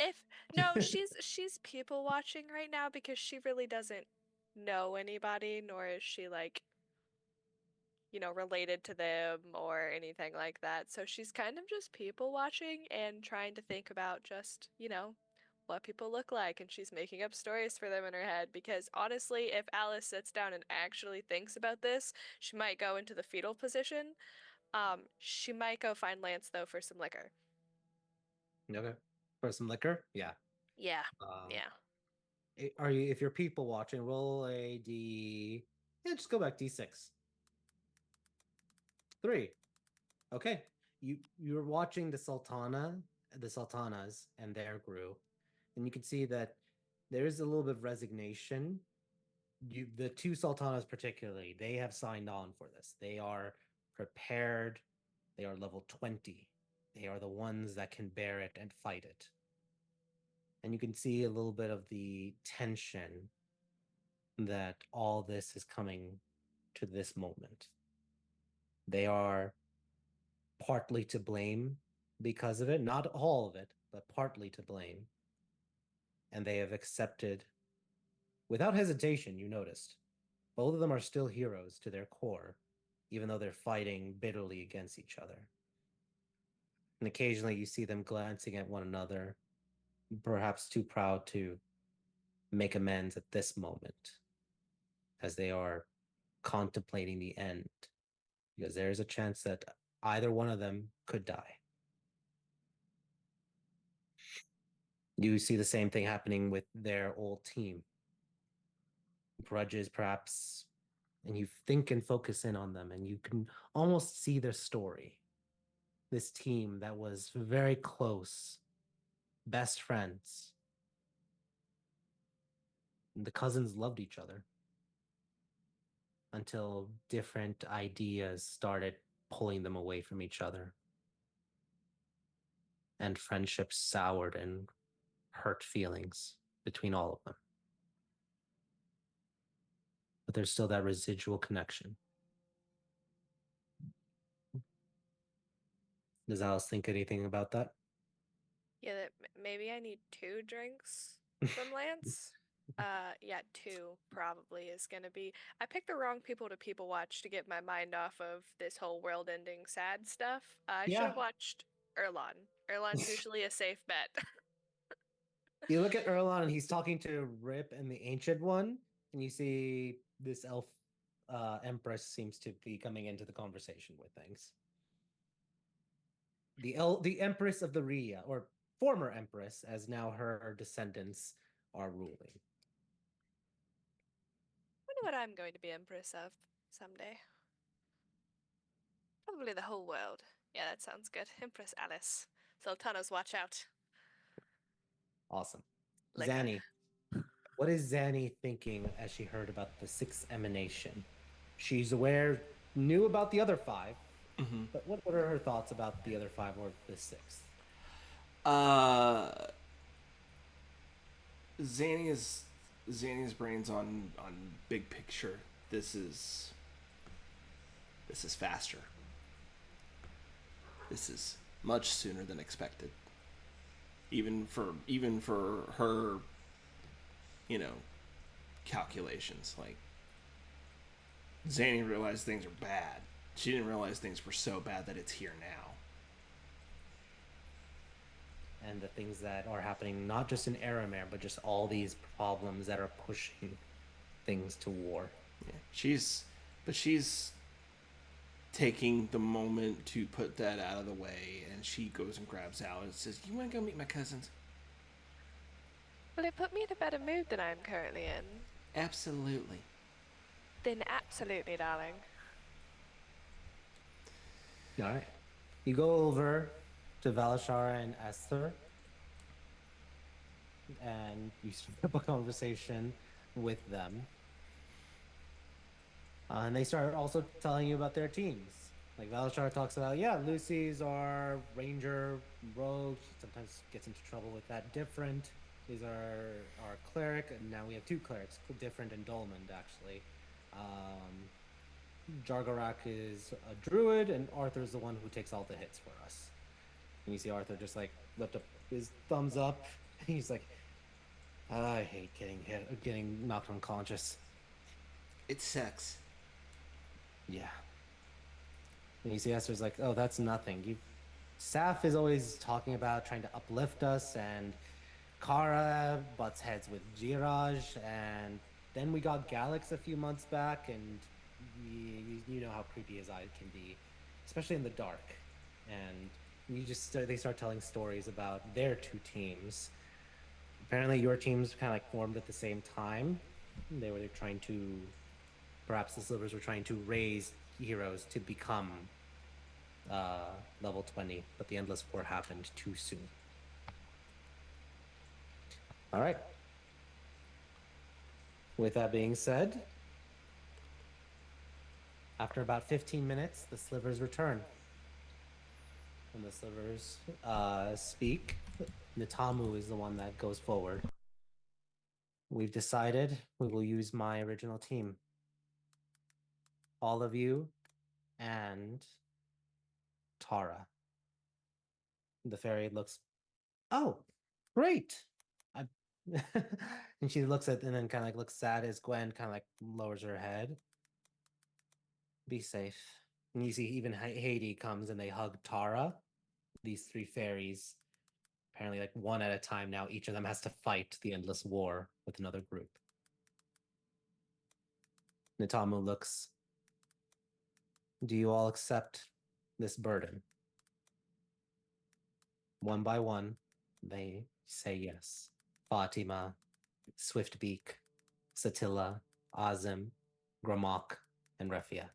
she's people watching right now because she really doesn't know anybody, nor is she like, related to them or anything like that. So she's kind of just people watching and trying to think about just, what people look like. And she's making up stories for them in her head because honestly, if Alice sits down and actually thinks about this, she might go into the fetal position. She might go find Lance though for some liquor.
Okay. For some liquor? Yeah.
Yeah.
Um,
Yeah.
Are you, if you're people watching, roll a D. Yeah, just go back D6. 3. Okay. You're watching the sultanas and their group, and you can see that there is a little bit of resignation. The two sultanas particularly, they have signed on for this. They are prepared. They are level 20. They are the ones that can bear it and fight it. And you can see a little bit of the tension that all this is coming to this moment. They are partly to blame because of it, not all of it, but partly to blame. And they have accepted without hesitation, you noticed. Both of them are still heroes to their core, even though they're fighting bitterly against each other. And occasionally you see them glancing at one another, perhaps too proud to make amends at this moment, as they are contemplating the end, because there is a chance that either one of them could die. You see the same thing happening with their old team. Grudges, perhaps, and you think and focus in on them, and you can almost see their story. This team that was very close, best friends. The cousins loved each other until different ideas started pulling them away from each other. And friendships soured and hurt feelings between all of them. But there's still that residual connection. Does Alice think anything about that?
Yeah, maybe I need 2 drinks from Lance. Yeah, 2 probably is gonna be. I picked the wrong people to people watch to get my mind off of this whole world-ending sad stuff. I should have watched Erlon. Erlon's usually a safe bet.
You look at Erlon and he's talking to Rip and the Ancient One, and you see this elf empress seems to be coming into the conversation with things. The Empress of the Ria, or former Empress, as now her descendants are ruling.
Wonder what I'm going to be Empress of someday. Probably the whole world. Yeah, that sounds good. Empress Alice. Sultanas, watch out.
Awesome.
Liquor.
Zanny. What is Zanny thinking as she heard about the 6th emanation? She's knew about the other 5, but what are her thoughts about the other 5 or the 6th?
Zanny's brain's on big picture. This is faster. This is much sooner than expected. Even for her, calculations. Like, Zanny realized things are bad. She didn't realize things were so bad that it's here now.
And the things that are happening, not just in Aramir, but just all these problems that are pushing things to war.
Yeah, she's taking the moment to put that out of the way, and she goes and grabs Al and says, "You want to go meet my cousins?"
Will it put me in a better mood than I'm currently in?
Absolutely.
Then absolutely, darling.
All right. You go over to Valashara and Esther, and you start up a conversation with them. And they start also telling you about their teams. Like Valashar talks about, Lucy's our ranger rogue. She sometimes gets into trouble with that. Different is our cleric, and now we have 2 clerics, Different and Dolmond, actually. Jargarak is a druid, and Arthur's the one who takes all the hits for us. And you see Arthur just like lift up his thumbs up, and he's like, I hate getting knocked unconscious.
It sucks.
Yeah. And you see Esther's like, oh, that's nothing. Saf is always talking about trying to uplift us, and Kara butts heads with Jiraj, and then we got Galax a few months back, and you know how creepy his eye can be, especially in the dark. And they start telling stories about their two teams. Apparently, your teams kind of like formed at the same time. They're trying to, perhaps the Slivers were trying to raise heroes to become level 20, but the Endless War happened too soon. All right. With that being said, after about 15 minutes, the Slivers return. When the Slivers speak, Nitamu is the one that goes forward. We've decided we will use my original team. All of you and Tara. The fairy looks, oh, great. And she looks at, and then kind of like looks sad as Gwen kind of like lowers her head. Be safe. And you see even Haiti comes and they hug Tara. These three fairies, apparently like one at a time now, each of them has to fight the endless war with another group. Nitamu looks, do you all accept this burden? One by one, they say yes. Fatima, Swiftbeak, Satilla, Azim, Gramok, and Refia,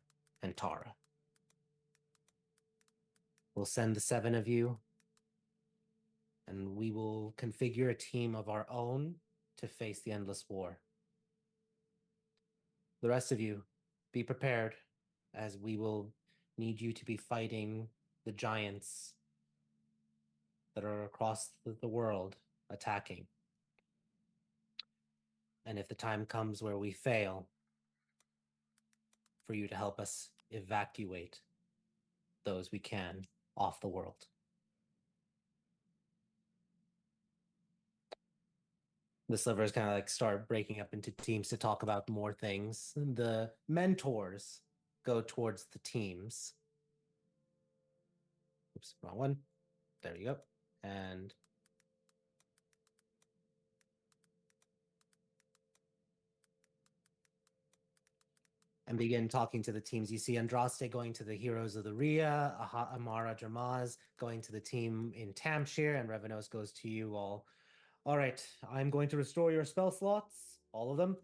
and Tara. We'll send the 7 of you, and we will configure a team of our own to face the endless war. The rest of you, be prepared, as we will need you to be fighting the giants that are across the world attacking. And if the time comes where we fail, for you to help us evacuate those we can off the world. The Slivers kind of like start breaking up into teams to talk about more things. The mentors go towards the teams. Oops, wrong one. There you go. And begin talking to the teams. You see Andraste going to the Heroes of the Ria, Amara Dramaz going to the team in Tamshire, and Revenos goes to you all. All right, I'm going to restore your spell slots, all of them,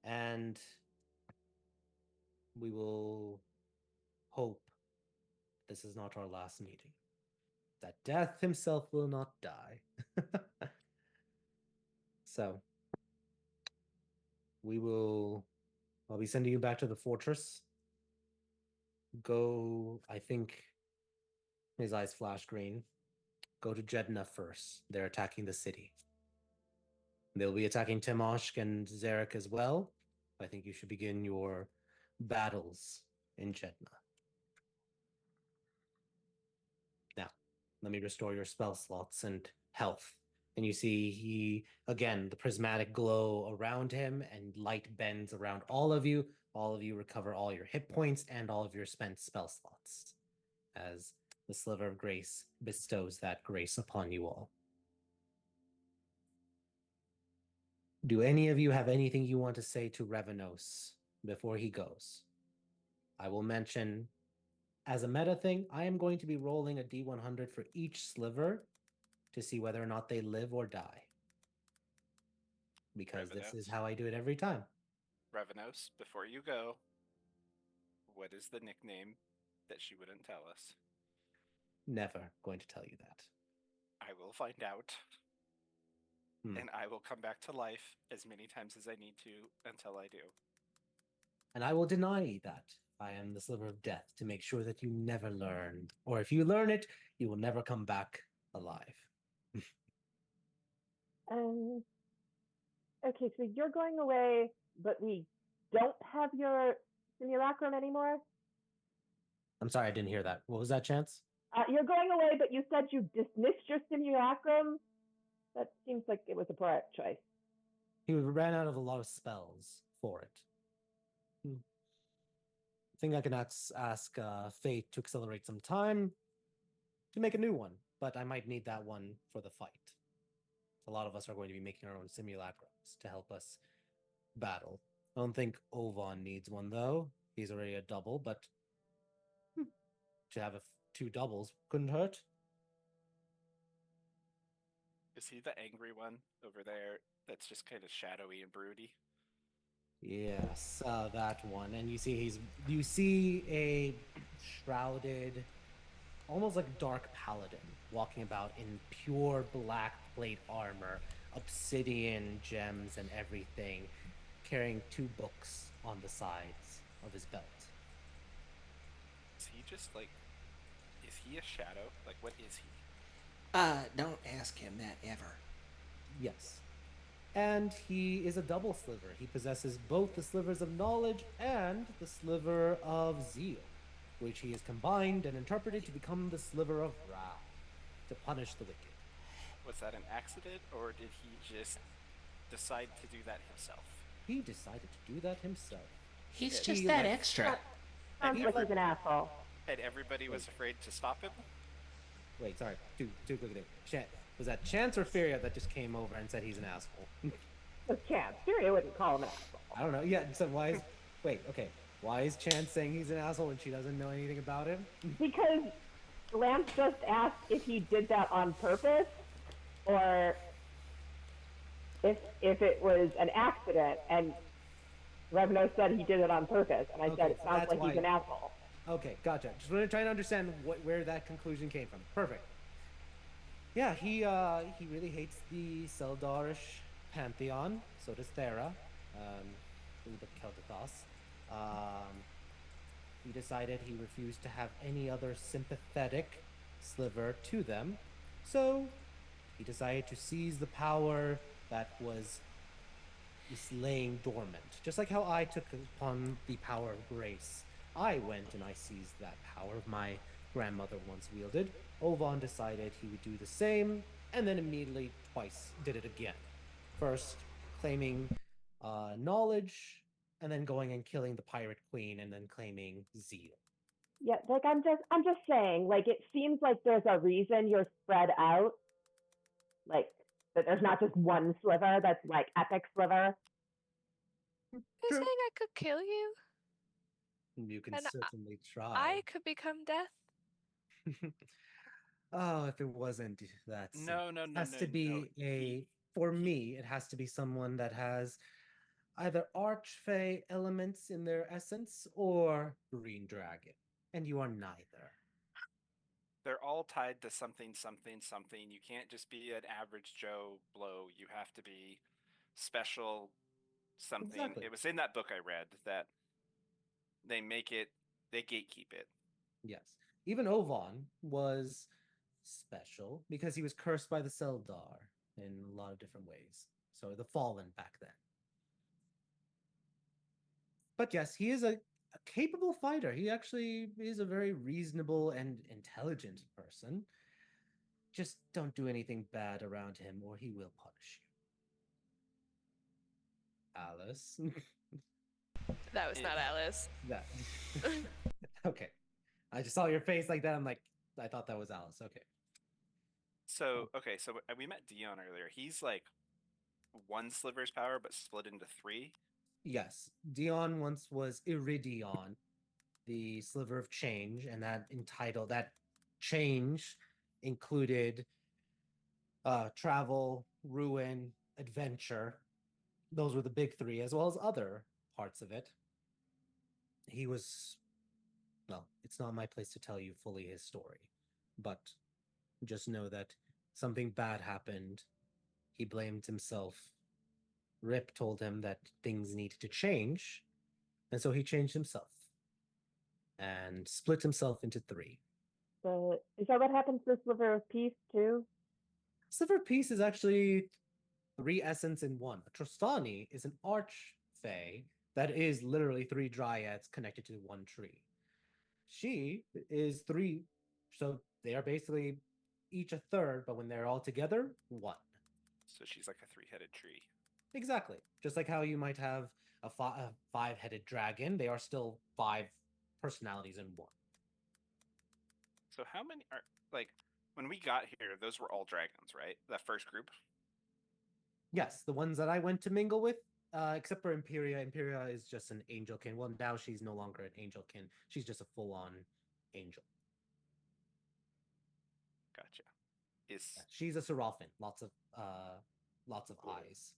and we will hope this is not our last meeting. That Death himself will not die. So, I'll be sending you back to the fortress. Go, I think, his eyes flash green. Go to Jedna first. They're attacking the city. They'll be attacking Timoshk and Zarek as well. I think you should begin your battles in Jedna. Now, let me restore your spell slots and health. And you see again, the prismatic glow around him, and light bends around all of you. All of you recover all your hit points and all of your spent spell slots, as the Sliver of Grace bestows that grace upon you all. Do any of you have anything you want to say to Revenos before he goes? I will mention, as a meta thing, I am going to be rolling a D100 for each sliver to see whether or not they live or die. Because this is how I do it every time.
Revenos, before you go, what is the nickname that she wouldn't tell us?
Never going to tell you that.
I will find out. And I will come back to life as many times as I need to until I do.
And I will deny that. I am the Sliver of Death to make sure that you never learn. Or if you learn it, you will never come back alive.
Okay, so you're going away, but we don't have your simulacrum anymore?
I'm sorry, I didn't hear that. What was that, Chance?
You're going away, but you said you dismissed your simulacrum? That seems like it was a poor choice.
He ran out of a lot of spells for it. think I can ask Fate to accelerate some time to make a new one, but I might need that one for the fight. A lot of us are going to be making our own simulacrums to help us battle. I don't think Ovon needs one though. He's already a double, but to have two doubles couldn't hurt.
Is he the angry one over there that's just kind of shadowy and broody?
Yes, that one. And you see a shrouded, almost like dark paladin walking about in pure black plate armor, obsidian gems and everything, carrying two books on the sides of his belt.
Is he just like, is he a shadow? Like, what is he?
Don't ask him that ever.
Yes. And he is a double sliver. He possesses both the slivers of knowledge and the sliver of zeal, which he has combined and interpreted to become the sliver of wrath, to punish the wicked.
Was that an accident, or did he just decide to do that himself?
He decided to do that himself.
He's just that extra.
Sounds like he's an asshole.
And everybody was afraid to stop him?
Wait, sorry. Too quick there. Was that Chance or Furia that just came over and said he's an asshole?
With Chance. Furia wouldn't call him an asshole.
I don't know. Yeah, so why is... Wait, okay. Why is Chance saying he's an asshole when she doesn't know anything about him?
Because Lance just asked if he did that on purpose, or if it was an accident, and Revno said he did it on purpose, and I said it sounds like he's an asshole.
Okay, gotcha. Just want to try to understand where that conclusion came from. Perfect. Yeah, he really hates the Seldarish pantheon. So does Thera. A little bit Kel'Thas. He decided he refused to have any other sympathetic sliver to them. So he decided to seize the power that was laying dormant. Just like how I took upon the power of grace. I went and I seized that power my grandmother once wielded. Ovon decided he would do the same, and then immediately twice did it again. First, claiming knowledge, and then going and killing the pirate queen, and then claiming zeal.
Yeah, like I'm just saying, like it seems like there's a reason you're spread out. Like that there's not just one sliver that's like epic sliver.
You're saying I could kill you?
You can
And
certainly try.
I could become death?
Oh, if it wasn't that simple.
No.
It has to be for me, it has to be someone that has either Archfey elements in their essence or Green Dragon. And you are neither.
They're all tied to something. You can't just be an average Joe blow. You have to be special something.
Exactly.
It was in that book I read that they gatekeep it.
Yes. Even Ovon was special because he was cursed by the Seldar in a lot of different ways. So the Fallen back then. But yes, he is a capable fighter. He actually is a very reasonable and intelligent person. Just don't do anything bad around him or he will punish you. Alice.
That was not Alice.
That. Okay. I just saw your face like that. I'm like, I thought that was Alice. Okay.
So we met Dion earlier. He's like one sliver's power, but split into three.
Yes. Dion once was Iridion, the sliver of change, and that change included travel, ruin, adventure. Those were the big three, as well as other parts of it. He was, well, it's not my place to tell you fully his story, but just know that something bad happened. He blamed himself. Rip told him that things needed to change, and so he changed himself and split himself into three.
Is that what happens to Sliver of Peace too?
Sliver of Peace is actually three essence in one. A Trostani is an archfey that is literally three dryads connected to one tree. She is three, so they are basically each a third, but when they're all together, one.
So she's like a three-headed tree.
Exactly. Just like how you might have a five-headed dragon, they are still five personalities in one.
So how many are like when we got here? Those were all dragons, right? That first group.
Yes, the ones that I went to mingle with, except for Imperia. Imperia is just an angelkin. Well, now she's no longer an angelkin. She's just a full-on angel.
Gotcha. Is
Yeah, she's a Seraphin. Lots of eyes.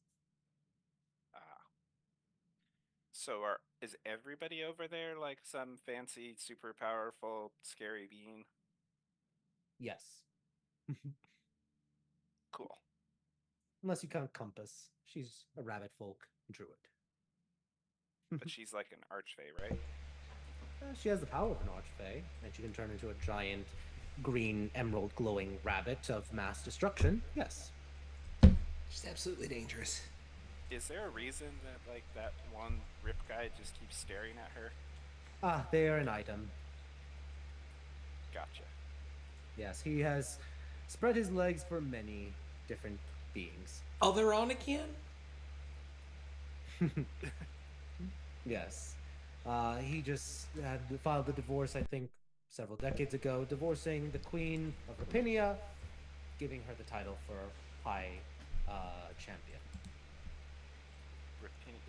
So is everybody over there like some fancy, super powerful, scary being?
Yes.
Cool.
Unless you count Compass. She's a rabbit folk druid.
But she's like an archfey, right?
She has the power of an archfey, and she can turn into a giant green emerald glowing rabbit of mass destruction. Yes.
She's absolutely dangerous.
Is there a reason that like that one rip guy just keeps staring at her?
Ah, they are an item.
Gotcha.
Yes, he has spread his legs for many different beings.
Oh, they're on again?
Yes. He just had filed the divorce, I think, several decades ago, divorcing the Queen of Rapinia, giving her the title for High Champion.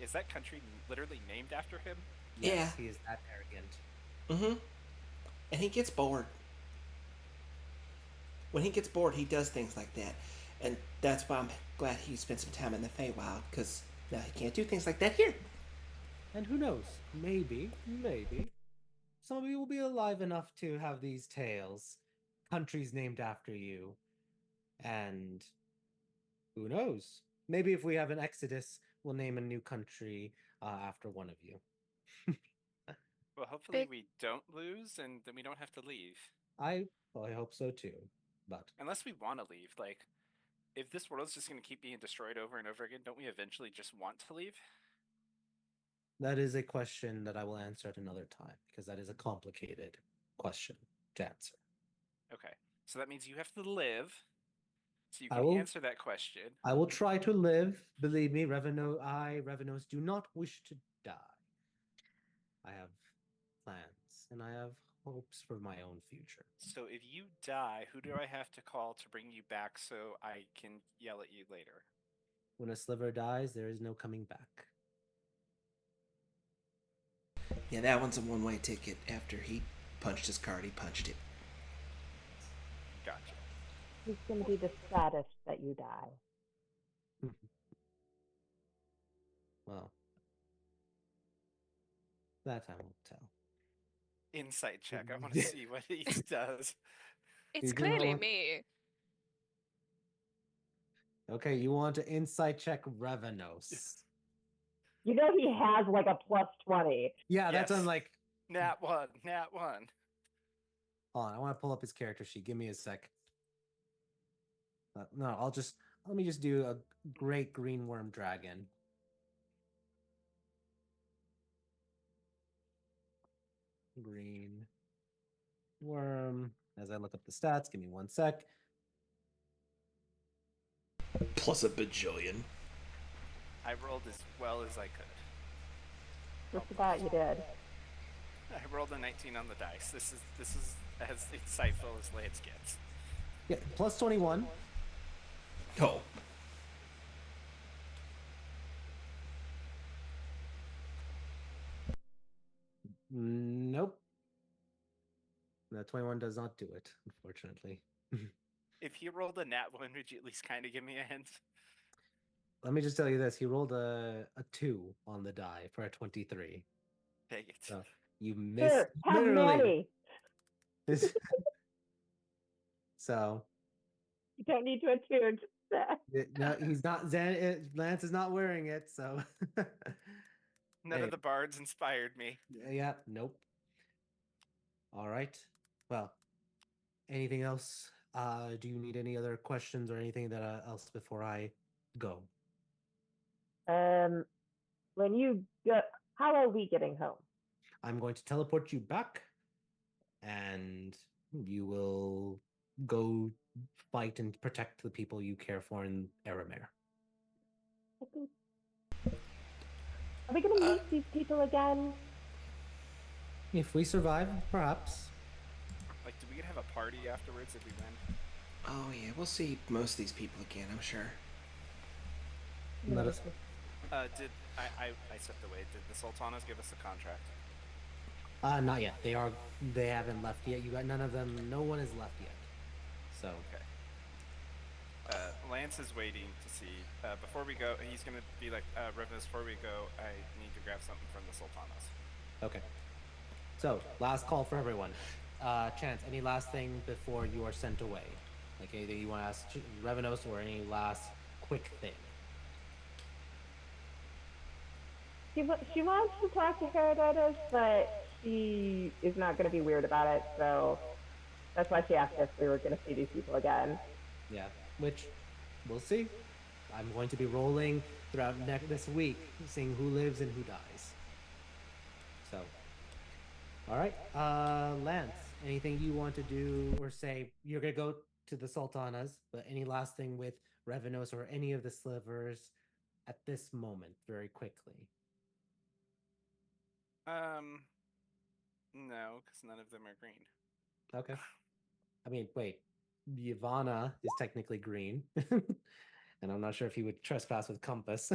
Is that country literally named after him?
Yes,
Yeah.
he is that arrogant.
Mm-hmm. And he gets bored. When he gets bored, he does things like that. And that's why I'm glad he spent some time in the Feywild, because now he can't do things like that here.
And who knows? Maybe, some of you will be alive enough to have these tales, countries named after you, and who knows? Maybe if we have an exodus, we'll name a new country after one of you.
Well, hopefully we don't lose, and then we don't have to leave.
I hope so too, but
unless we want to leave, like, if this world's just going to keep being destroyed over and over again, don't we eventually just want to leave?
that is a question that I will answer at another time, because that is a complicated question to answer.
Okay, so that means you have to live, so you
I
can
will-
answer that question.
I will try to live. Believe me, Revenos do not wish to die. I have plans, and I have hopes for my own future.
So if you die, who do I have to call to bring you back so I can yell at you later?
When a sliver dies, there is no coming back.
Yeah, that one's a one-way ticket. After he punched his card, he punched it.
Gotcha.
It's going to be the saddest that you die.
Well, that time will tell.
Insight check. I want to see what he does.
It's
You do
clearly
want-
me.
Okay, you want to insight check Revenos.
You know he has like a plus 20.
Yeah, that's
Yes.
on like.
Nat 1.
Hold on, I want to pull up his character sheet. Give me a sec. No, let me just do a great green worm dragon. Green worm. As I look up the stats, give me one sec.
Plus a bajillion.
I rolled as well as I could.
Just about you did.
I rolled a 19 on the dice. This is as insightful as Lance gets.
Yeah, plus 21.
Oh.
Nope. The 21 does not do it, unfortunately.
If he rolled a nat 1, would you at least kind of give me a hint?
Let me just tell you this. He rolled a 2 on the die for a 23.
Dang it.
So you missed.
Sure, have
literally.
Manny.
So.
You don't need to attune to that.
No, he's not. Lance is not wearing it, so.
None
Hey.
of the bards inspired me.
Yeah, nope. All right. Well, anything else? Do you need any other questions or anything that else before I go?
When you go, how are we getting home?
I'm going to teleport you back, and you will go fight and protect the people you care for in Aramare.
Are we going to meet these people again?
If we survive, perhaps.
Like, do we get to have a party afterwards if we win?
Oh yeah, we'll see most of these people again, I'm sure.
Let us.
Did I stepped away? Did the Sultanas give us a contract?
Not yet. They haven't left yet. You got none of them. No one is left yet. So
Okay. Lance is waiting to see. Before we go, he's gonna be like, Revenus, before we go, I need to grab something from the Sultanas.
okay. So last call for everyone. Chance, any last thing before you are sent away? Like anything you want to ask Revenos or any last quick thing?
She wants to talk to Herodotus, but she is not going to be weird about it. So that's why she asked if we were going to see these people again.
Yeah, which we'll see. I'm going to be rolling throughout this week, seeing who lives and who dies. So, all right, Lance, anything you want to do or say? You're gonna go to the Sultanas, but any last thing with Revenos or any of the slivers at this moment, very quickly?
No, because none of them are green.
Okay. I mean, wait, Yavanna is technically green, and I'm not sure if he would trespass with compass.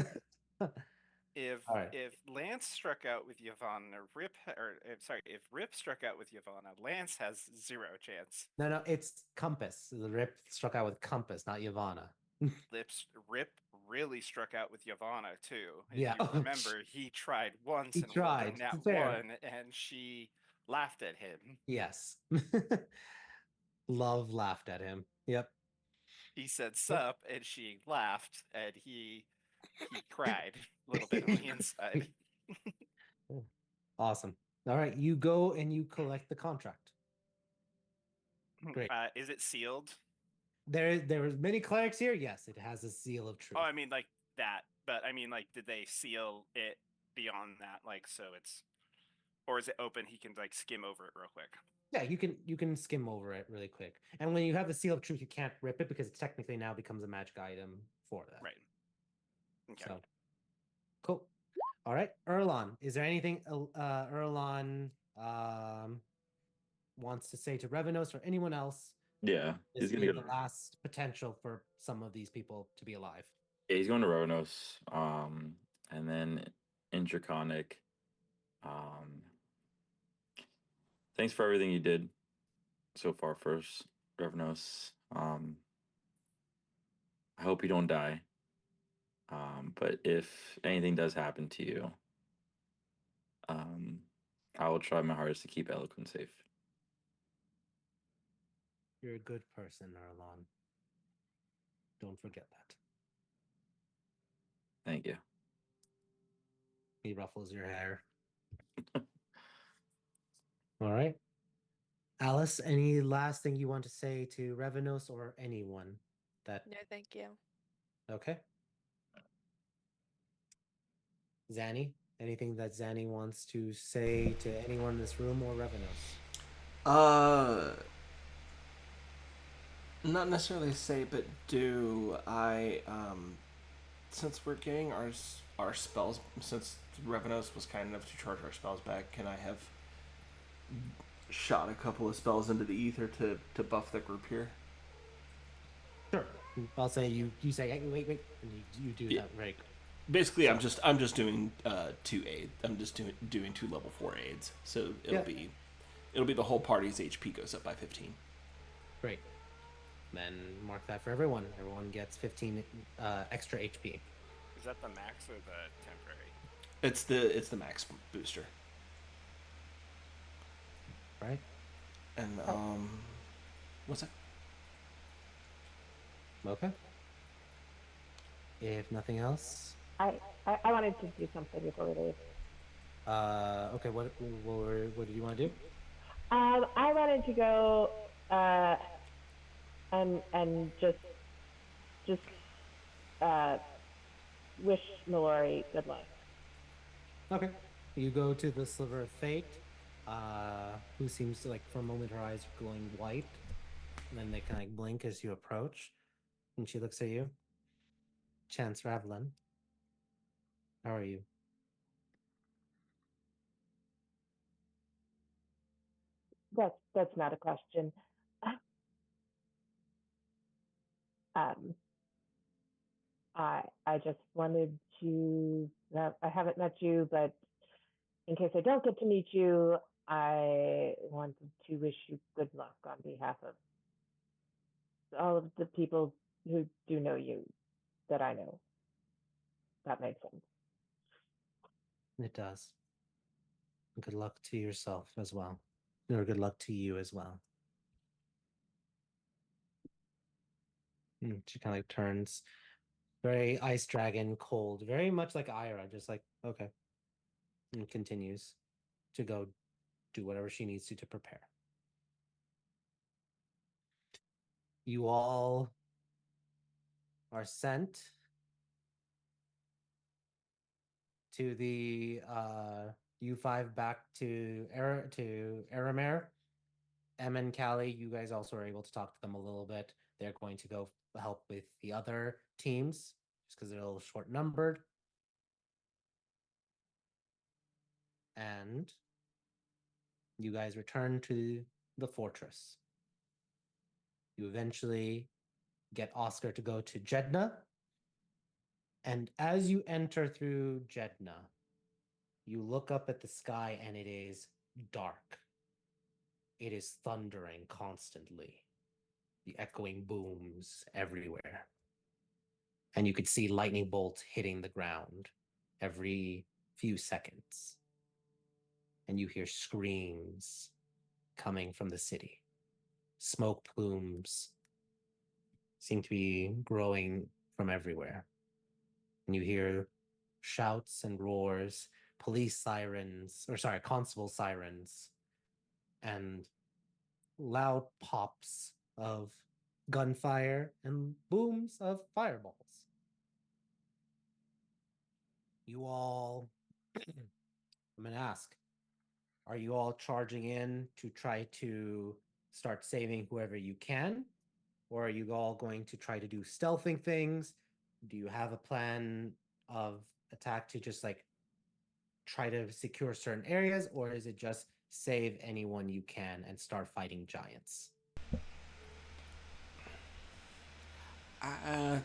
If
All right.
if Lance struck out with Yavanna, if Rip struck out with Yavanna, Lance has 0 chance.
No, it's compass. The Rip struck out with compass, not Yavanna.
Rip really struck out with Yavanna too. If
Yeah.
you remember, he tried once
He
and rolled a
tried.
nat
Fair.
1, and she laughed at him.
Yes. Love laughed at him. Yep.
He said sup, and she laughed, and he cried a little bit on the inside.
Awesome. All right, you go and you collect the contract. Great.
Is it sealed?
There was many clerics here. Yes, it has a seal of truth.
Oh, I mean like that, but I mean like, did they seal it beyond that? Like, so it's, or is it open? He can like skim over it real quick.
Yeah, you can skim over it really quick. And when you have the seal of truth, you can't rip it because it technically now becomes a magic item for that.
Right. Okay.
So cool. All right, Erlon, is there anything Erlon wants to say to Revenos or anyone else?
Yeah,
This
he's gonna
being
go.
the last potential for some of these people to be alive.
Yeah, he's going to Ronos. And then Intraconic. Thanks for everything you did so far, first Revenos. I hope you don't die. But if anything does happen to you, I will try my hardest to keep Eloquent safe.
You're a good person, Erlon. Don't forget that.
Thank you.
He ruffles your hair. All right. Alice, any last thing you want to say to Revenos or anyone that
No, thank you.
okay? Zanny, anything that Zanny wants to say to anyone in this room or Revenos?
Not necessarily say, but do I, since we're getting our spells, since Revenos was kind enough to charge our spells back, can I have shot a couple of spells into the ether to buff the group here?
Sure. I'll say you say hey, wait, and you do that right.
Basically, so, I'm just doing 2 aid. I'm just doing 2 level 4 aids. So it'll be the whole party's HP goes up by 15.
Great. Then mark that for everyone. Everyone gets 15 extra HP.
Is that the max or the temporary?
It's the max booster.
Right.
And what's that?
Okay. If nothing else,
I wanted to do something before we leave.
okay. What did you want to do?
I wanted to go and just wish Mallory good luck.
Okay. You go to the Sliver of Fate, who seems to, like, for a moment her eyes are glowing white, and then they kind of blink as you approach, and she looks at you. Chance Ravlin, how are you?
That's not a question. Um, I just wanted to. I haven't met you, but in case I don't get to meet you, I wanted to wish you good luck on behalf of all of the people who do know you that I know. That makes sense.
It does. Good luck to yourself as well. Or good luck to you as well. She kind of like turns very ice dragon cold, very much like Ira, just like, okay. And continues to go do whatever she needs to prepare. You all are sent to the U5 back to Aramare. Em and Callie, you guys also are able to talk to them a little bit. They're going to go help with the other teams just because they're a little short numbered. And you guys return to the fortress. You eventually get Oscar to go to Jedna. And as you enter through Jedna, you look up at the sky and it is dark. It is thundering constantly. The echoing booms everywhere. And you could see lightning bolts hitting the ground every few seconds. And you hear screams coming from the city. Smoke plumes seem to be growing from everywhere. And you hear shouts and roars, constable sirens, and loud pops of gunfire and booms of fireballs. You all, I'm going to ask, are you all charging in to try to start saving whoever you can? Or are you all going to try to do stealthing things? Do you have a plan of attack to just like try to secure certain areas? Or is it just save anyone you can and start fighting giants?
I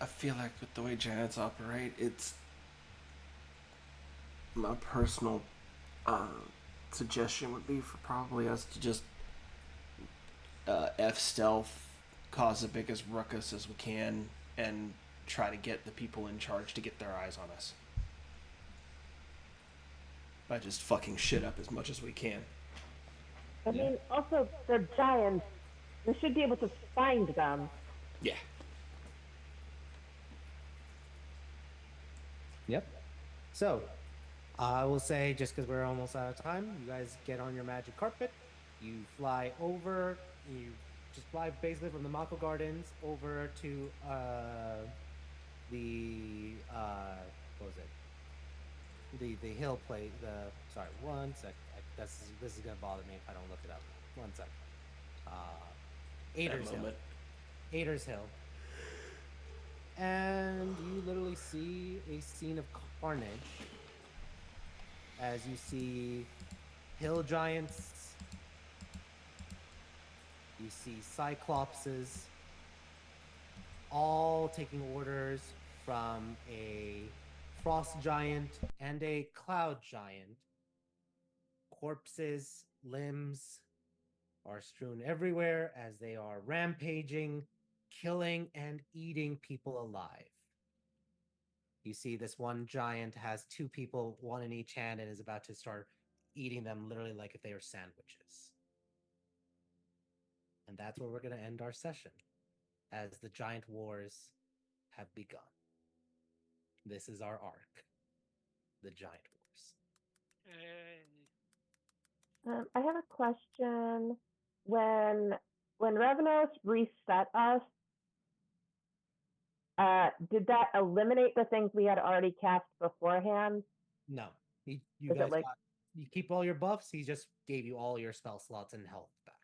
feel like with the way giants operate, it's my personal suggestion would be for probably us to just F stealth, cause the biggest ruckus as we can, and try to get the people in charge to get their eyes on us. By just fucking shit up as much as we can.
I mean, also, they're giants. We should be able to find them.
Yeah.
Yep. So, I will say, just because we're almost out of time, you guys get on your magic carpet. You fly over. You just fly basically from the Mako Gardens over to what was it? The hill plate. Sorry, one sec. This is gonna bother me if I don't look it up. 1 sec. Ader's Hill. Ader's Hill. And you literally see a scene of carnage as you see hill giants, you see cyclopses, all taking orders from a frost giant and a cloud giant. Corpses, limbs are strewn everywhere as they are rampaging, killing, and eating people alive. You see this one giant has two people, one in each hand, and is about to start eating them literally like if they were sandwiches. And that's where we're going to end our session, as the giant wars have begun. This is our arc, the giant wars.
I have a question. When Revenos reset us, did that eliminate the things we had already cast beforehand?
No, you
Is
guys
it like
you keep all your buffs. He just gave you all your spell slots and health back,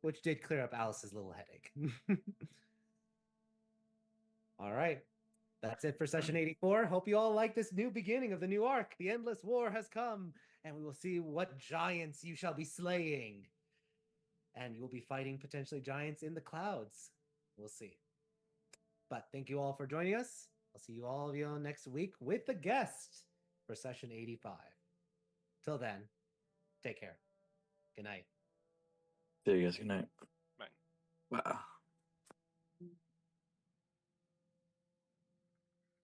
which did clear up Alice's little headache. All right, That's it for session 84. Hope you all like this new beginning of the new arc. The endless war has come, and we will see what giants you shall be slaying. And you will be fighting potentially giants in the clouds. We'll see. But thank you all for joining us. I'll see you all of you next week with the guest for session 85. Till then, take care. Good night.
See you guys. Good night.
Bye.
Wow.